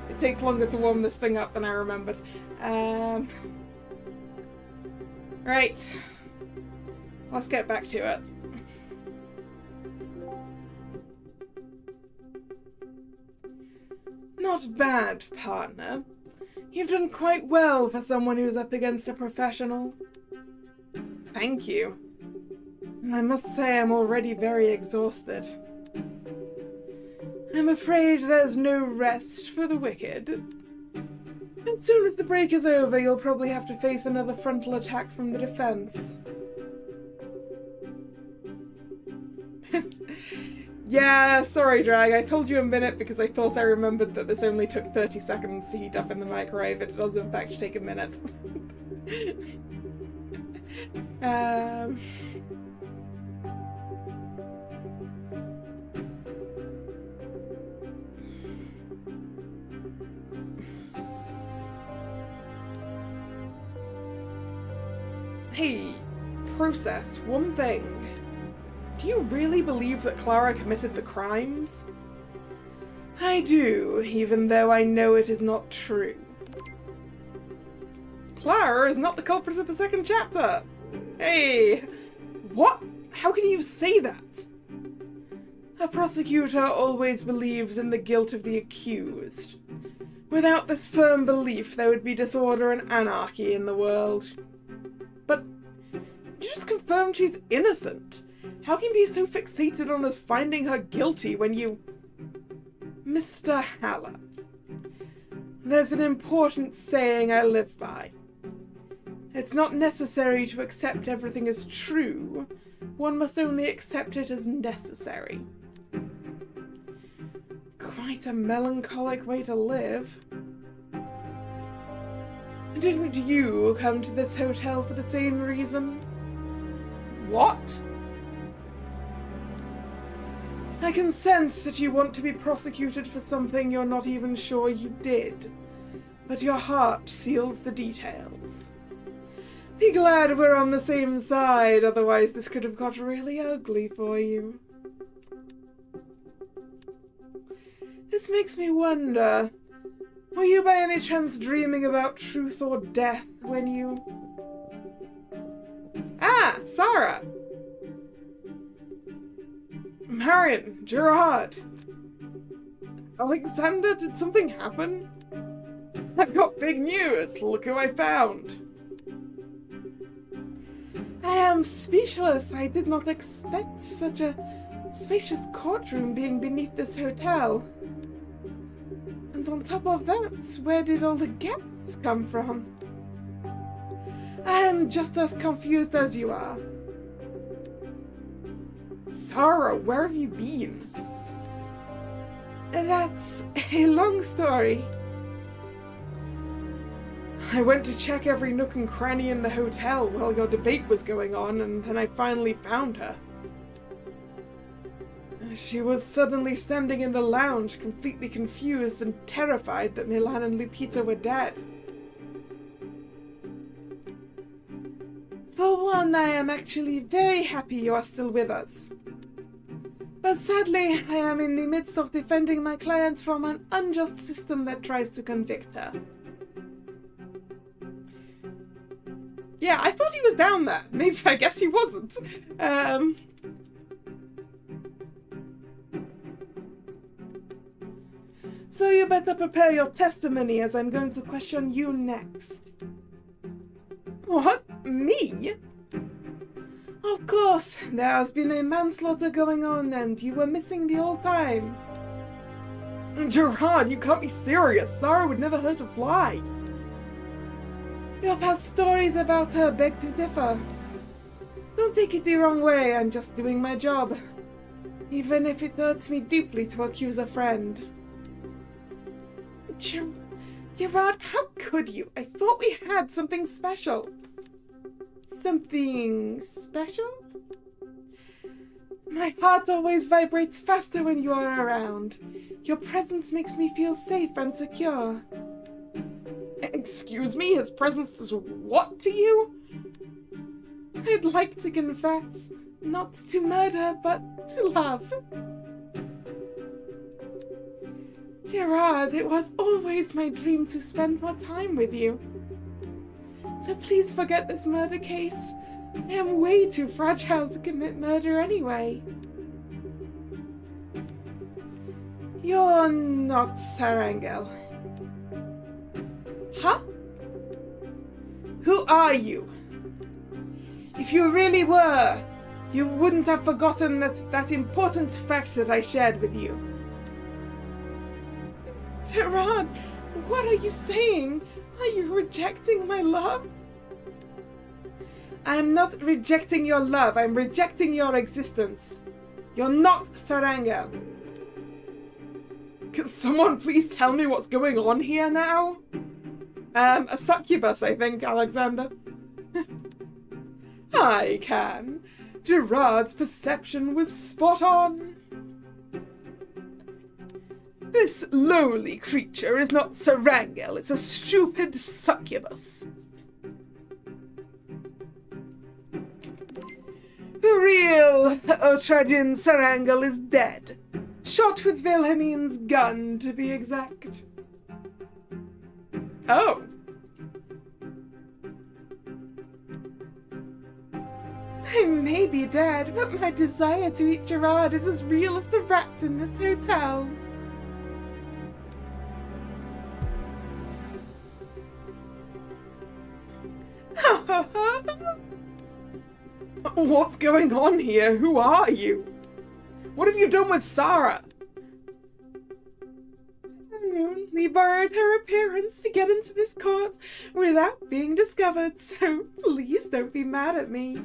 It takes longer to warm this thing up than I remembered. Right. Let's get back to it. Not bad, partner. You've done quite well for someone who's up against a professional. Thank you. I must say I'm already very exhausted. I'm afraid there's no rest for the wicked. As soon as the break is over, you'll probably have to face another frontal attack from the defense. Yeah, sorry, Drag. I told you a minute because I thought I remembered that this only took 30 seconds to heat up in the microwave. It does, in fact, take a minute. Hey, Process, one thing. Do you really believe that Clara committed the crimes? I do, even though I know it is not true. Clara is not the culprit of the second chapter! Hey! What? How can you say that? A prosecutor always believes in the guilt of the accused. Without this firm belief, there would be disorder and anarchy in the world. But you just confirmed she's innocent. How can you be so fixated on us finding her guilty when you... Mr. Haller, there's an important saying I live by. It's not necessary to accept everything as true. One must only accept it as necessary. Quite a melancholic way to live. Didn't you come to this hotel for the same reason? What? I can sense that you want to be prosecuted for something you're not even sure you did, but your heart seals the details. Be glad we're on the same side, otherwise this could have got really ugly for you. This makes me wonder, were you by any chance dreaming about truth or death when you... Ah, Sarah! Marion, Gerard! Alexander, did something happen? I've got big news, look who I found! I am speechless. I did not expect such a spacious courtroom being beneath this hotel. And on top of that, where did all the guests come from? I am just as confused as you are. Sarah, where have you been? That's a long story. I went to check every nook and cranny in the hotel while your debate was going on, and then I finally found her. She was suddenly standing in the lounge, completely confused and terrified that Milan and Lupita were dead. For one, I am actually very happy you are still with us. But sadly, I am in the midst of defending my client from an unjust system that tries to convict her. Yeah, I thought he was down there. Maybe, I guess he wasn't. So you better prepare your testimony, as I'm going to question you next. What? Me? Of course, there has been a manslaughter going on and you were missing the whole time. Gerard, you can't be serious. Sarah would never hurt a fly. Your past stories about her beg to differ. Don't take it the wrong way, I'm just doing my job. Even if it hurts me deeply to accuse a friend. Gerard, how could you? I thought we had something special. Something special? My heart always vibrates faster when you are around. Your presence makes me feel safe and secure. Excuse me, his presence does what to you? I'd like to confess, not to murder, but to love. Gerard, it was always my dream to spend more time with you. So please forget this murder case. I am way too fragile to commit murder anyway. You're not Sarangel. Huh? Who are you? If you really were, you wouldn't have forgotten that important fact that I shared with you. Gerard, what are you saying? Are you rejecting my love? I'm not rejecting your love, I'm rejecting your existence. You're not Sarangel. Can someone please tell me what's going on here now? A succubus, I think, Alexander. I can. Gerard's perception was spot on. This lowly creature is not Sarangel, it's a stupid succubus. The real Otradin Sarangel is dead. Shot with Wilhelmine's gun, to be exact. Oh. I may be dead, but my desire to eat Gerard is as real as the rats in this hotel. What's going on here? Who are you? What have you done with Sarah? I only borrowed her appearance to get into this court without being discovered, so please don't be mad at me.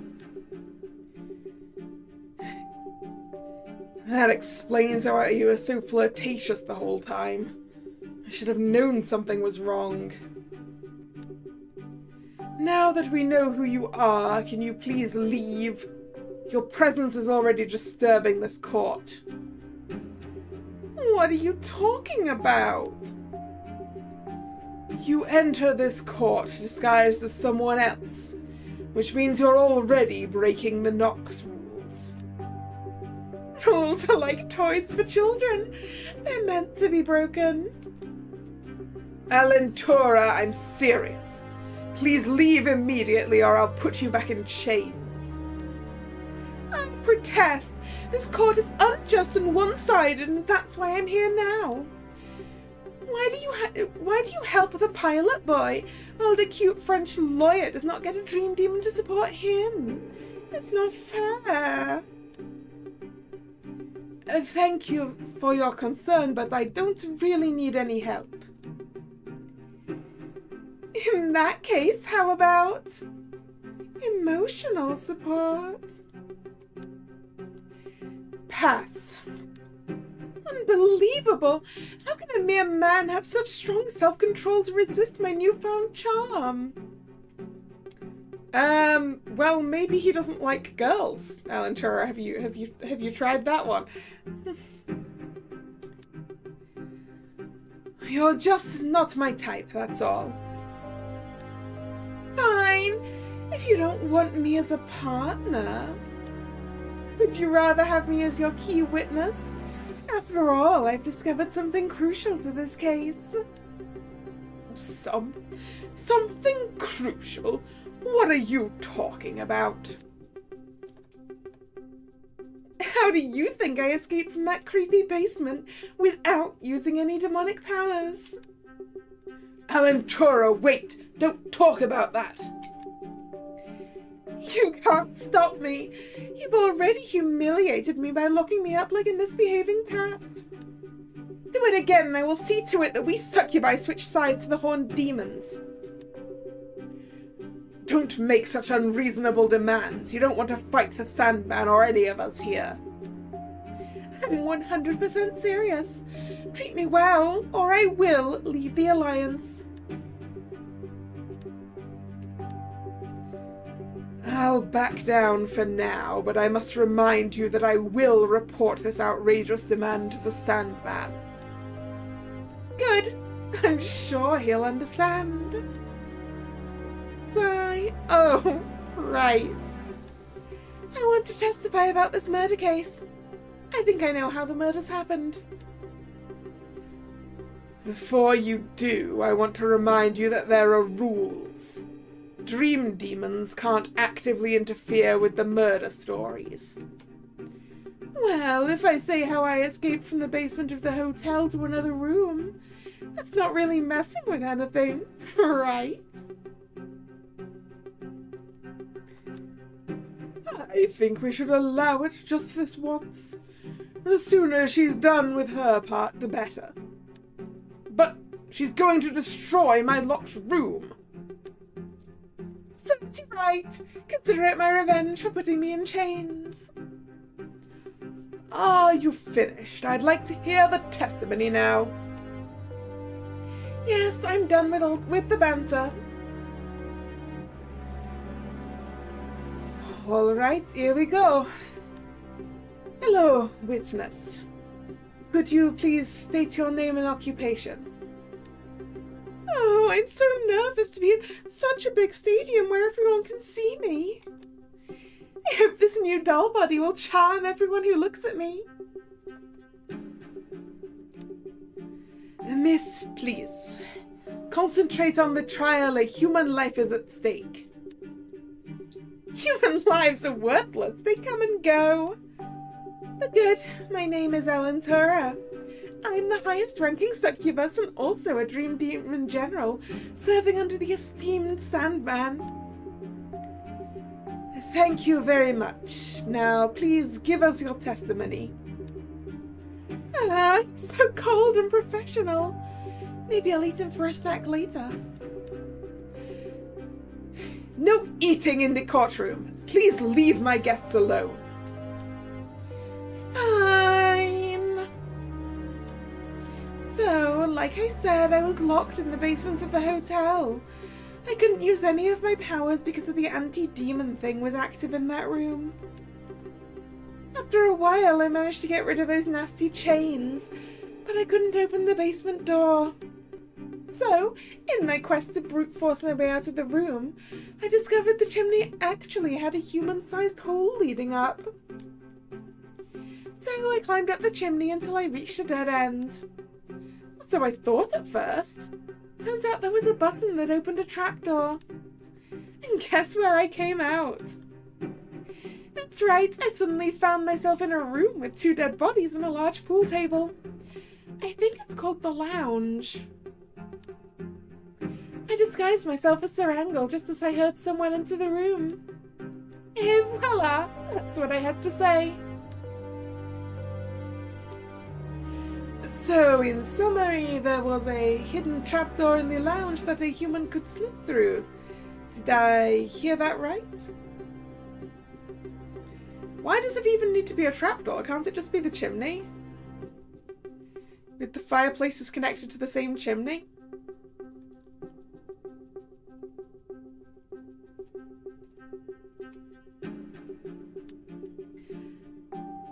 That explains why you were so flirtatious the whole time. I should have known something was wrong. Now that we know who you are, can you please leave? Your presence is already disturbing this court. What are you talking about? You enter this court disguised as someone else, which means you're already breaking the Nox rules. Rules are like toys for children. They're meant to be broken. Alentura, I'm serious. Please leave immediately or I'll put you back in chains. I protest. This court is unjust and one-sided, and that's why I'm here now. Why do you help the pilot boy while the cute French lawyer does not get a dream demon to support him? It's not fair. Thank you for your concern, but I don't really need any help. In that case, how about emotional support? Pass. Unbelievable! How can a mere man have such strong self-control to resist my newfound charm? Well, maybe he doesn't like girls. Alentura, have you tried that one? You're just not my type, that's all. Fine, if you don't want me as a partner. Would you rather have me as your key witness? After all, I've discovered something crucial to this case. Something crucial? What are you talking about? How do you think I escaped from that creepy basement without using any demonic powers? Alentura, wait! Don't talk about that! You can't stop me! You've already humiliated me by locking me up like a misbehaving pet. Do it again and I will see to it that we succubi switch sides to the horned demons. Don't make such unreasonable demands. You don't want to fight the Sandman or any of us here. I'm 100% serious. Treat me well, or I will leave the Alliance. I'll back down for now, but I must remind you that I will report this outrageous demand to the Sandman. Good. I'm sure he'll understand. Oh, right. I want to testify about this murder case. I think I know how the murders happened. Before you do, I want to remind you that there are rules. Dream demons can't actively interfere with the murder stories. Well, if I say how I escaped from the basement of the hotel to another room, that's not really messing with anything, right? I think we should allow it just this once. The sooner she's done with her part, the better. But she's going to destroy my locked room. Serves you right. Consider it my revenge for putting me in chains. Are you finished? I'd like to hear the testimony now. Yes, I'm done with the banter. All right, here we go. Hello, witness. Could you please state your name and occupation? Oh, I'm so nervous to be in such a big stadium where everyone can see me. I hope this new doll body will charm everyone who looks at me. Miss, please. Concentrate on the trial. A human life is at stake. Human lives are worthless. They come and go. But good, my name is Alantura. I'm the highest-ranking succubus and also a dream demon general, serving under the esteemed Sandman. Thank you very much. Now, please give us your testimony. Ah, so cold and professional. Maybe I'll eat him for a snack later. No eating in the courtroom. Please leave my guests alone. Fine. So, like I said, I was locked in the basement of the hotel. I couldn't use any of my powers because of the anti-demon thing was active in that room. After a while, I managed to get rid of those nasty chains, but I couldn't open the basement door. So, in my quest to brute force my way out of the room, I discovered the chimney actually had a human-sized hole leading up. So I climbed up the chimney until I reached a dead end. So I thought at first. Turns out there was a button that opened a trapdoor. And guess where I came out? That's right, I suddenly found myself in a room with 2 dead bodies and a large pool table. I think it's called the lounge. I disguised myself as Sir Angle just as I heard someone enter the room. Et voila! That's what I had to say. So, in summary, there was a hidden trapdoor in the lounge that a human could slip through. Did I hear that right? Why does it even need to be a trapdoor? Can't it just be the chimney? With the fireplaces connected to the same chimney?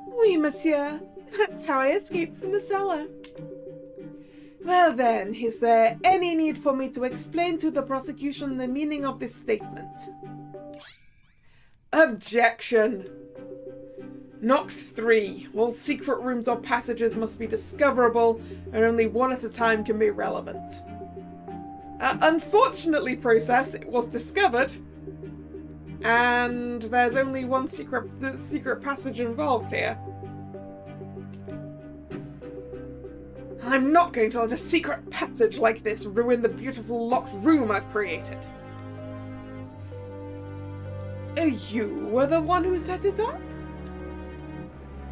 Oui, monsieur. That's how I escaped from the cellar. Well then, is there any need for me to explain to the prosecution the meaning of this statement? Objection! Nox 3. All secret rooms or passages must be discoverable, and only one at a time can be relevant. Unfortunately, Process, it was discovered, and there's only one secret passage involved here. I'm not going to let a secret passage like this ruin the beautiful locked room I've created. You were the one who set it up?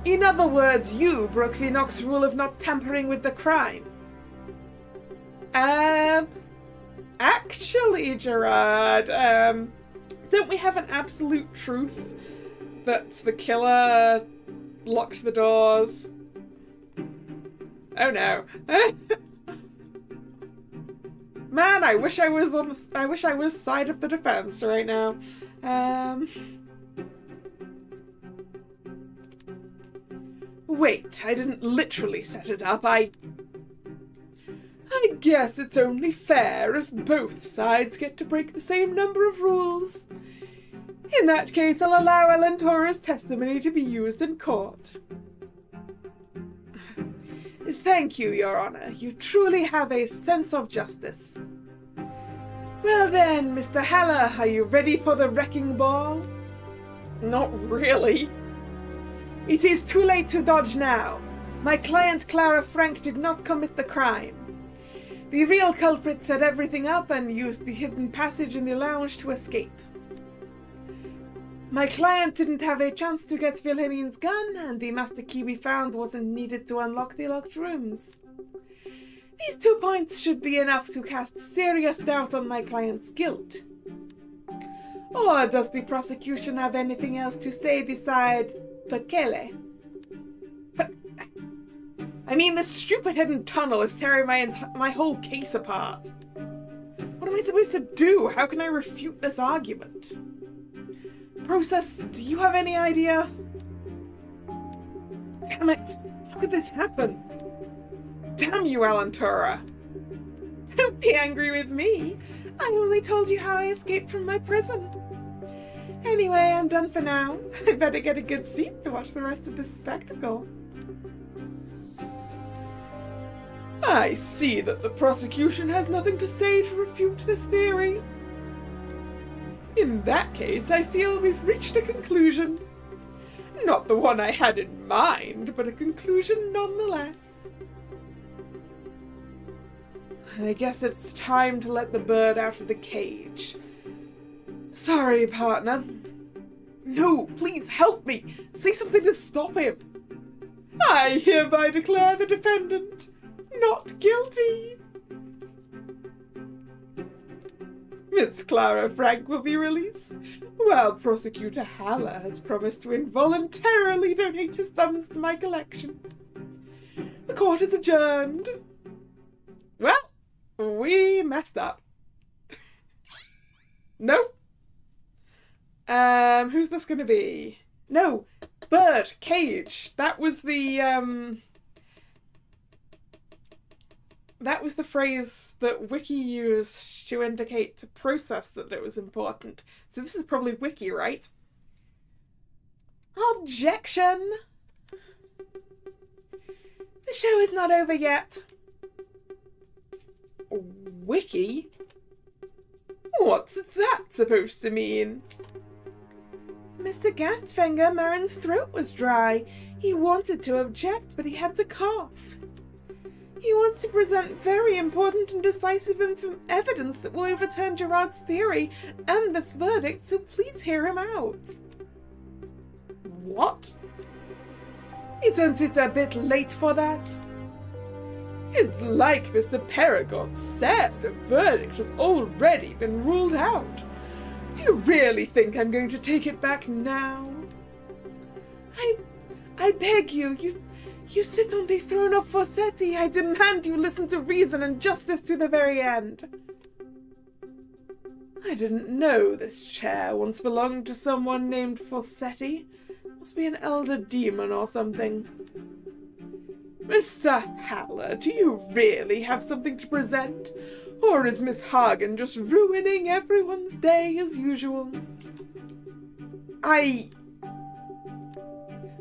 In other words, you broke the Nox rule of not tampering with the crime. Actually, Gerard, don't we have an absolute truth that the killer locked the doors? Oh no. Man, I wish I was side of the defense right now. Wait, I didn't literally set it up. I guess it's only fair if both sides get to break the same number of rules. In that case, I'll allow Alantura's testimony to be used in court. Thank you, Your Honor. You truly have a sense of justice. Well then, Mr. Haller, are you ready for the wrecking ball? Not really. It is too late to dodge now. My client Clara Frank did not commit the crime. The real culprit set everything up and used the hidden passage in the lounge to escape. My client didn't have a chance to get Wilhelmine's gun, and the master key we found wasn't needed to unlock the locked rooms. These 2 points should be enough to cast serious doubt on my client's guilt. Or does the prosecution have anything else to say besides Pekele? I mean, this stupid hidden tunnel is tearing my whole case apart. What am I supposed to do? How can I refute this argument? Process, do you have any idea? Damn it! How could this happen? Damn you, Alantura! Don't be angry with me. I only told you how I escaped from my prison. Anyway, I'm done for now. I better get a good seat to watch the rest of this spectacle. I see that the prosecution has nothing to say to refute this theory. In that case, I feel we've reached a conclusion. Not the one I had in mind, but a conclusion nonetheless. I guess it's time to let the bird out of the cage. Sorry, partner. No, please help me. Say something to stop him. I hereby declare the defendant not guilty. Miss Clara Frank will be released, while Prosecutor Haller has promised to involuntarily donate his thumbs to my collection. The court is adjourned. Well, we messed up. Nope. Who's this gonna be? No, bird, cage. That was the phrase that Wiki used to indicate to process that it was important. So this is probably Wiki, right? Objection! The show is not over yet. Wiki? What's that supposed to mean? Mr. Gastfinger, Marin's throat was dry. He wanted to object, but he had to cough. He wants to present very important and decisive evidence that will overturn Gerard's theory and this verdict, so please hear him out. What? Isn't it a bit late for that? It's like Mr. Peregrine said, a verdict has already been ruled out. Do you really think I'm going to take it back now? I beg you, you sit on the throne of Fossetti. I demand you listen to reason and justice to the very end. I didn't know this chair once belonged to someone named Fossetti. Must be an elder demon or something. Mr. Haller, do you really have something to present? Or is Miss Hagen just ruining everyone's day as usual?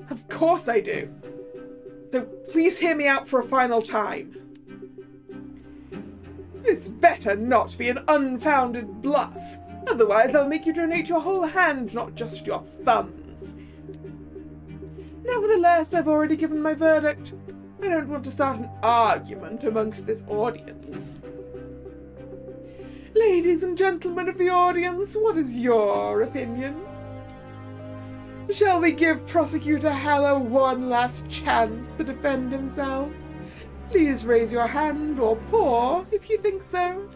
Of course I do. So please hear me out for a final time. This better not be an unfounded bluff. Otherwise I'll make you donate your whole hand, not just your thumbs. Nevertheless, I've already given my verdict. I don't want to start an argument amongst this audience. Ladies and gentlemen of the audience, what is your opinion? Shall we give Prosecutor Haller one last chance to defend himself? Please raise your hand or paw if you think so.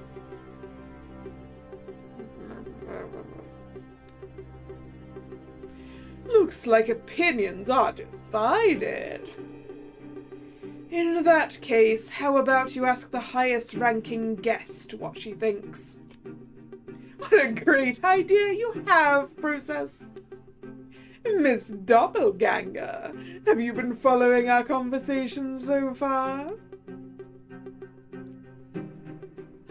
Looks like opinions are divided. In that case, how about you ask the highest-ranking guest what she thinks? What a great idea you have, Process! Miss Doppelganger, have you been following our conversation so far?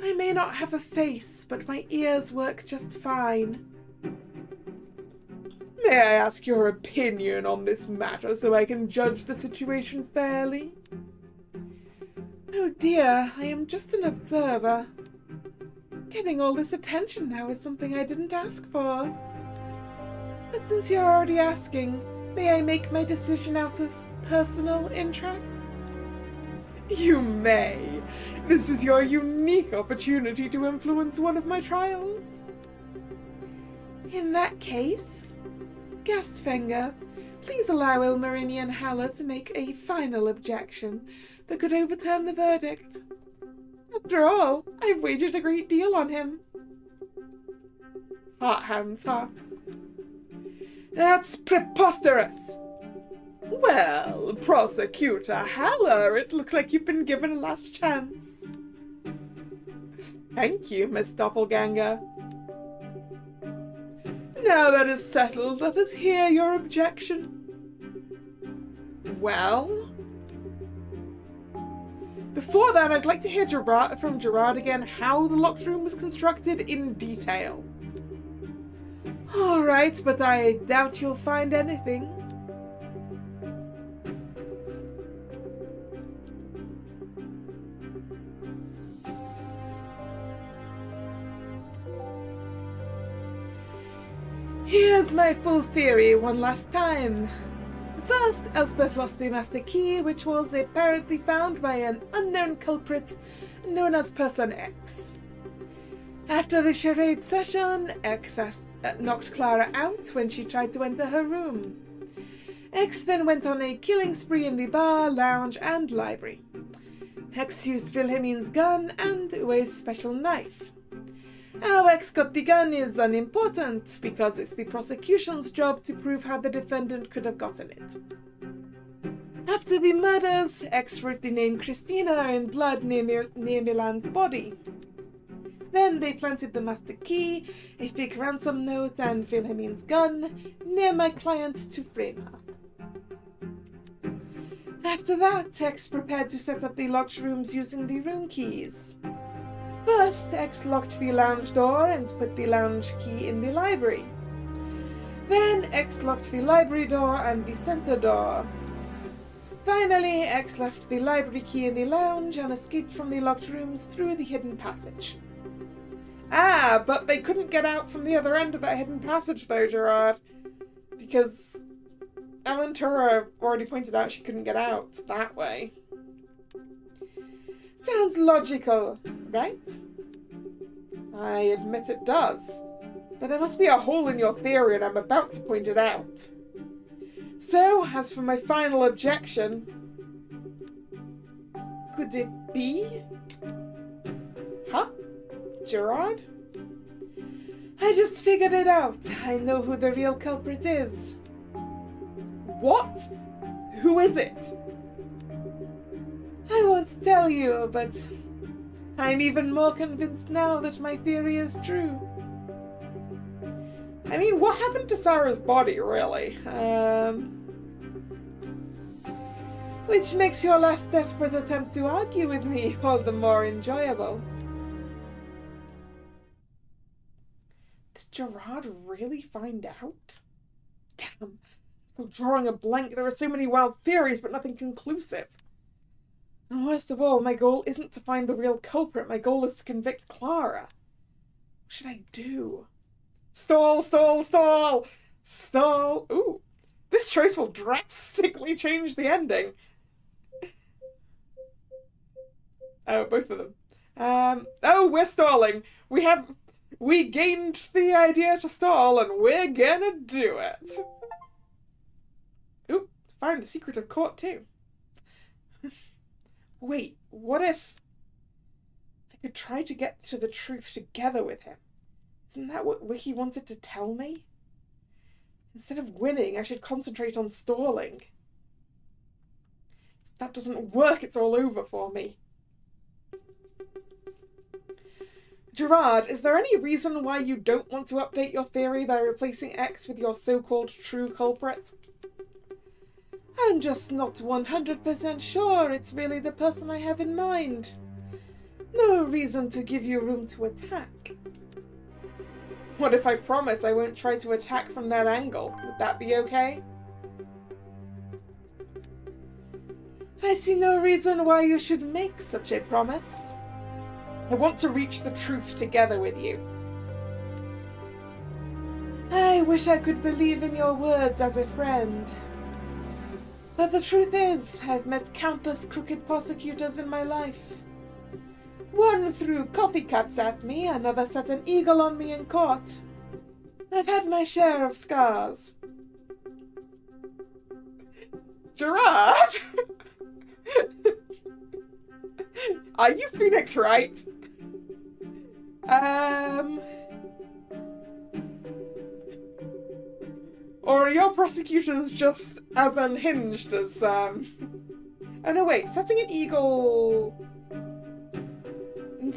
I may not have a face, but my ears work just fine. May I ask your opinion on this matter so I can judge the situation fairly? Oh dear, I am just an observer. Getting all this attention now is something I didn't ask for. But since you're already asking, may I make my decision out of personal interest? You may. This is your unique opportunity to influence one of my trials. In that case, Gastfinger, please allow Ilmarinian Haller to make a final objection that could overturn the verdict. After all, I've wagered a great deal on him. Hot hands, huh? That's preposterous! Well, Prosecutor Haller, it looks like you've been given a last chance. Thank you, Miss Doppelganger. Now that is settled, let us hear your objection. Well? Before that, I'd like to hear from Gerard again how the locked room was constructed in detail. All right, but I doubt you'll find anything. Here's my full theory one last time. First, Elspeth lost the master key, which was apparently found by an unknown culprit known as Person X. After the charade session, X knocked Clara out when she tried to enter her room. X then went on a killing spree in the bar, lounge, and library. X used Wilhelmine's gun and Uwe's special knife. How X got the gun is unimportant, because it's the prosecution's job to prove how the defendant could have gotten it. After the murders, X wrote the name Christina in blood near Milan's body. Then they planted the master key, a fake ransom note, and Wilhelmine's gun near my client to frame her. After that, X prepared to set up the locked rooms using the room keys. First, X locked the lounge door and put the lounge key in the library. Then, X locked the library door and the center door. Finally, X left the library key in the lounge and escaped from the locked rooms through the hidden passage. Ah, but they couldn't get out from the other end of that hidden passage though, Gerard. Because Ellen Tura already pointed out she couldn't get out that way. Sounds logical, right? I admit it does. But there must be a hole in your theory and I'm about to point it out. So, as for my final objection, could it be? Huh? Gerard? I just figured it out. I know who the real culprit is. What? Who is it? I won't tell you, but I'm even more convinced now that my theory is true. I mean, what happened to Sarah's body, really? Which makes your last desperate attempt to argue with me all the more enjoyable. Did Gerard really find out? Damn, I'm drawing a blank. There are so many wild theories, but nothing conclusive. And worst of all, my goal isn't to find the real culprit. My goal is to convict Clara. What should I do? Stall, stall, stall! Stall! Ooh, this choice will drastically change the ending. Oh, both of them. Oh, we're stalling. We gained the idea to stall, and we're gonna do it. Ooh, find the secret of court, too. Wait, what if I could try to get to the truth together with him? Isn't that what Wiki wanted to tell me? Instead of winning, I should concentrate on stalling. If that doesn't work, it's all over for me. Gerard, is there any reason why you don't want to update your theory by replacing X with your so-called true culprit? I'm just not 100% sure it's really the person I have in mind. No reason to give you room to attack. What if I promise I won't try to attack from that angle? Would that be okay? I see no reason why you should make such a promise. I want to reach the truth together with you. I wish I could believe in your words as a friend. But the truth is, I've met countless crooked prosecutors in my life. One threw coffee cups at me, another set an eagle on me in court. I've had my share of scars. Gerard? Are you Phoenix Wright? Or are your prosecutors just as unhinged as, Oh no, wait, setting an eagle...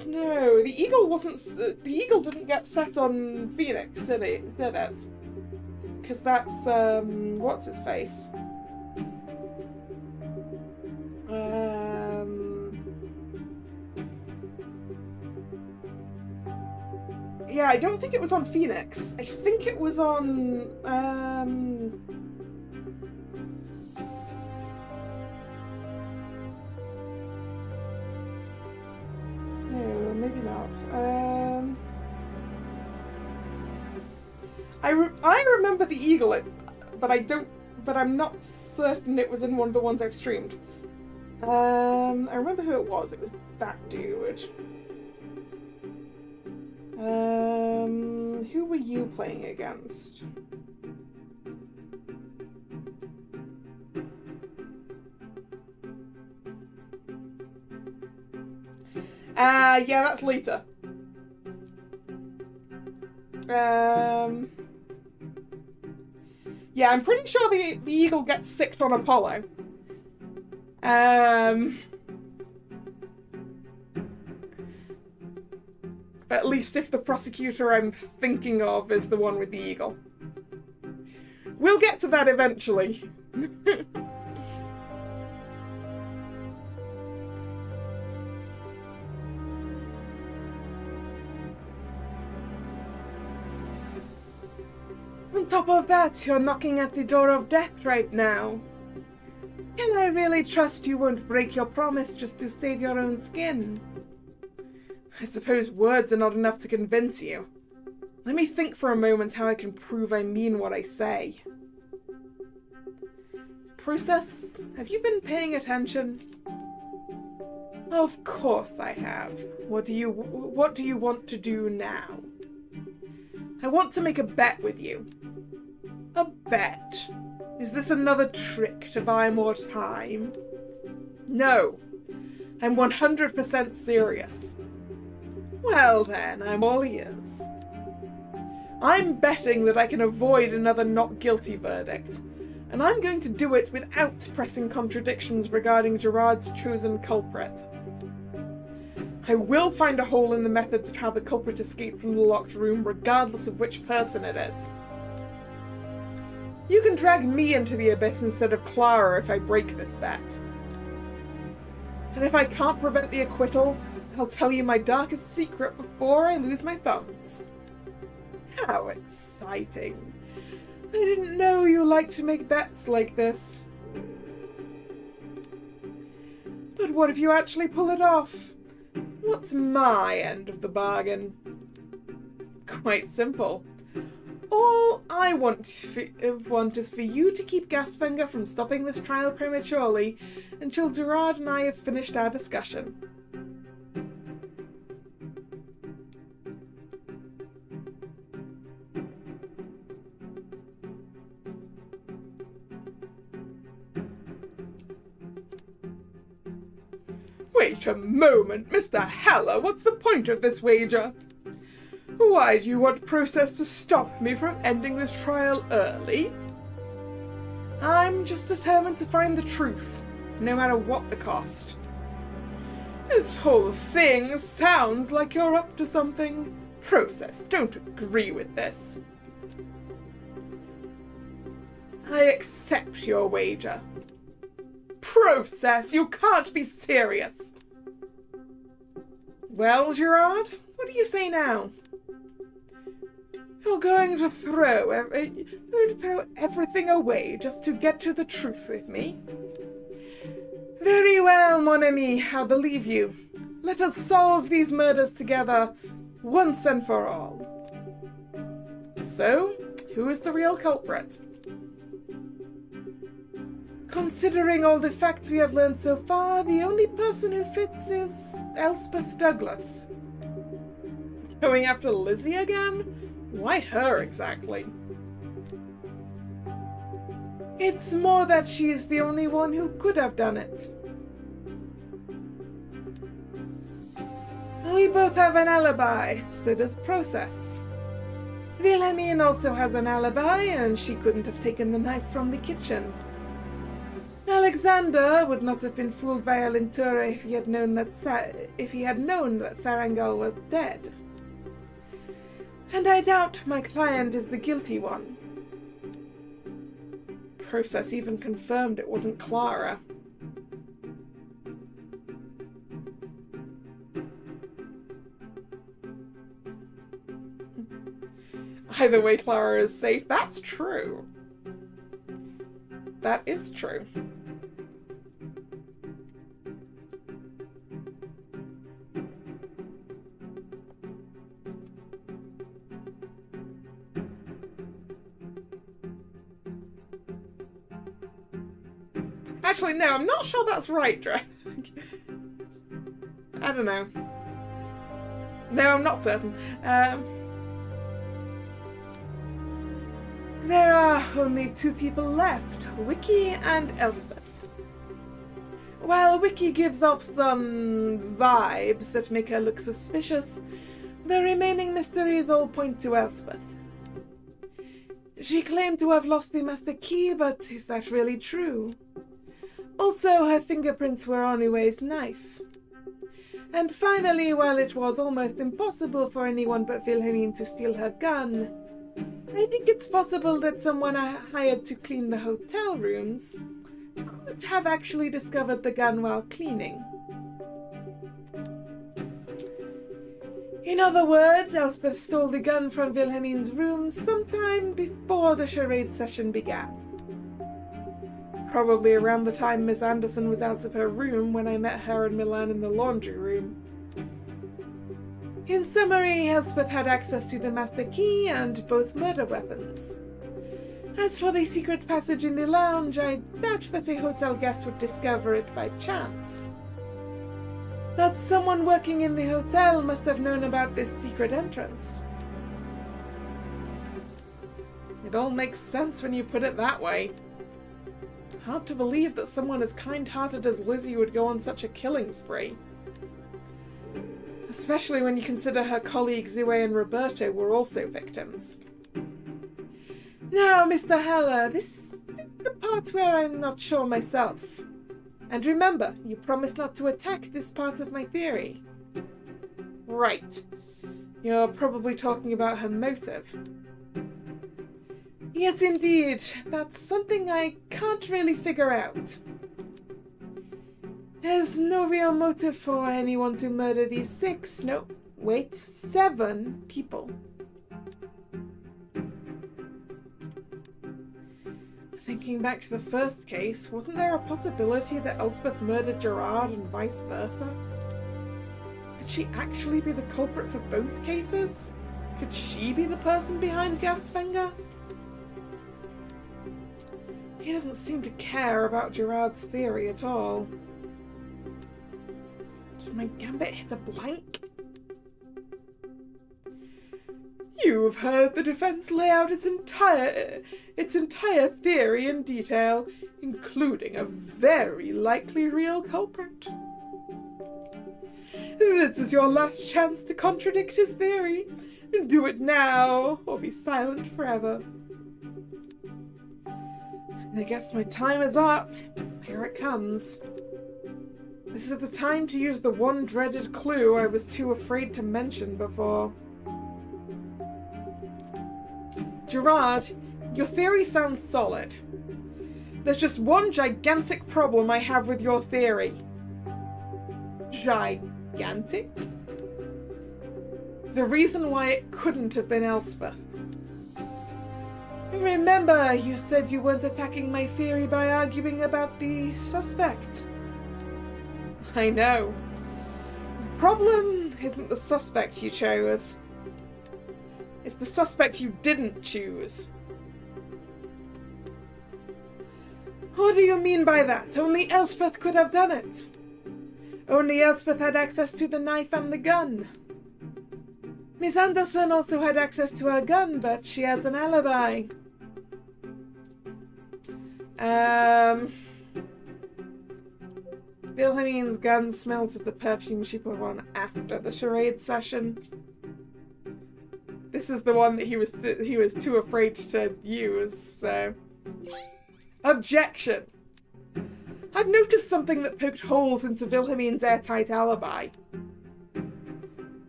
No, the eagle wasn't... The eagle didn't get set on Phoenix, did it? Did it? Because that's, what's his face? Yeah, I don't think it was on Phoenix. I think it was on, no, maybe not. I remember the eagle, but I'm not certain it was in one of the ones I've streamed. I remember who it was. It was that dude. Who were you playing against? Yeah, that's later. Yeah, I'm pretty sure the eagle gets sicked on Apollo. At least if the prosecutor I'm thinking of is the one with the eagle. We'll get to that eventually. On top of that, you're knocking at the door of death right now. Can I really trust you won't break your promise just to save your own skin? I suppose words are not enough to convince you. Let me think for a moment how I can prove I mean what I say. Process, have you been paying attention? Of course I have. What do you want to do now? I want to make a bet with you. A bet? Is this another trick to buy more time? No. I'm 100% serious. Well then, I'm all ears. I'm betting that I can avoid another not guilty verdict, and I'm going to do it without pressing contradictions regarding Gerard's chosen culprit. I will find a hole in the methods of how the culprit escaped from the locked room, regardless of which person it is. You can drag me into the abyss instead of Clara if I break this bet. And if I can't prevent the acquittal, I'll tell you my darkest secret before I lose my thumbs. How exciting. I didn't know you liked to make bets like this. But what if you actually pull it off? What's my end of the bargain? Quite simple. All I want is for you to keep Gasfinger from stopping this trial prematurely until Gerard and I have finished our discussion. Wait a moment, Mr. Haller, what's the point of this wager? Why do you want Process to stop me from ending this trial early? I'm just determined to find the truth, no matter what the cost. This whole thing sounds like you're up to something. Process, don't agree with this. I accept your wager. Process, you can't be serious. Well, Gerard, what do you say now? You're going to throw everything away just to get to the truth with me? Very well, mon ami, I believe you. Let us solve these murders together, once and for all. So, who is the real culprit? Considering all the facts we have learned so far, the only person who fits is Elspeth Douglas. Going after Lizzie again? Why her exactly? It's more that she is the only one who could have done it. We both have an alibi, so does Process. Wilhelmine also has an alibi, and she couldn't have taken the knife from the kitchen. Alexander would not have been fooled by Alentura if he had known that Sarangal was dead. And I doubt my client is the guilty one. Process even confirmed it wasn't Clara. Either way, Clara is safe. That's true. That is true. Actually, no, I'm not sure that's right, Drag. I don't know. No, I'm not certain. There are only two people left, Wiki and Elspeth. While Wiki gives off some vibes that make her look suspicious, the remaining mysteries all point to Elspeth. She claimed to have lost the master key, but is that really true? Also, her fingerprints were on Uwe's knife. And finally, while it was almost impossible for anyone but Wilhelmine to steal her gun, I think it's possible that someone hired to clean the hotel rooms could have actually discovered the gun while cleaning. In other words, Elspeth stole the gun from Wilhelmine's room sometime before the charade session began. Probably around the time Miss Anderson was out of her room when I met her and Milan in the laundry room. In summary, Elspeth had access to the master key and both murder weapons. As for the secret passage in the lounge, I doubt that a hotel guest would discover it by chance. But someone working in the hotel must have known about this secret entrance. It all makes sense when you put it that way. Hard to believe that someone as kind-hearted as Lizzie would go on such a killing spree. Especially when you consider her colleagues Uwe and Roberto were also victims. Now, Mr. Haller, this is the part where I'm not sure myself. And remember, you promised not to attack this part of my theory. Right. You're probably talking about her motive. Yes, indeed. That's something I can't really figure out. There's no real motive for anyone to murder these 7 people. Thinking back to the first case, wasn't there a possibility that Elspeth murdered Gerard and vice versa? Could she actually be the culprit for both cases? Could she be the person behind Gastfinger? He doesn't seem to care about Gerard's theory at all. Did my gambit hit a blank? You've heard the defense lay out its entire theory in detail, including a very likely real culprit. This is your last chance to contradict his theory. Do it now, or be silent forever. I guess my time is up. Here it comes. This is the time to use the one dreaded clue I was too afraid to mention before. Gerard, your theory sounds solid. There's just one gigantic problem I have with your theory. Gigantic? The reason why it couldn't have been Elspeth. Remember, you said you weren't attacking my theory by arguing about the suspect. I know. The problem isn't the suspect you chose. It's the suspect you didn't choose. What do you mean by that? Only Elspeth could have done it. Only Elspeth had access to the knife and the gun. Miss Anderson also had access to her gun, but she has an alibi. Wilhelmine's gun smells of the perfume she put on after the charade session. This is the one that he was too afraid to use, so... Objection! I've noticed something that poked holes into Wilhelmine's airtight alibi.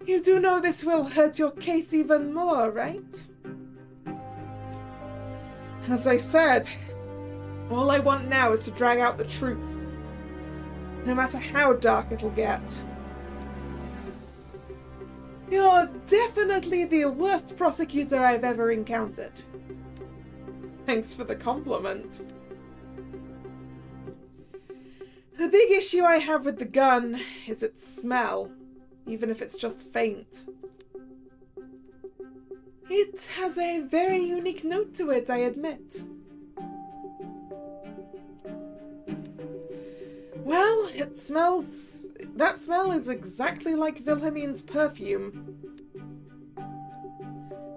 You do know this will hurt your case even more, right? As I said, all I want now is to drag out the truth, no matter how dark it'll get. You're definitely the worst prosecutor I've ever encountered. Thanks for the compliment. The big issue I have with the gun is its smell, even if it's just faint. It has a very unique note to it, I admit. Well, it smells... That smell is exactly like Wilhelmine's perfume.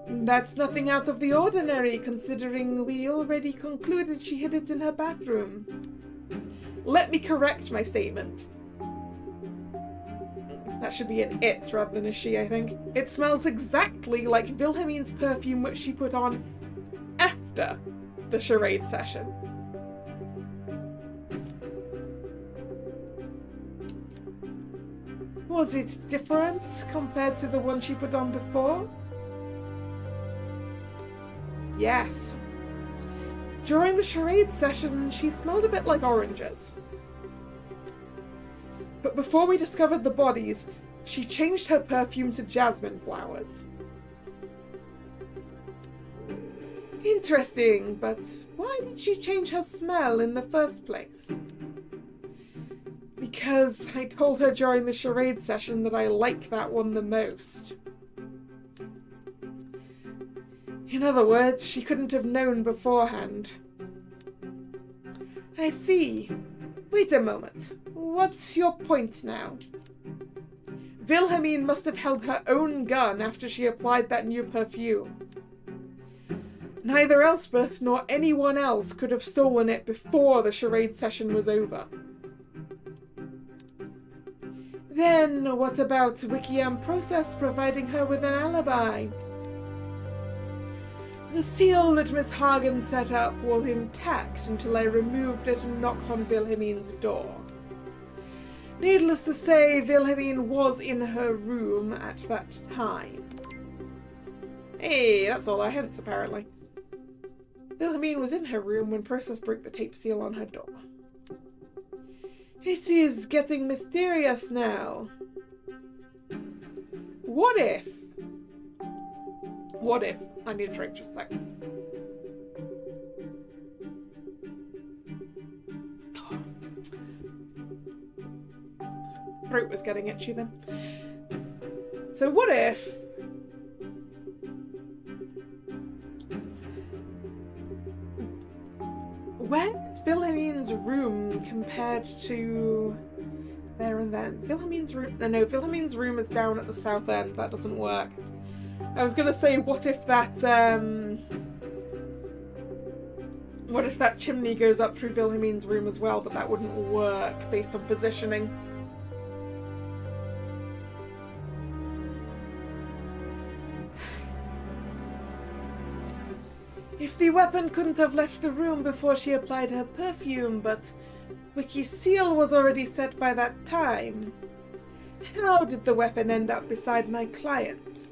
That's nothing out of the ordinary, considering we already concluded she hid it in her bathroom. Let me correct my statement. That should be an it rather than a she, I think. It smells exactly like Wilhelmine's perfume, which she put on after the charade session. Was it different compared to the one she put on before? Yes. During the charade session, she smelled a bit like oranges. But before we discovered the bodies, she changed her perfume to jasmine flowers. Interesting, but why did she change her smell in the first place? Because I told her during the charade session that I like that one the most. In other words, she couldn't have known beforehand. I see. Wait a moment. What's your point now? Wilhelmine must have held her own gun after she applied that new perfume. Neither Elspeth nor anyone else could have stolen it before the charade session was over. Then what about Wickham Process providing her with an alibi? The seal that Miss Hagen set up was intact until I removed it and knocked on Wilhelmine's door. Needless to say, Wilhelmine was in her room at that time. Hey, that's all our hints, apparently. Wilhelmine was in her room when Process broke the tape seal on her door. This is getting mysterious now. What if? I need a drink just a second. Throat was getting itchy then. So what if... Where's Wilhelmine's room compared to there and then? Wilhelmine's room... No, Wilhelmine's room is down at the south end. That doesn't work. I was gonna say, what if that chimney goes up through Wilhelmine's room as well, but that wouldn't work based on positioning. If the weapon couldn't have left the room before she applied her perfume, but Wicky's seal was already set by that time, how did the weapon end up beside my client?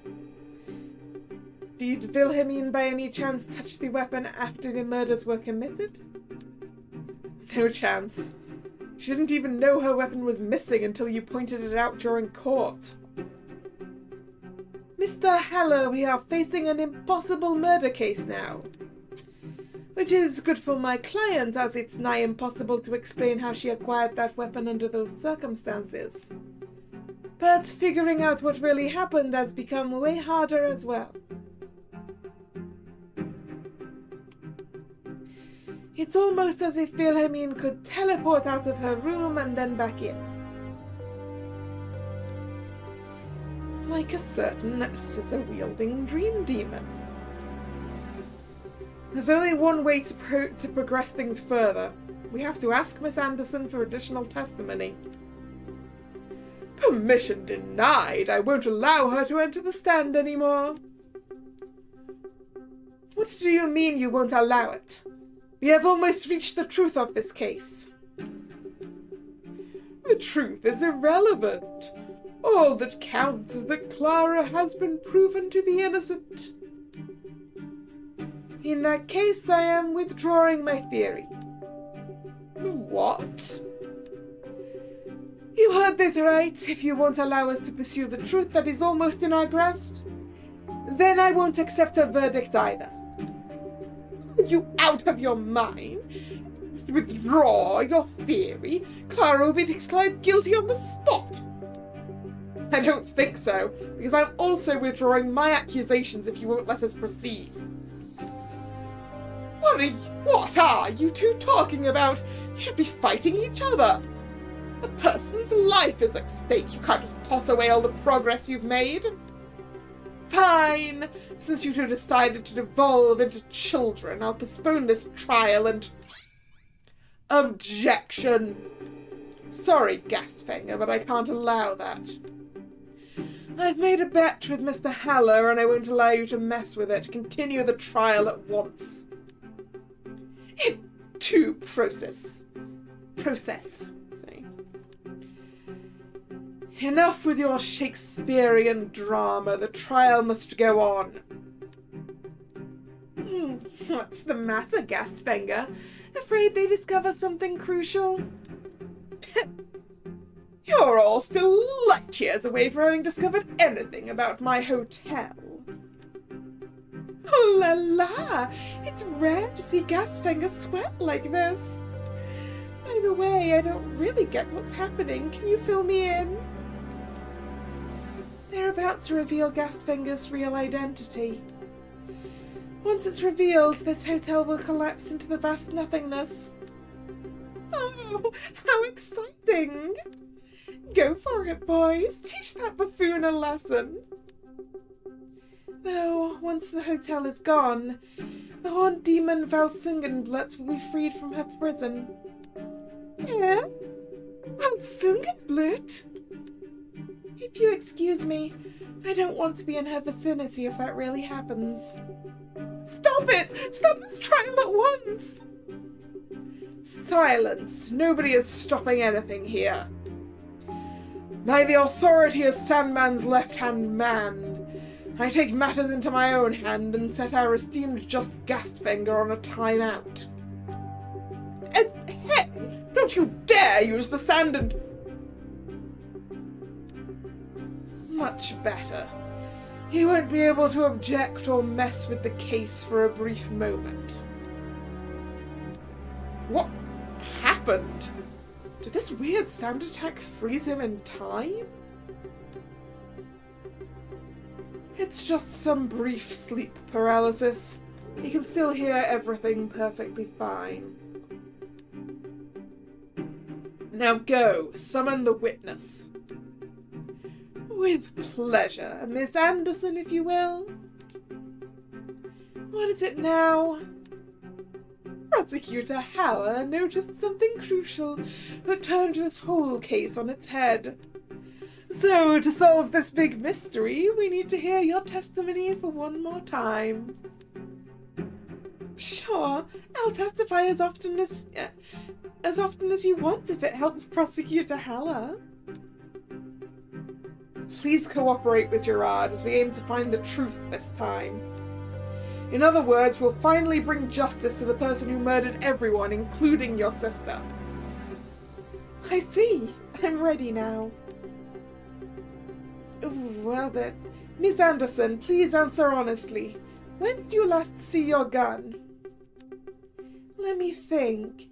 Did Wilhelmine by any chance touch the weapon after the murders were committed? No chance. She didn't even know her weapon was missing until you pointed it out during court. Mr. Haller, we are facing an impossible murder case now. Which is good for my client, as it's nigh impossible to explain how she acquired that weapon under those circumstances. But figuring out what really happened has become way harder as well. It's almost as if Wilhelmine could teleport out of her room and then back in. Like a certain scissor-wielding dream demon. There's only one way to progress things further. We have to ask Miss Anderson for additional testimony. Permission denied! I won't allow her to enter the stand anymore. What do you mean you won't allow it? We have almost reached the truth of this case. The truth is irrelevant. All that counts is that Clara has been proven to be innocent. In that case, I am withdrawing my theory. What? You heard this right. If you won't allow us to pursue the truth that is almost in our grasp, then I won't accept a verdict either. Are you out of your mind? To withdraw your theory, Clara will be declared guilty on the spot. I don't think so, because I'm also withdrawing my accusations if you won't let us proceed. What are you two talking about? You should be fighting each other. A person's life is at stake. You can't just toss away all the progress you've made. Fine. Since you two decided to devolve into children, I'll postpone this trial and... Objection. Sorry, Gastfinger, but I can't allow that. I've made a bet with Mr. Haller, and I won't allow you to mess with it. Continue the trial at once. It to process. Sorry. Enough with your Shakespearean drama. The trial must go on. What's the matter, Gastfinger? Afraid they discover something crucial? You're all still light years away from having discovered anything about my hotel. Oh la la! It's rare to see Gastfinger sweat like this. By the way, I don't really get what's happening. Can you fill me in? They're about to reveal Gastfinger's real identity. Once it's revealed, this hotel will collapse into the vast nothingness. Oh, how exciting! Go for it, boys. Teach that buffoon a lesson. Though, once the hotel is gone, the horned demon Valsungenblut will be freed from her prison. Yeah? Valsungenblut? If you excuse me, I don't want to be in her vicinity if that really happens. Stop it! Stop this trial at once! Silence. Nobody is stopping anything here. By the authority as Sandman's left-hand man, I take matters into my own hand and set our esteemed just Gastfinger on a time-out. And hey, don't you dare use the sand and... Much better. He won't be able to object or mess with the case for a brief moment. What happened? Did this weird sound attack freeze him in time? It's just some brief sleep paralysis. He can still hear everything perfectly fine. Now go, summon the witness. With pleasure. Miss Anderson, if you will. What is it now? Prosecutor Haller noticed something crucial that turned this whole case on its head. So, to solve this big mystery, we need to hear your testimony for one more time. Sure, I'll testify as often as you want if it helps Prosecutor Haller. Please cooperate with Gerard as we aim to find the truth this time. In other words, we'll finally bring justice to the person who murdered everyone, including your sister. I see. I'm ready now. Well then, Miss Anderson, please answer honestly. When did you last see your gun? Let me think.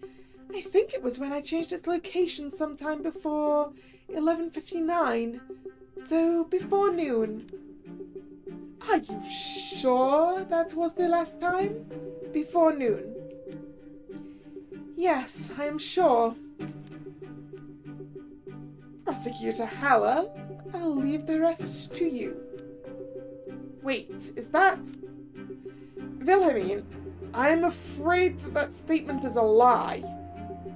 I think it was when I changed its location sometime before 11:59. So, before noon. Are you sure that was the last time? Before noon. Yes, I am sure. Prosecutor Haller, I'll leave the rest to you. Wait, is that... Wilhelmine, I am afraid that statement is a lie.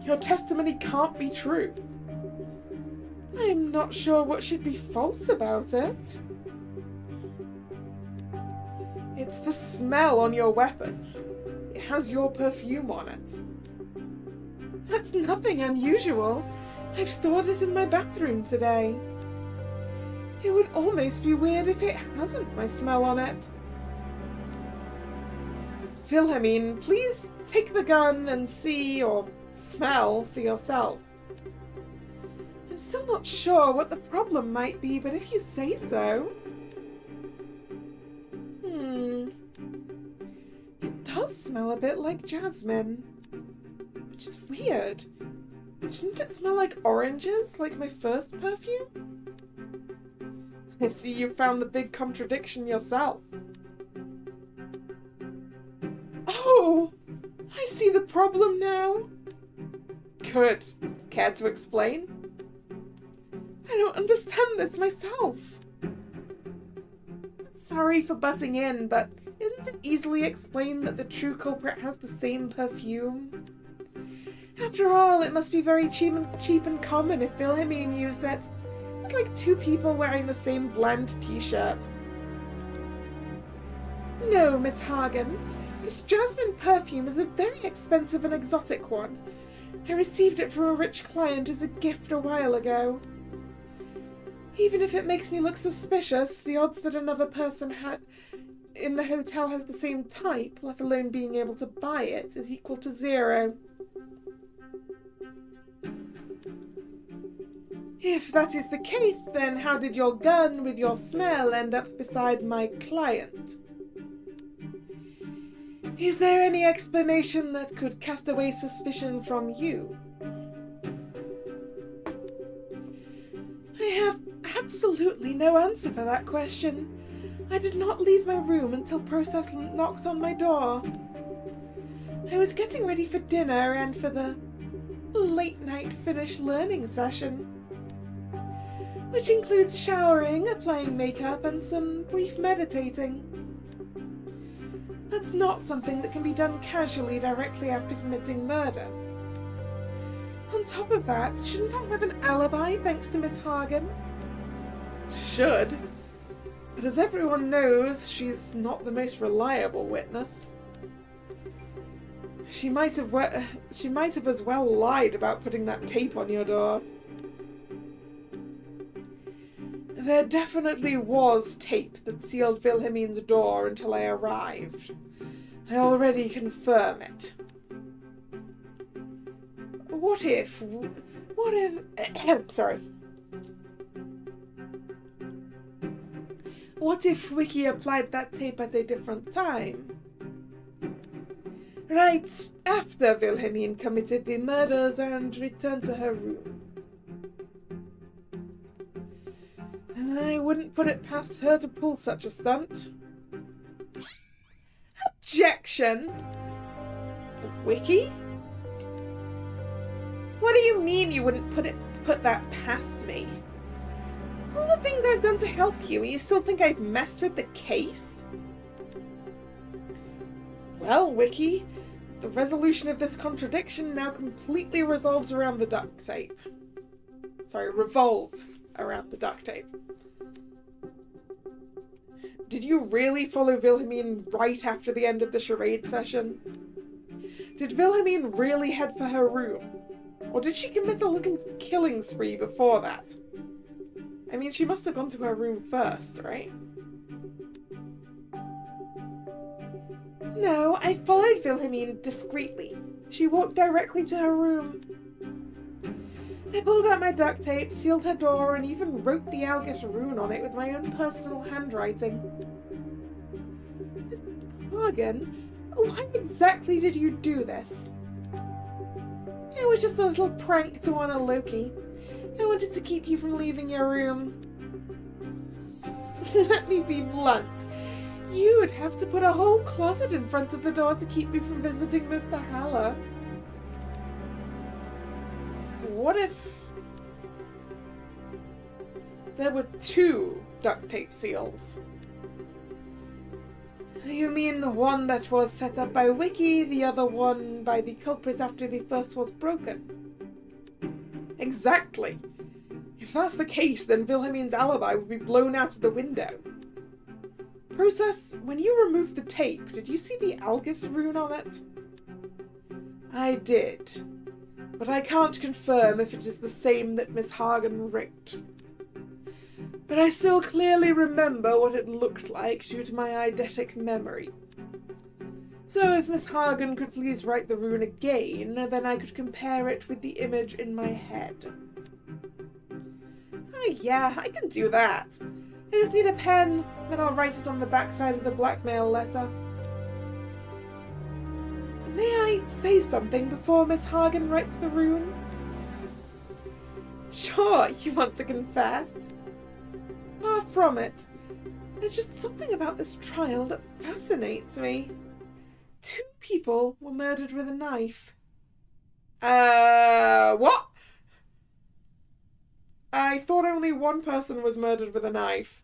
Your testimony can't be true. I'm not sure what should be false about it. It's the smell on your weapon. It has your perfume on it. That's nothing unusual. I've stored it in my bathroom today. It would almost be weird if it hasn't my smell on it. Wilhelmine, please take the gun and see or smell for yourself. I'm still not sure what the problem might be, but if you say so... It does smell a bit like jasmine, which is weird. Shouldn't it smell like oranges, like my first perfume? I see you found the big contradiction yourself. Oh, I see the problem now. Good. Care to explain? don't understand this myself. Sorry for butting in, but isn't it easily explained that the true culprit has the same perfume? After all, it must be very cheap and common if Wilhelmine used it. It's like two people wearing the same bland t-shirt. No, Miss Hagen. This jasmine perfume is a very expensive and exotic one. I received it from a rich client as a gift a while ago. Even if it makes me look suspicious, the odds that another person in the hotel has the same type, let alone being able to buy it, is equal to 0. If that is the case, then how did your gun with your smell end up beside my client? Is there any explanation that could cast away suspicion from you? I have absolutely no answer for that question. I did not leave my room until Process knocked on my door. I was getting ready for dinner and for the late-night finish learning session, which includes showering, applying makeup, and some brief meditating. That's not something that can be done casually directly after committing murder. On top of that, shouldn't I have an alibi thanks to Miss Hagen? Should. But as everyone knows, she's not the most reliable witness. She might have as well lied about putting that tape on your door. There definitely was tape that sealed Wilhelmine's door until I arrived. I already confirm it. What if, sorry. What if Wiki applied that tape at a different time? Right after Wilhelmine committed the murders and returned to her room. I wouldn't put it past her to pull such a stunt. Objection! Wiki? What do you mean you wouldn't put that past me? All the things I've done to help you, and you still think I've messed with the case? Well, Wiki, the resolution of this contradiction now completely revolves around the duct tape. Revolves around the duct tape. Did you really follow Wilhelmine right after the end of the charade session? Did Wilhelmine really head for her room? Or did she commit a little killing spree before that? I mean, she must have gone to her room first, right? No, I followed Wilhelmine discreetly. She walked directly to her room. I pulled out my duct tape, sealed her door, and even wrote the Algus rune on it with my own personal handwriting. Miss Hagen, why exactly did you do this? It was just a little prank to honor Loki. I wanted to keep you from leaving your room. Let me be blunt. You would have to put a whole closet in front of the door to keep me from visiting Mr. Haller. What if there were 2 duct tape seals? You mean the one that was set up by Wiki, the other one by the culprit after the first was broken? Exactly. If that's the case, then Wilhelmine's alibi would be blown out of the window. Process, when you removed the tape, did you see the Algus rune on it? I did, but I can't confirm if it is the same that Miss Hagen wrote. But I still clearly remember what it looked like due to my eidetic memory. So if Miss Hagen could please write the rune again, then I could compare it with the image in my head. Oh yeah, I can do that. I just need a pen, then I'll write it on the backside of the blackmail letter. May I say something before Miss Hagen writes the rune? Sure, you want to confess? Far from it. There's just something about this trial that fascinates me. 2 people were murdered with a knife. What? I thought only one person was murdered with a knife.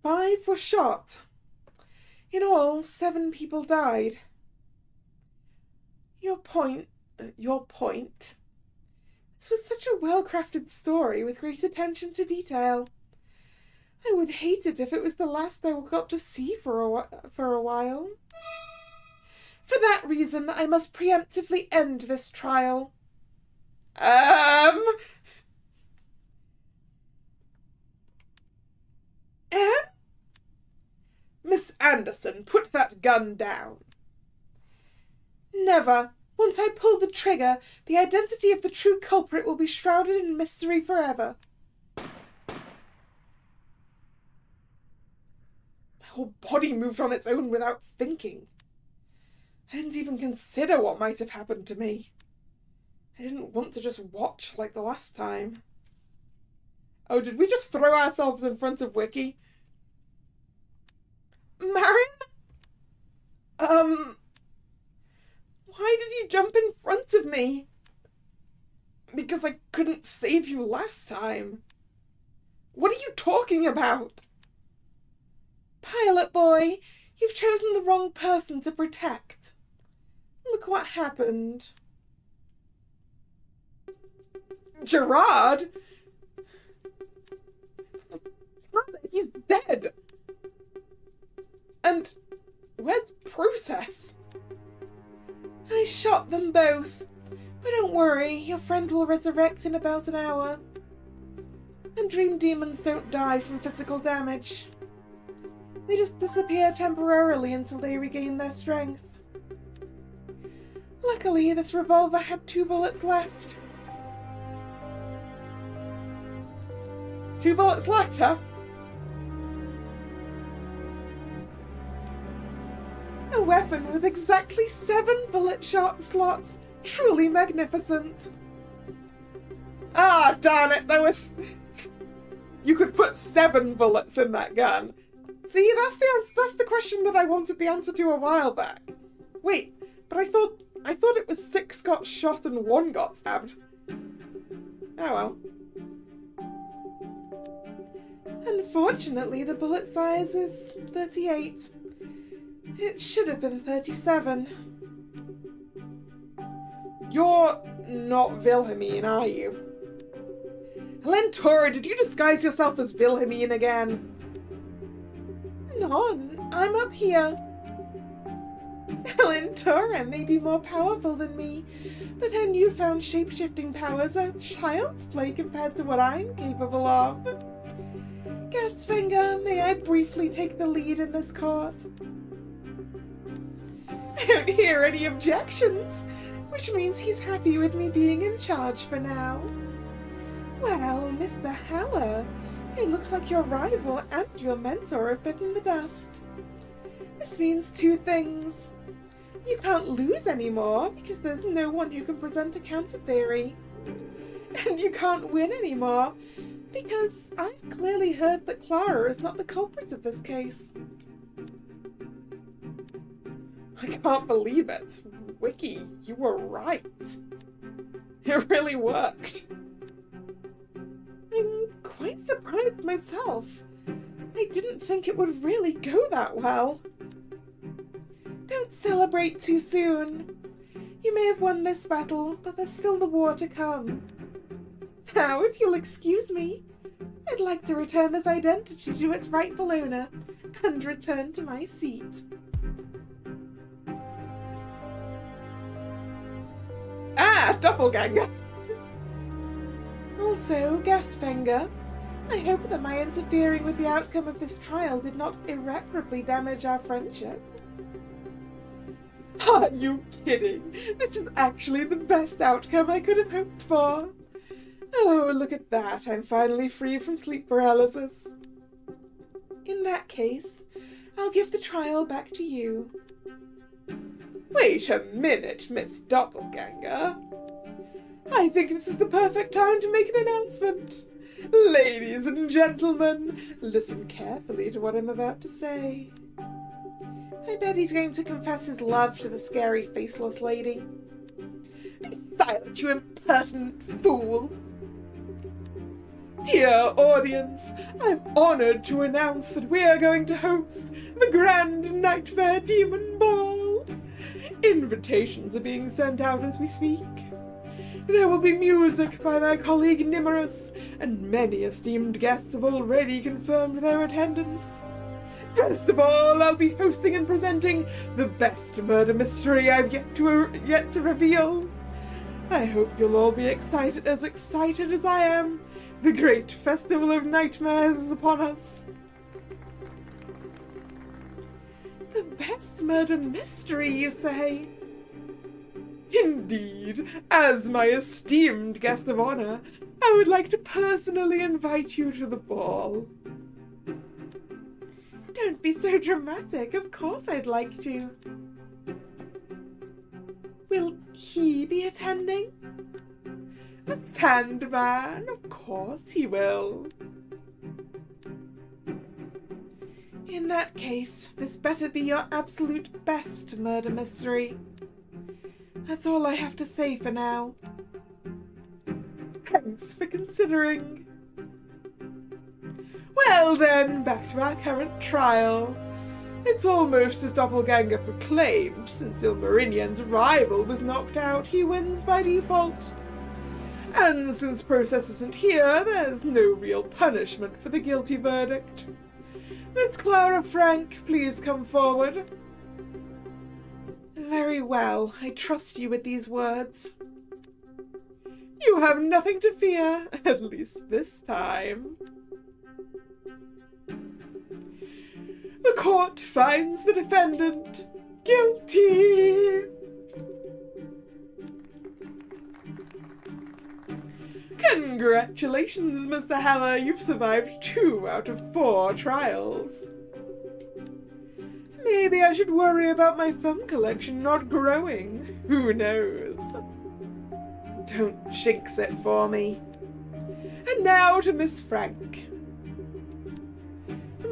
5 were shot. In all, 7 people died. Your point. This was such a well-crafted story with great attention to detail. I would hate it if it was the last I got to see for a while. For that reason, I must preemptively end this trial. Anne? Miss Anderson, put that gun down. Never. Once I pull the trigger, the identity of the true culprit will be shrouded in mystery forever. My whole body moved on its own without thinking. I didn't even consider what might have happened to me. I didn't want to just watch like the last time. Oh, did we just throw ourselves in front of Wiki? Marin? Why did you jump in front of me? Because I couldn't save you last time. What are you talking about? Pilot boy, you've chosen the wrong person to protect. Look what happened. Gerard? He's dead. And where's Process? I shot them both. But don't worry, your friend will resurrect in about an hour. And dream demons don't die from physical damage. They just disappear temporarily until they regain their strength. Luckily, this revolver had 2 bullets left. 2 bullets left, huh? A weapon with exactly 7 bullet shot slots. Truly magnificent. Ah, darn it, there was... You could put 7 bullets in that gun. See, that's the answer. That's the question that I wanted the answer to a while back. Wait, but I thought it was 6 got shot and 1 got stabbed. Oh well. Unfortunately, the bullet size is 38. It should have been 37. You're not Wilhelmine, are you? Lentora, did you disguise yourself as Wilhelmine again? None. I'm up here. Lentora may be more powerful than me, but her newfound shape-shifting powers are child's play compared to what I'm capable of. Gastfinger, may I briefly take the lead in this court? I don't hear any objections, which means he's happy with me being in charge for now. Well, Mr. Haller, it looks like your rival and your mentor have bitten the dust. This means 2 things. You can't lose anymore because there's no one who can present a counter-theory. And you can't win anymore because I've clearly heard that Clara is not the culprit of this case. I can't believe it. Wiki, you were right. It really worked. I'm quite surprised myself. I didn't think it would really go that well. Don't celebrate too soon. You may have won this battle, but there's still the war to come. Now, if you'll excuse me, I'd like to return this identity to its rightful owner and return to my seat. Ah, doppelganger! Also, Gastfinger, I hope that my interfering with the outcome of this trial did not irreparably damage our friendship. Are you kidding? This is actually the best outcome I could have hoped for. Oh, look at that. I'm finally free from sleep paralysis. In that case, I'll give the trial back to you. Wait a minute, Miss Doppelganger. I think this is the perfect time to make an announcement. Ladies and gentlemen, listen carefully to what I'm about to say. I bet he's going to confess his love to the scary faceless lady. Be silent, you impertinent fool! Dear audience, I'm honored to announce that we are going to host the Grand Nightmare Demon Ball. Invitations are being sent out as we speak. There will be music by my colleague Nimmerus, and many esteemed guests have already confirmed their attendance. Best of all, I'll be hosting and presenting the best murder mystery I've yet to reveal. I hope you'll all be excited as I am. The great festival of nightmares is upon us. The best murder mystery, you say? Indeed, as my esteemed guest of honor, I would like to personally invite you to the ball. Don't be so dramatic. Of course I'd like to. Will he be attending? The Sandman, of course he will. In that case, this better be your absolute best murder mystery. That's all I have to say for now. Thanks for considering. Well then, back to our current trial. It's almost as Doppelganger proclaimed. Since Ilmarinian's rival was knocked out, he wins by default. And since Process isn't here, there's no real punishment for the guilty verdict. Miss Clara Frank, please come forward. Very well, I trust you with these words. You have nothing to fear, at least this time. The court finds the defendant guilty. Congratulations, Mr. Haller. You've survived 2 out of 4 trials. Maybe I should worry about my thumb collection not growing. Who knows? Don't jinx it for me. And now to Miss Frank.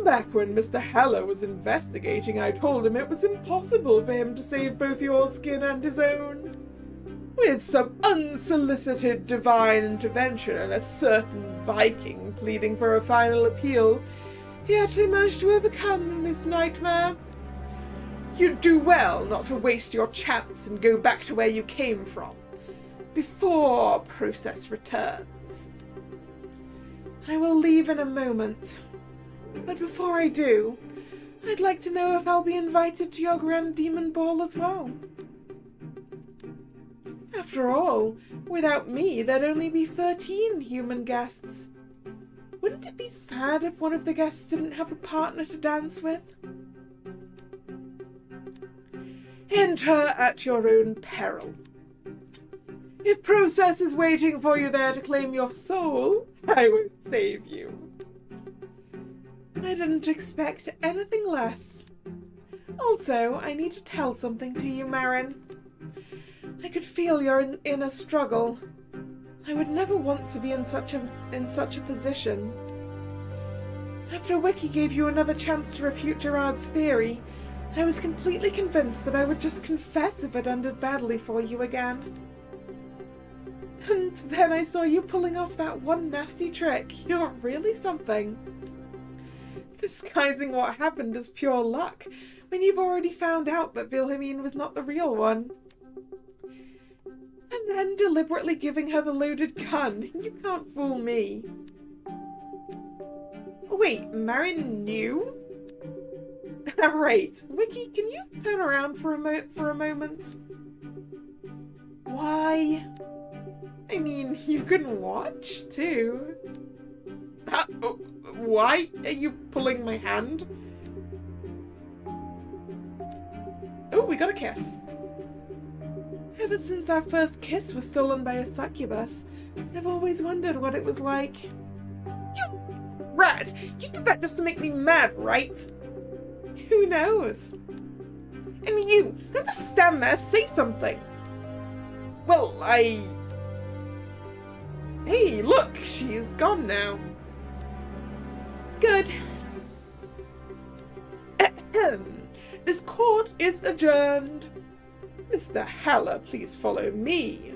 Back when Mr. Haller was investigating, I told him it was impossible for him to save both your skin and his own. With some unsolicited divine intervention and a certain Viking pleading for a final appeal, he actually managed to overcome this nightmare. You'd do well not to waste your chance and go back to where you came from, before Process returns. I will leave in a moment, but before I do, I'd like to know if I'll be invited to your Grand Demon Ball as well. After all, without me, there'd only be 13 human guests. Wouldn't it be sad if one of the guests didn't have a partner to dance with? Enter at your own peril. If Process is waiting for you there to claim your soul, I won't save you. I didn't expect anything less. Also, I need to tell something to you, Marin. I could feel you're in a struggle. I would never want to be in such a position. After Wiki gave you another chance to refute Gerard's theory, I was completely convinced that I would just confess if it ended badly for you again. And then I saw you pulling off that one nasty trick. You're really something. Disguising what happened as pure luck, when you've already found out that Wilhelmine was not the real one. And then deliberately giving her the loaded gun. You can't fool me. Wait, Marin knew? Right, Wiki, can you turn around for a moment? Why? I mean, you can watch, too. Why are you pulling my hand? Oh, we got a kiss. Ever since our first kiss was stolen by a succubus, I've always wondered what it was like. You rat! You did that just to make me mad, right? Who knows? And you, don't just stand there, say something. Well, Hey, look, she is gone now. Good. This court is adjourned. Mr. Haller, please follow me.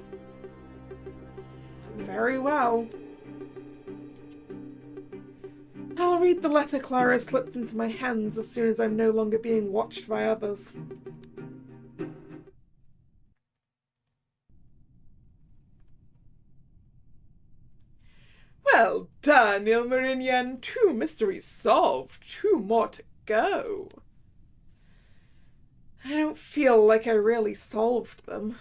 Very well. I'll read the letter Clara slipped into my hands as soon as I'm no longer being watched by others. Well done, Ilmarinian. 2 mysteries solved. 2 more to go. I don't feel like I really solved them.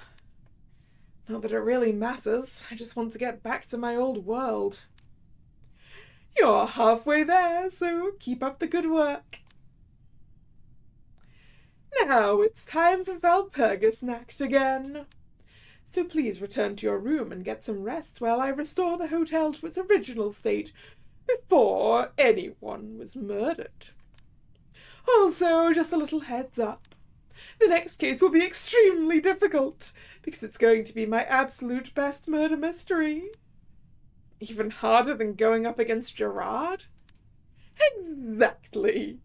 Not that it really matters. I just want to get back to my old world. You're halfway there, so keep up the good work. Now it's time for Valpurgisnacht again. So please return to your room and get some rest while I restore the hotel to its original state before anyone was murdered. Also, just a little heads up. The next case will be extremely difficult because it's going to be my absolute best murder mystery. Even harder than going up against Gerard? Exactly.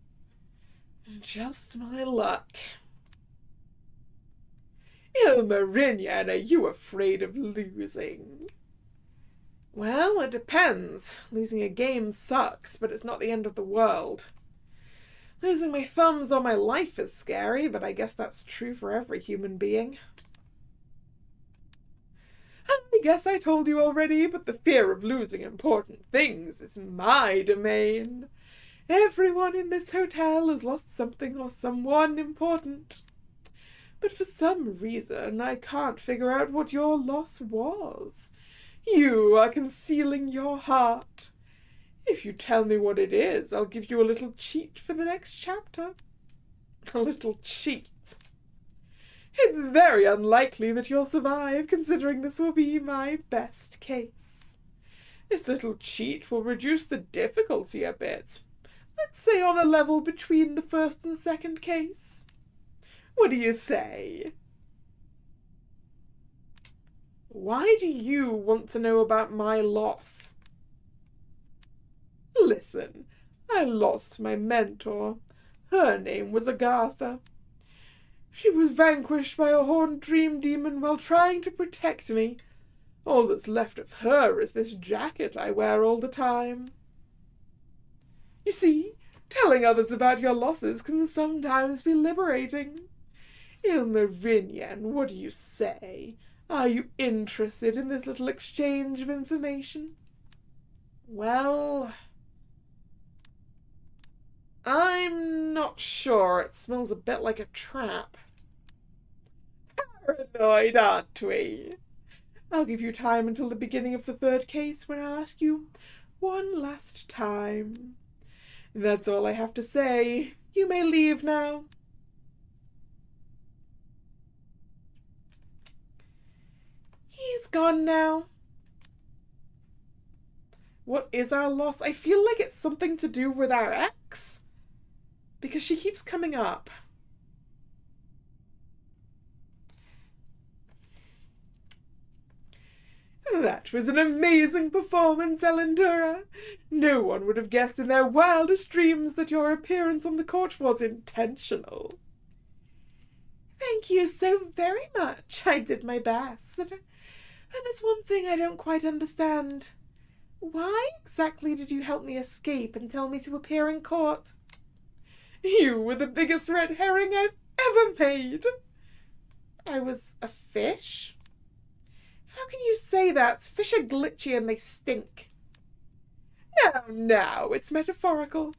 Just my luck. Ilmarinian, are you afraid of losing? Well, it depends. Losing a game sucks, but it's not the end of the world. Losing my thumbs or my life is scary, but I guess that's true for every human being. I guess I told you already, but the fear of losing important things is my domain. Everyone in this hotel has lost something or someone important. But for some reason, I can't figure out what your loss was. You are concealing your heart. If you tell me what it is, I'll give you a little cheat for the next chapter. A little cheat. It's very unlikely that you'll survive, considering this will be my best case. This little cheat will reduce the difficulty a bit. Let's say on a level between the first and second case. What do you say? Why do you want to know about my loss? Listen, I lost my mentor. Her name was Agatha. She was vanquished by a horned dream demon while trying to protect me. All that's left of her is this jacket I wear all the time. You see, telling others about your losses can sometimes be liberating. Ilmarinian, what do you say? Are you interested in this little exchange of information? Well, I'm not sure. It smells a bit like a trap. Paranoid, aren't we? I'll give you time until the beginning of the third case when I'll ask you one last time. That's all I have to say. You may leave now. He's gone now. What is our loss? I feel like it's something to do with our ex, because she keeps coming up. That was an amazing performance, Elendura. No one would have guessed in their wildest dreams that your appearance on the court was intentional. Thank you so very much. I did my best. But there's one thing I don't quite understand. Why exactly did you help me escape and tell me to appear in court? You were the biggest red herring I've ever made. I was a fish? How can you say that? Fish are glitchy and they stink. Now, it's metaphorical.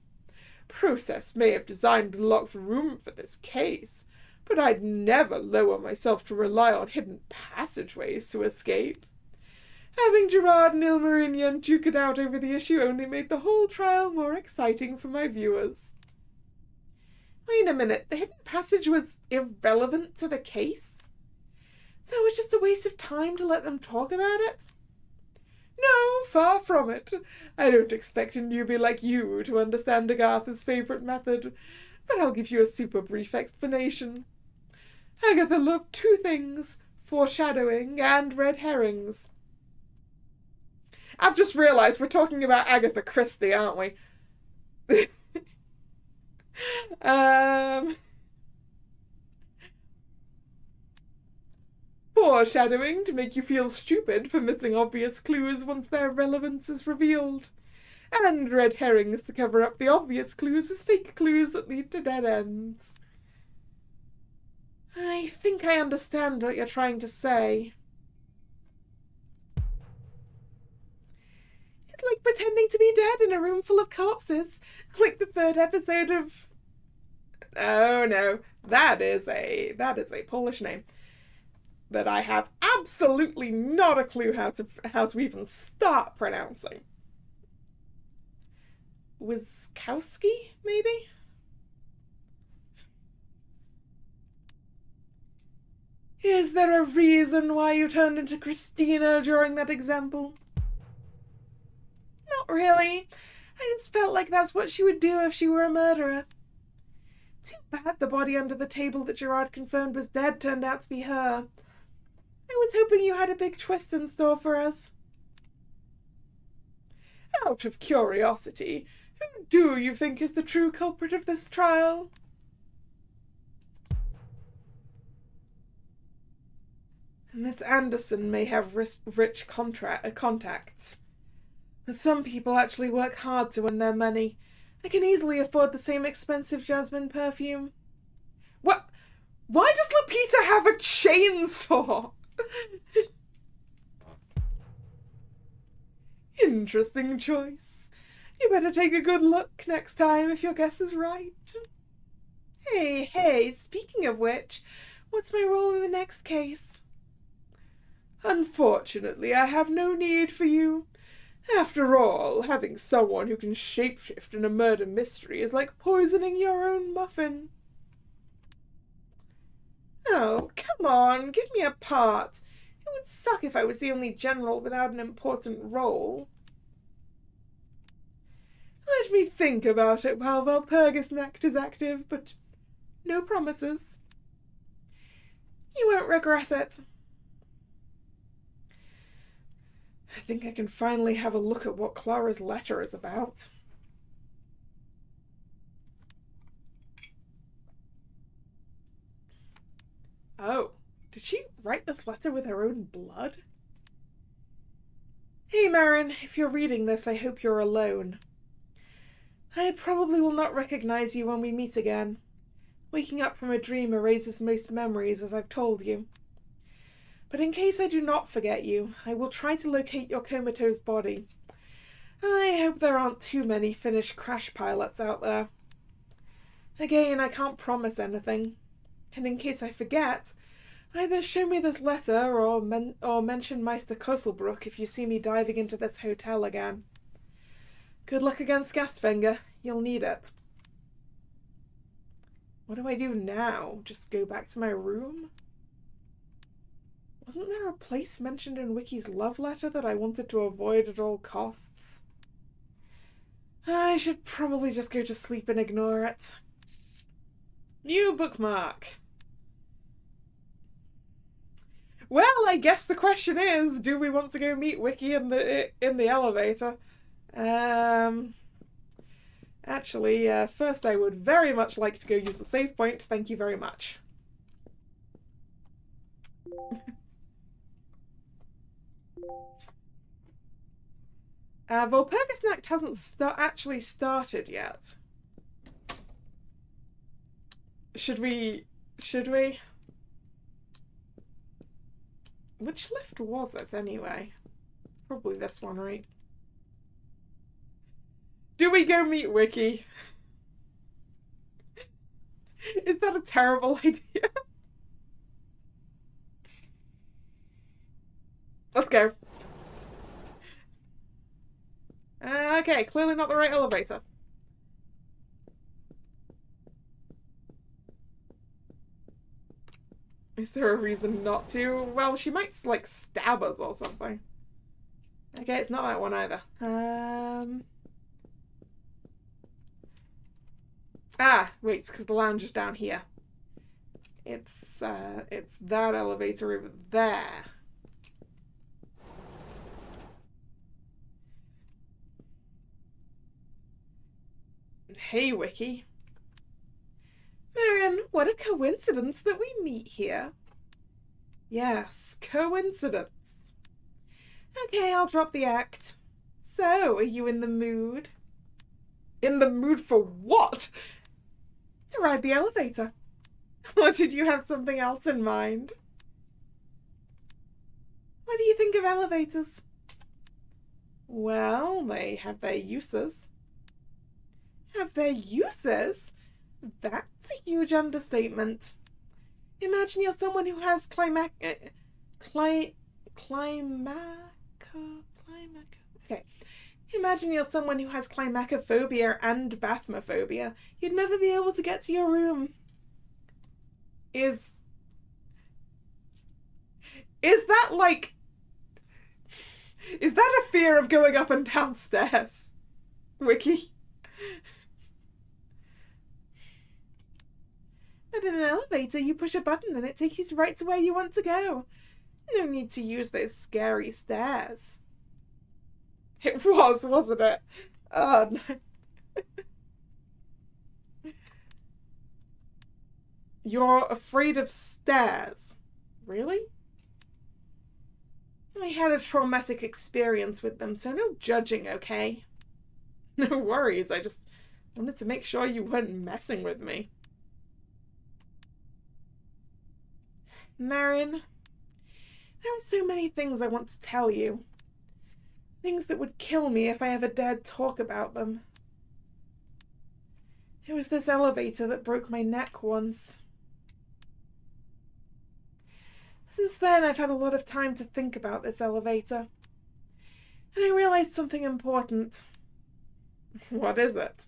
Process may have designed a locked room for this case, but I'd never lower myself to rely on hidden passageways to escape. Having Gerard and Ilmarinian duke it out over the issue only made the whole trial more exciting for my viewers. Wait a minute, the hidden passage was irrelevant to the case? So it was just a waste of time to let them talk about it? No, far from it. I don't expect a newbie like you to understand Agatha's favourite method, but I'll give you a super brief explanation. Agatha loved 2 things, foreshadowing and red herrings. I've just realised we're talking about Agatha Christie, aren't we? foreshadowing to make you feel stupid for missing obvious clues once their relevance is revealed, and red herrings to cover up the obvious clues with fake clues that lead to dead ends. I think I understand what you're trying to say. It's like pretending to be dead in a room full of corpses, like the third episode of... Oh no, that is a Polish name that I have absolutely not a clue how to even start pronouncing. Wiskowski, maybe? Is there a reason why you turned into Christina during that example? Not really. I just felt like that's what she would do if she were a murderer. Too bad the body under the table that Gerard confirmed was dead turned out to be her. I was hoping you had a big twist in store for us. Out of curiosity, who do you think is the true culprit of this trial? Miss Anderson may have rich contacts. But some people actually work hard to earn their money. I can easily afford the same expensive jasmine perfume. What? Why does Lupita have a chainsaw? Interesting choice. You better take a good look next time if your guess is right. Hey, speaking of which, what's my role in the next case? Unfortunately, I have no need for you. After all, having someone who can shapeshift in a murder mystery is like poisoning your own muffin. Oh, come on, give me a part. It would suck if I was the only general without an important role. Let me think about it while Walpurgis Act is active, but no promises. You won't regret it. I think I can finally have a look at what Clara's letter is about. Oh, did she write this letter with her own blood? Hey, Marin, if you're reading this, I hope you're alone. I probably will not recognize you when we meet again. Waking up from a dream erases most memories, as I've told you. But in case I do not forget you, I will try to locate your comatose body. I hope there aren't too many Finnish crash pilots out there. Again, I can't promise anything. And in case I forget, either show me this letter or mention Meister Kosselbrook if you see me diving into this hotel again. Good luck against Gastfinger. You'll need it. What do I do now? Just go back to my room? Wasn't there a place mentioned in Wiki's love letter that I wanted to avoid at all costs? I should probably just go to sleep and ignore it. New bookmark. Well, I guess the question is, do we want to go meet Wiki in the elevator? Actually, first I would very much like to go use the save point. Thank you very much. Walpurgisnacht hasn't actually started yet. Should we? Which lift was it anyway? Probably this one, right? Do we go meet Wiki? Is that a terrible idea? Let's go. Okay, clearly not the right elevator. Is there a reason not to? Well, she might, like, stab us or something. Okay, it's not that one either. Ah, wait, it's because the lounge is down here. It's that elevator over there. Hey, Wiki. Marion, what a coincidence that we meet here. Yes, coincidence. Okay, I'll drop the act. So, are you in the mood? In the mood for what? To ride the elevator. Or did you have something else in mind? What do you think of elevators? Well, they have their uses. Have their uses? That's a huge understatement. Imagine you're someone who has Okay. Imagine you're someone who has climacophobia and bathmophobia. You'd never be able to get to your room. Is that like... Is that a fear of going up and down stairs, Wiki? But in an elevator, you push a button and it takes you right to where you want to go. No need to use those scary stairs. It was, wasn't it? Oh, no. You're afraid of stairs? Really? I had a traumatic experience with them, so no judging, okay? No worries, I just wanted to make sure you weren't messing with me. Marion, there are so many things I want to tell you. Things that would kill me if I ever dared talk about them. It was this elevator that broke my neck once. Since then, I've had a lot of time to think about this elevator. And I realized something important. What is it?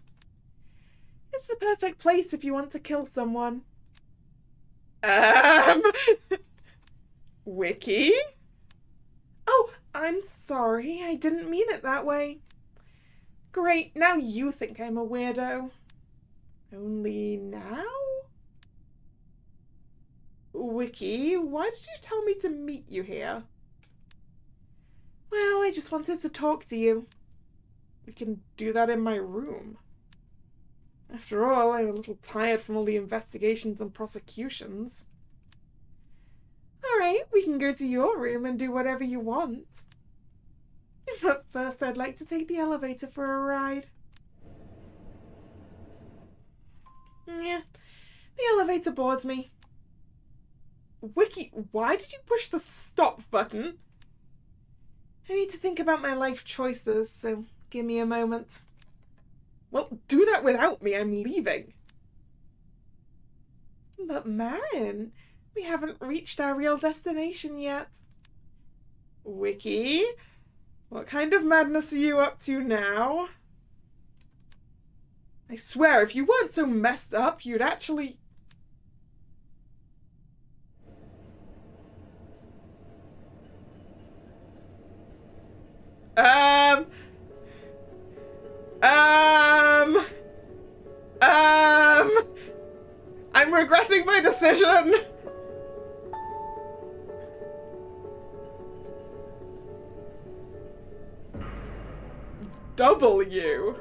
It's the perfect place if you want to kill someone. Wiki? Oh, I'm sorry. I didn't mean it that way. Great, now you think I'm a weirdo. Only now? Wiki, why did you tell me to meet you here? Well, I just wanted to talk to you. We can do that in my room. After all, I'm a little tired from all the investigations and prosecutions. Alright, we can go to your room and do whatever you want. But first, I'd like to take the elevator for a ride. Yeah, the elevator bores me. Wiki, why did you push the stop button? I need to think about my life choices, so give me a moment. Well, do that without me, I'm leaving. But Marin, we haven't reached our real destination yet. Wiki, what kind of madness are you up to now? I swear, if you weren't so messed up, you'd actually... I'm regretting my decision. W?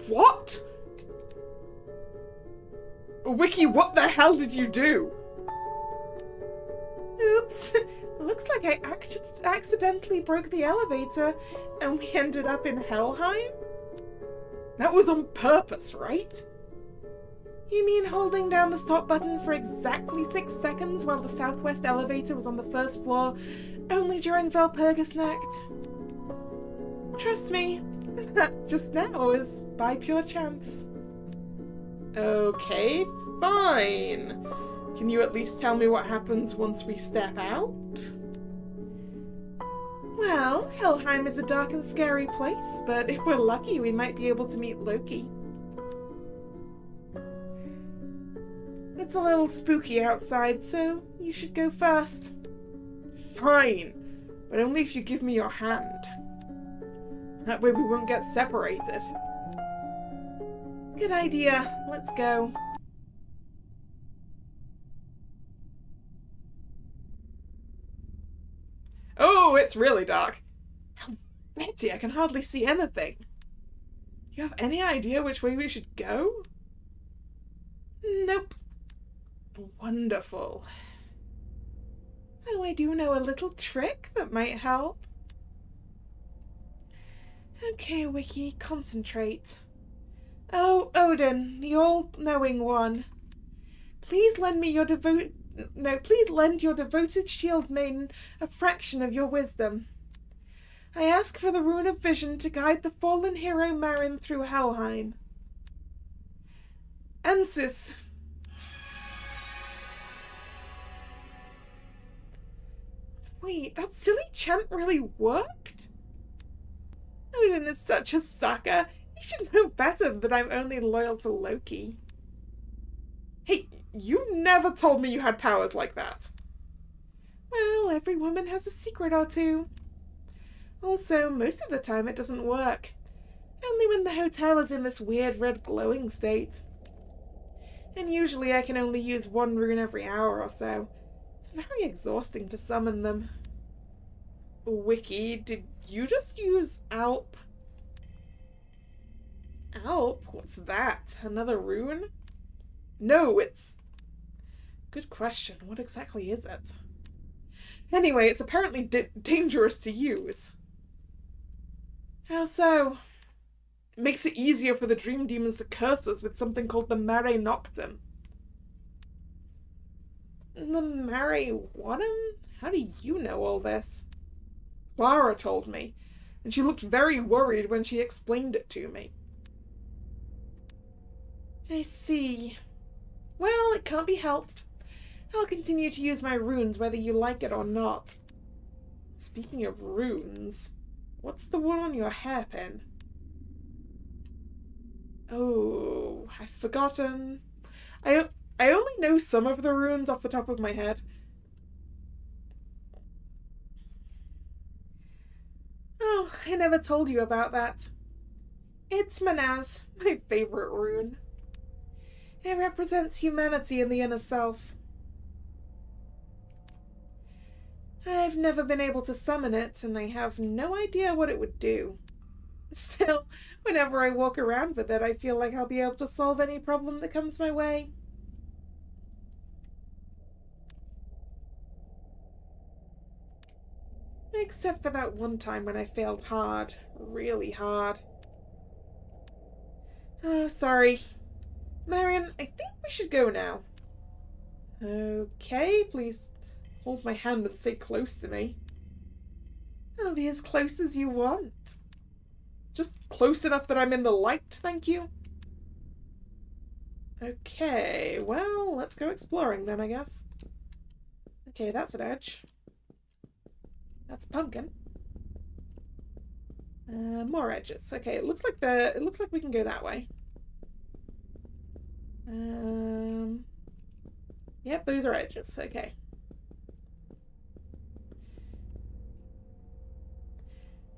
What? Wiki, what the hell did you do? Oops. Looks like I accidentally broke the elevator and we ended up in Helheim? That was on purpose, right? You mean holding down the stop button for exactly 6 seconds while the southwest elevator was on the first floor only during Valpurgisnacht? Trust me, that just now is by pure chance. Okay, fine. Can you at least tell me what happens once we step out? Well, Helheim is a dark and scary place, but if we're lucky, we might be able to meet Loki. It's a little spooky outside, so you should go first. Fine, but only if you give me your hand. That way we won't get separated. Good idea. Let's go. Oh, it's really dark. How Betty, I can hardly see anything. Do you have any idea which way we should go? Nope. Wonderful. Oh, I do know a little trick that might help. Okay, Wiki, concentrate. Oh, Odin, the all-knowing one. Please lend your devoted shield maiden a fraction of your wisdom. I ask for the rune of vision to guide the fallen hero Marin through Helheim. Ansys. Wait, that silly chant really worked? Odin is such a sucker. He should know better that I'm only loyal to Loki. Hey, you never told me you had powers like that. Well, every woman has a secret or two. Also, most of the time it doesn't work. Only when the hotel is in this weird red glowing state. And usually I can only use one rune every hour or so. It's very exhausting to summon them. Wiki, did you just use Alp? Alp? What's that? Another rune? No, it's... Good question. What exactly is it? Anyway, it's apparently dangerous to use. How so? It makes it easier for the dream demons to curse us with something called the Mare Noctem. The Mare Whatum? How do you know all this? Clara told me, and she looked very worried when she explained it to me. I see. Well, it can't be helped. I'll continue to use my runes whether you like it or not. Speaking of runes, what's the one on your hairpin? Oh, I've forgotten. I only know some of the runes off the top of my head. Oh, I never told you about that. It's Manaz, my favorite rune. It represents humanity in the inner self. I've never been able to summon it, and I have no idea what it would do. Still, whenever I walk around with it, I feel like I'll be able to solve any problem that comes my way. Except for that one time when I failed hard. Really hard. Oh, sorry. Marion, I think we should go now. Okay, please hold my hand and stay close to me. I'll be as close as you want. Just close enough that I'm in the light, thank you. Okay, well, let's go exploring then, I guess. Okay, that's an edge. That's a pumpkin. More edges. Okay, it looks like we can go that way. Yep, those are edges. Okay.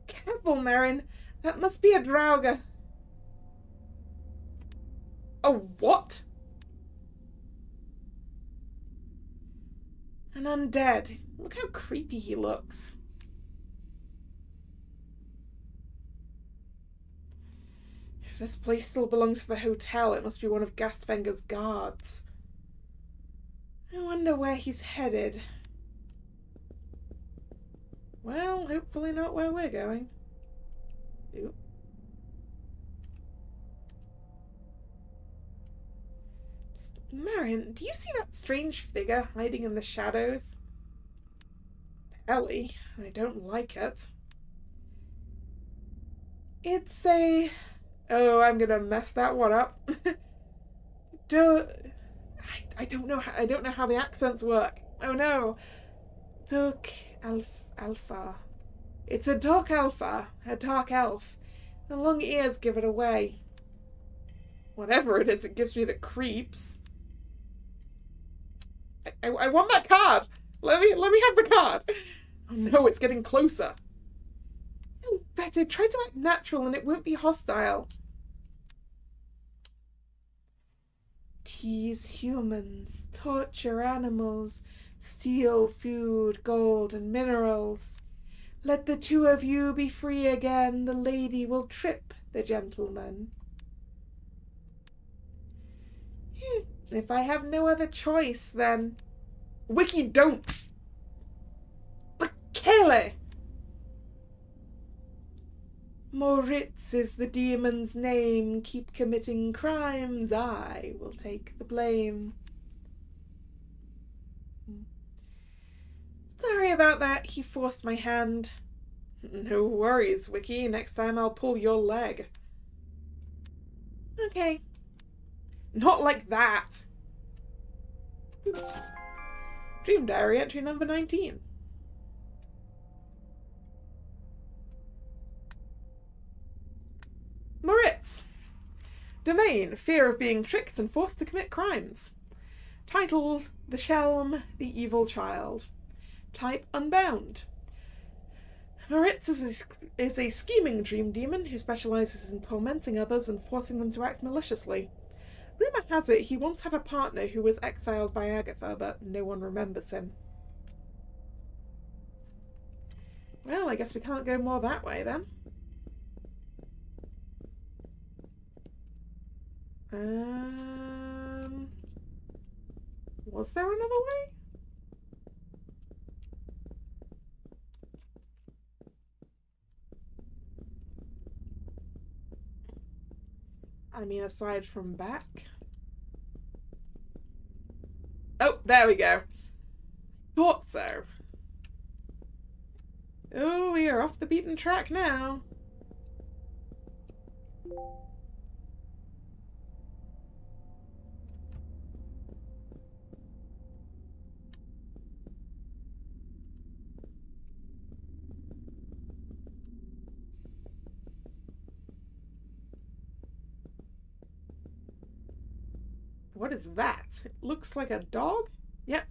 Careful, Marin. That must be a Draugr. A what? An undead. Look how creepy he looks. If this place still belongs to the hotel, it must be one of Gastvenger's guards. I wonder where he's headed. Well, hopefully not where we're going. Ooh. Psst, Marion, do you see that strange figure hiding in the shadows? Ellie, I don't like it. It's a... Oh, I'm gonna mess that one up. I don't know how the accents work. Oh no. Dark Alpha. It's a dark alpha, a dark elf. The long ears give it away. Whatever it is, it gives me the creeps. I want that card. Let me have the card. Oh no, it's getting closer. Oh, better try to act natural and it won't be hostile. Tease humans, torture animals, steal food, gold, and minerals. Let the two of you be free again, the lady will trip the gentleman. If I have no other choice, then... Wiki, don't! Kalla! Moritz is the demon's name. Keep committing crimes. I will take the blame. Sorry about that. He forced my hand. No worries, Wiki. Next time I'll pull your leg. Okay. Not like that. Dream Diary entry number 19. Moritz. Domain, fear of being tricked and forced to commit crimes. Titles, The Shelm, The Evil Child. Type, Unbound. Moritz is a scheming dream demon who specializes in tormenting others and forcing them to act maliciously. Rumor has it he once had a partner who was exiled by Agatha, but no one remembers him. Well, I guess we can't go more that way then. Was there another way? I mean, aside from back. Oh, there we go. Thought so. Oh, we are off the beaten track now. What is that? It looks like a dog? Yep.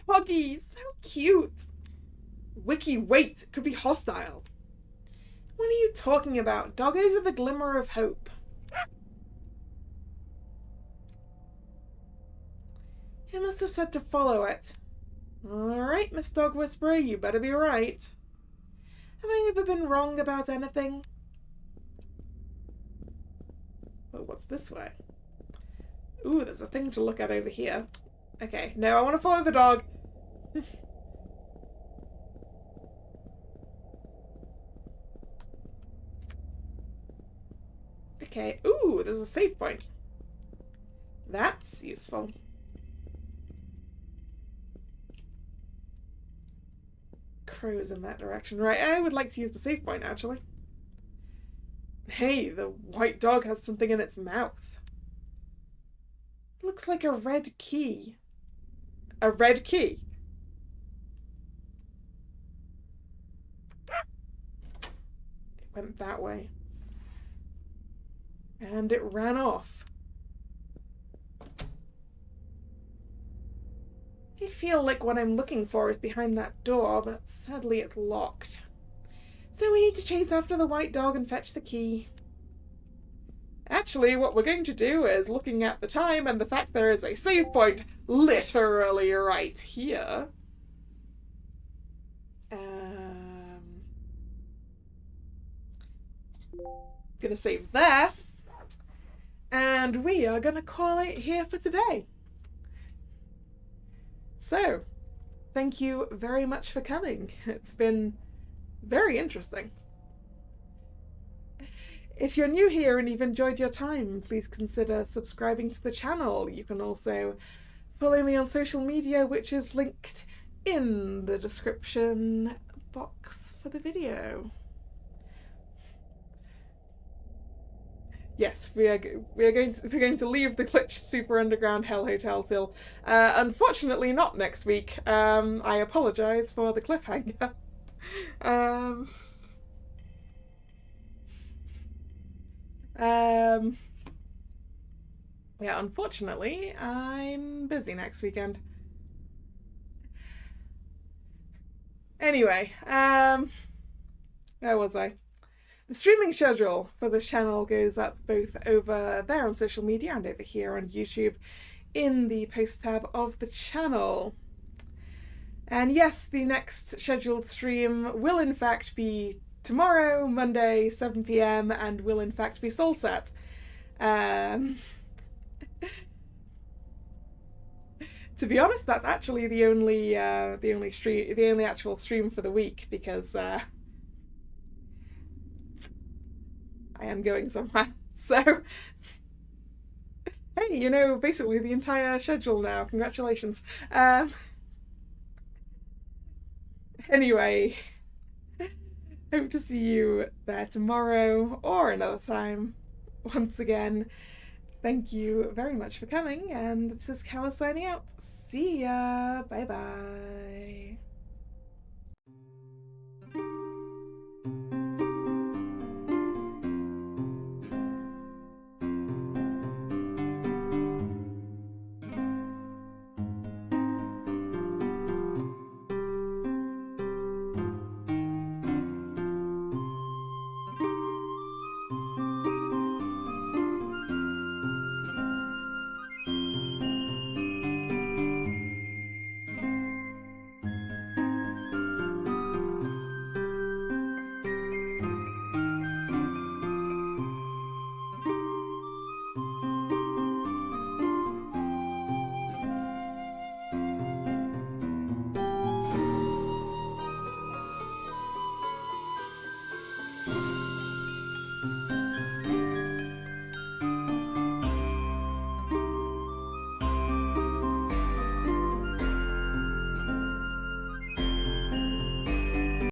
Doggy, so cute. Wiki, wait, it could be hostile. What are you talking about? Doggos are the glimmer of hope. He must have said to follow it. Alright, Miss Dog Whisperer, you better be right. Have I ever been wrong about anything? Oh, what's this way? Ooh, there's a thing to look at over here. Okay, no, I want to follow the dog. Okay, ooh, there's a save point. That's useful. Crows in that direction. Right, I would like to use the save point, actually. Hey, the white dog has something in its mouth. Looks like a red key. A red key? It went that way. And it ran off. I feel like what I'm looking for is behind that door, but sadly it's locked. So we need to chase after the white dog and fetch the key. Actually, what we're going to do is, looking at the time and the fact there is a save point literally right here. Gonna save there. And we are gonna call it here for today. So, thank you very much for coming. It's been very interesting. If you're new here and you've enjoyed your time, please consider subscribing to the channel. You can also follow me on social media, which is linked in the description box for the video. Yes, we're going to leave the Glitch Super Underground Hell Hotel till unfortunately not next week. I apologise for the cliffhanger. Yeah, unfortunately, I'm busy next weekend. Anyway, where was I? The streaming schedule for this channel goes up both over there on social media and over here on YouTube in the post tab of the channel. And yes, the next scheduled stream will in fact be tomorrow, Monday, 7 PM, and will in fact be Soulset. To be honest, that's actually the only actual stream for the week, because I am going somewhere. So, hey, basically the entire schedule now. Congratulations. Anyway, hope to see you there tomorrow or another time. Once again, thank you very much for coming, and this is Kalla signing out. See ya. Bye bye.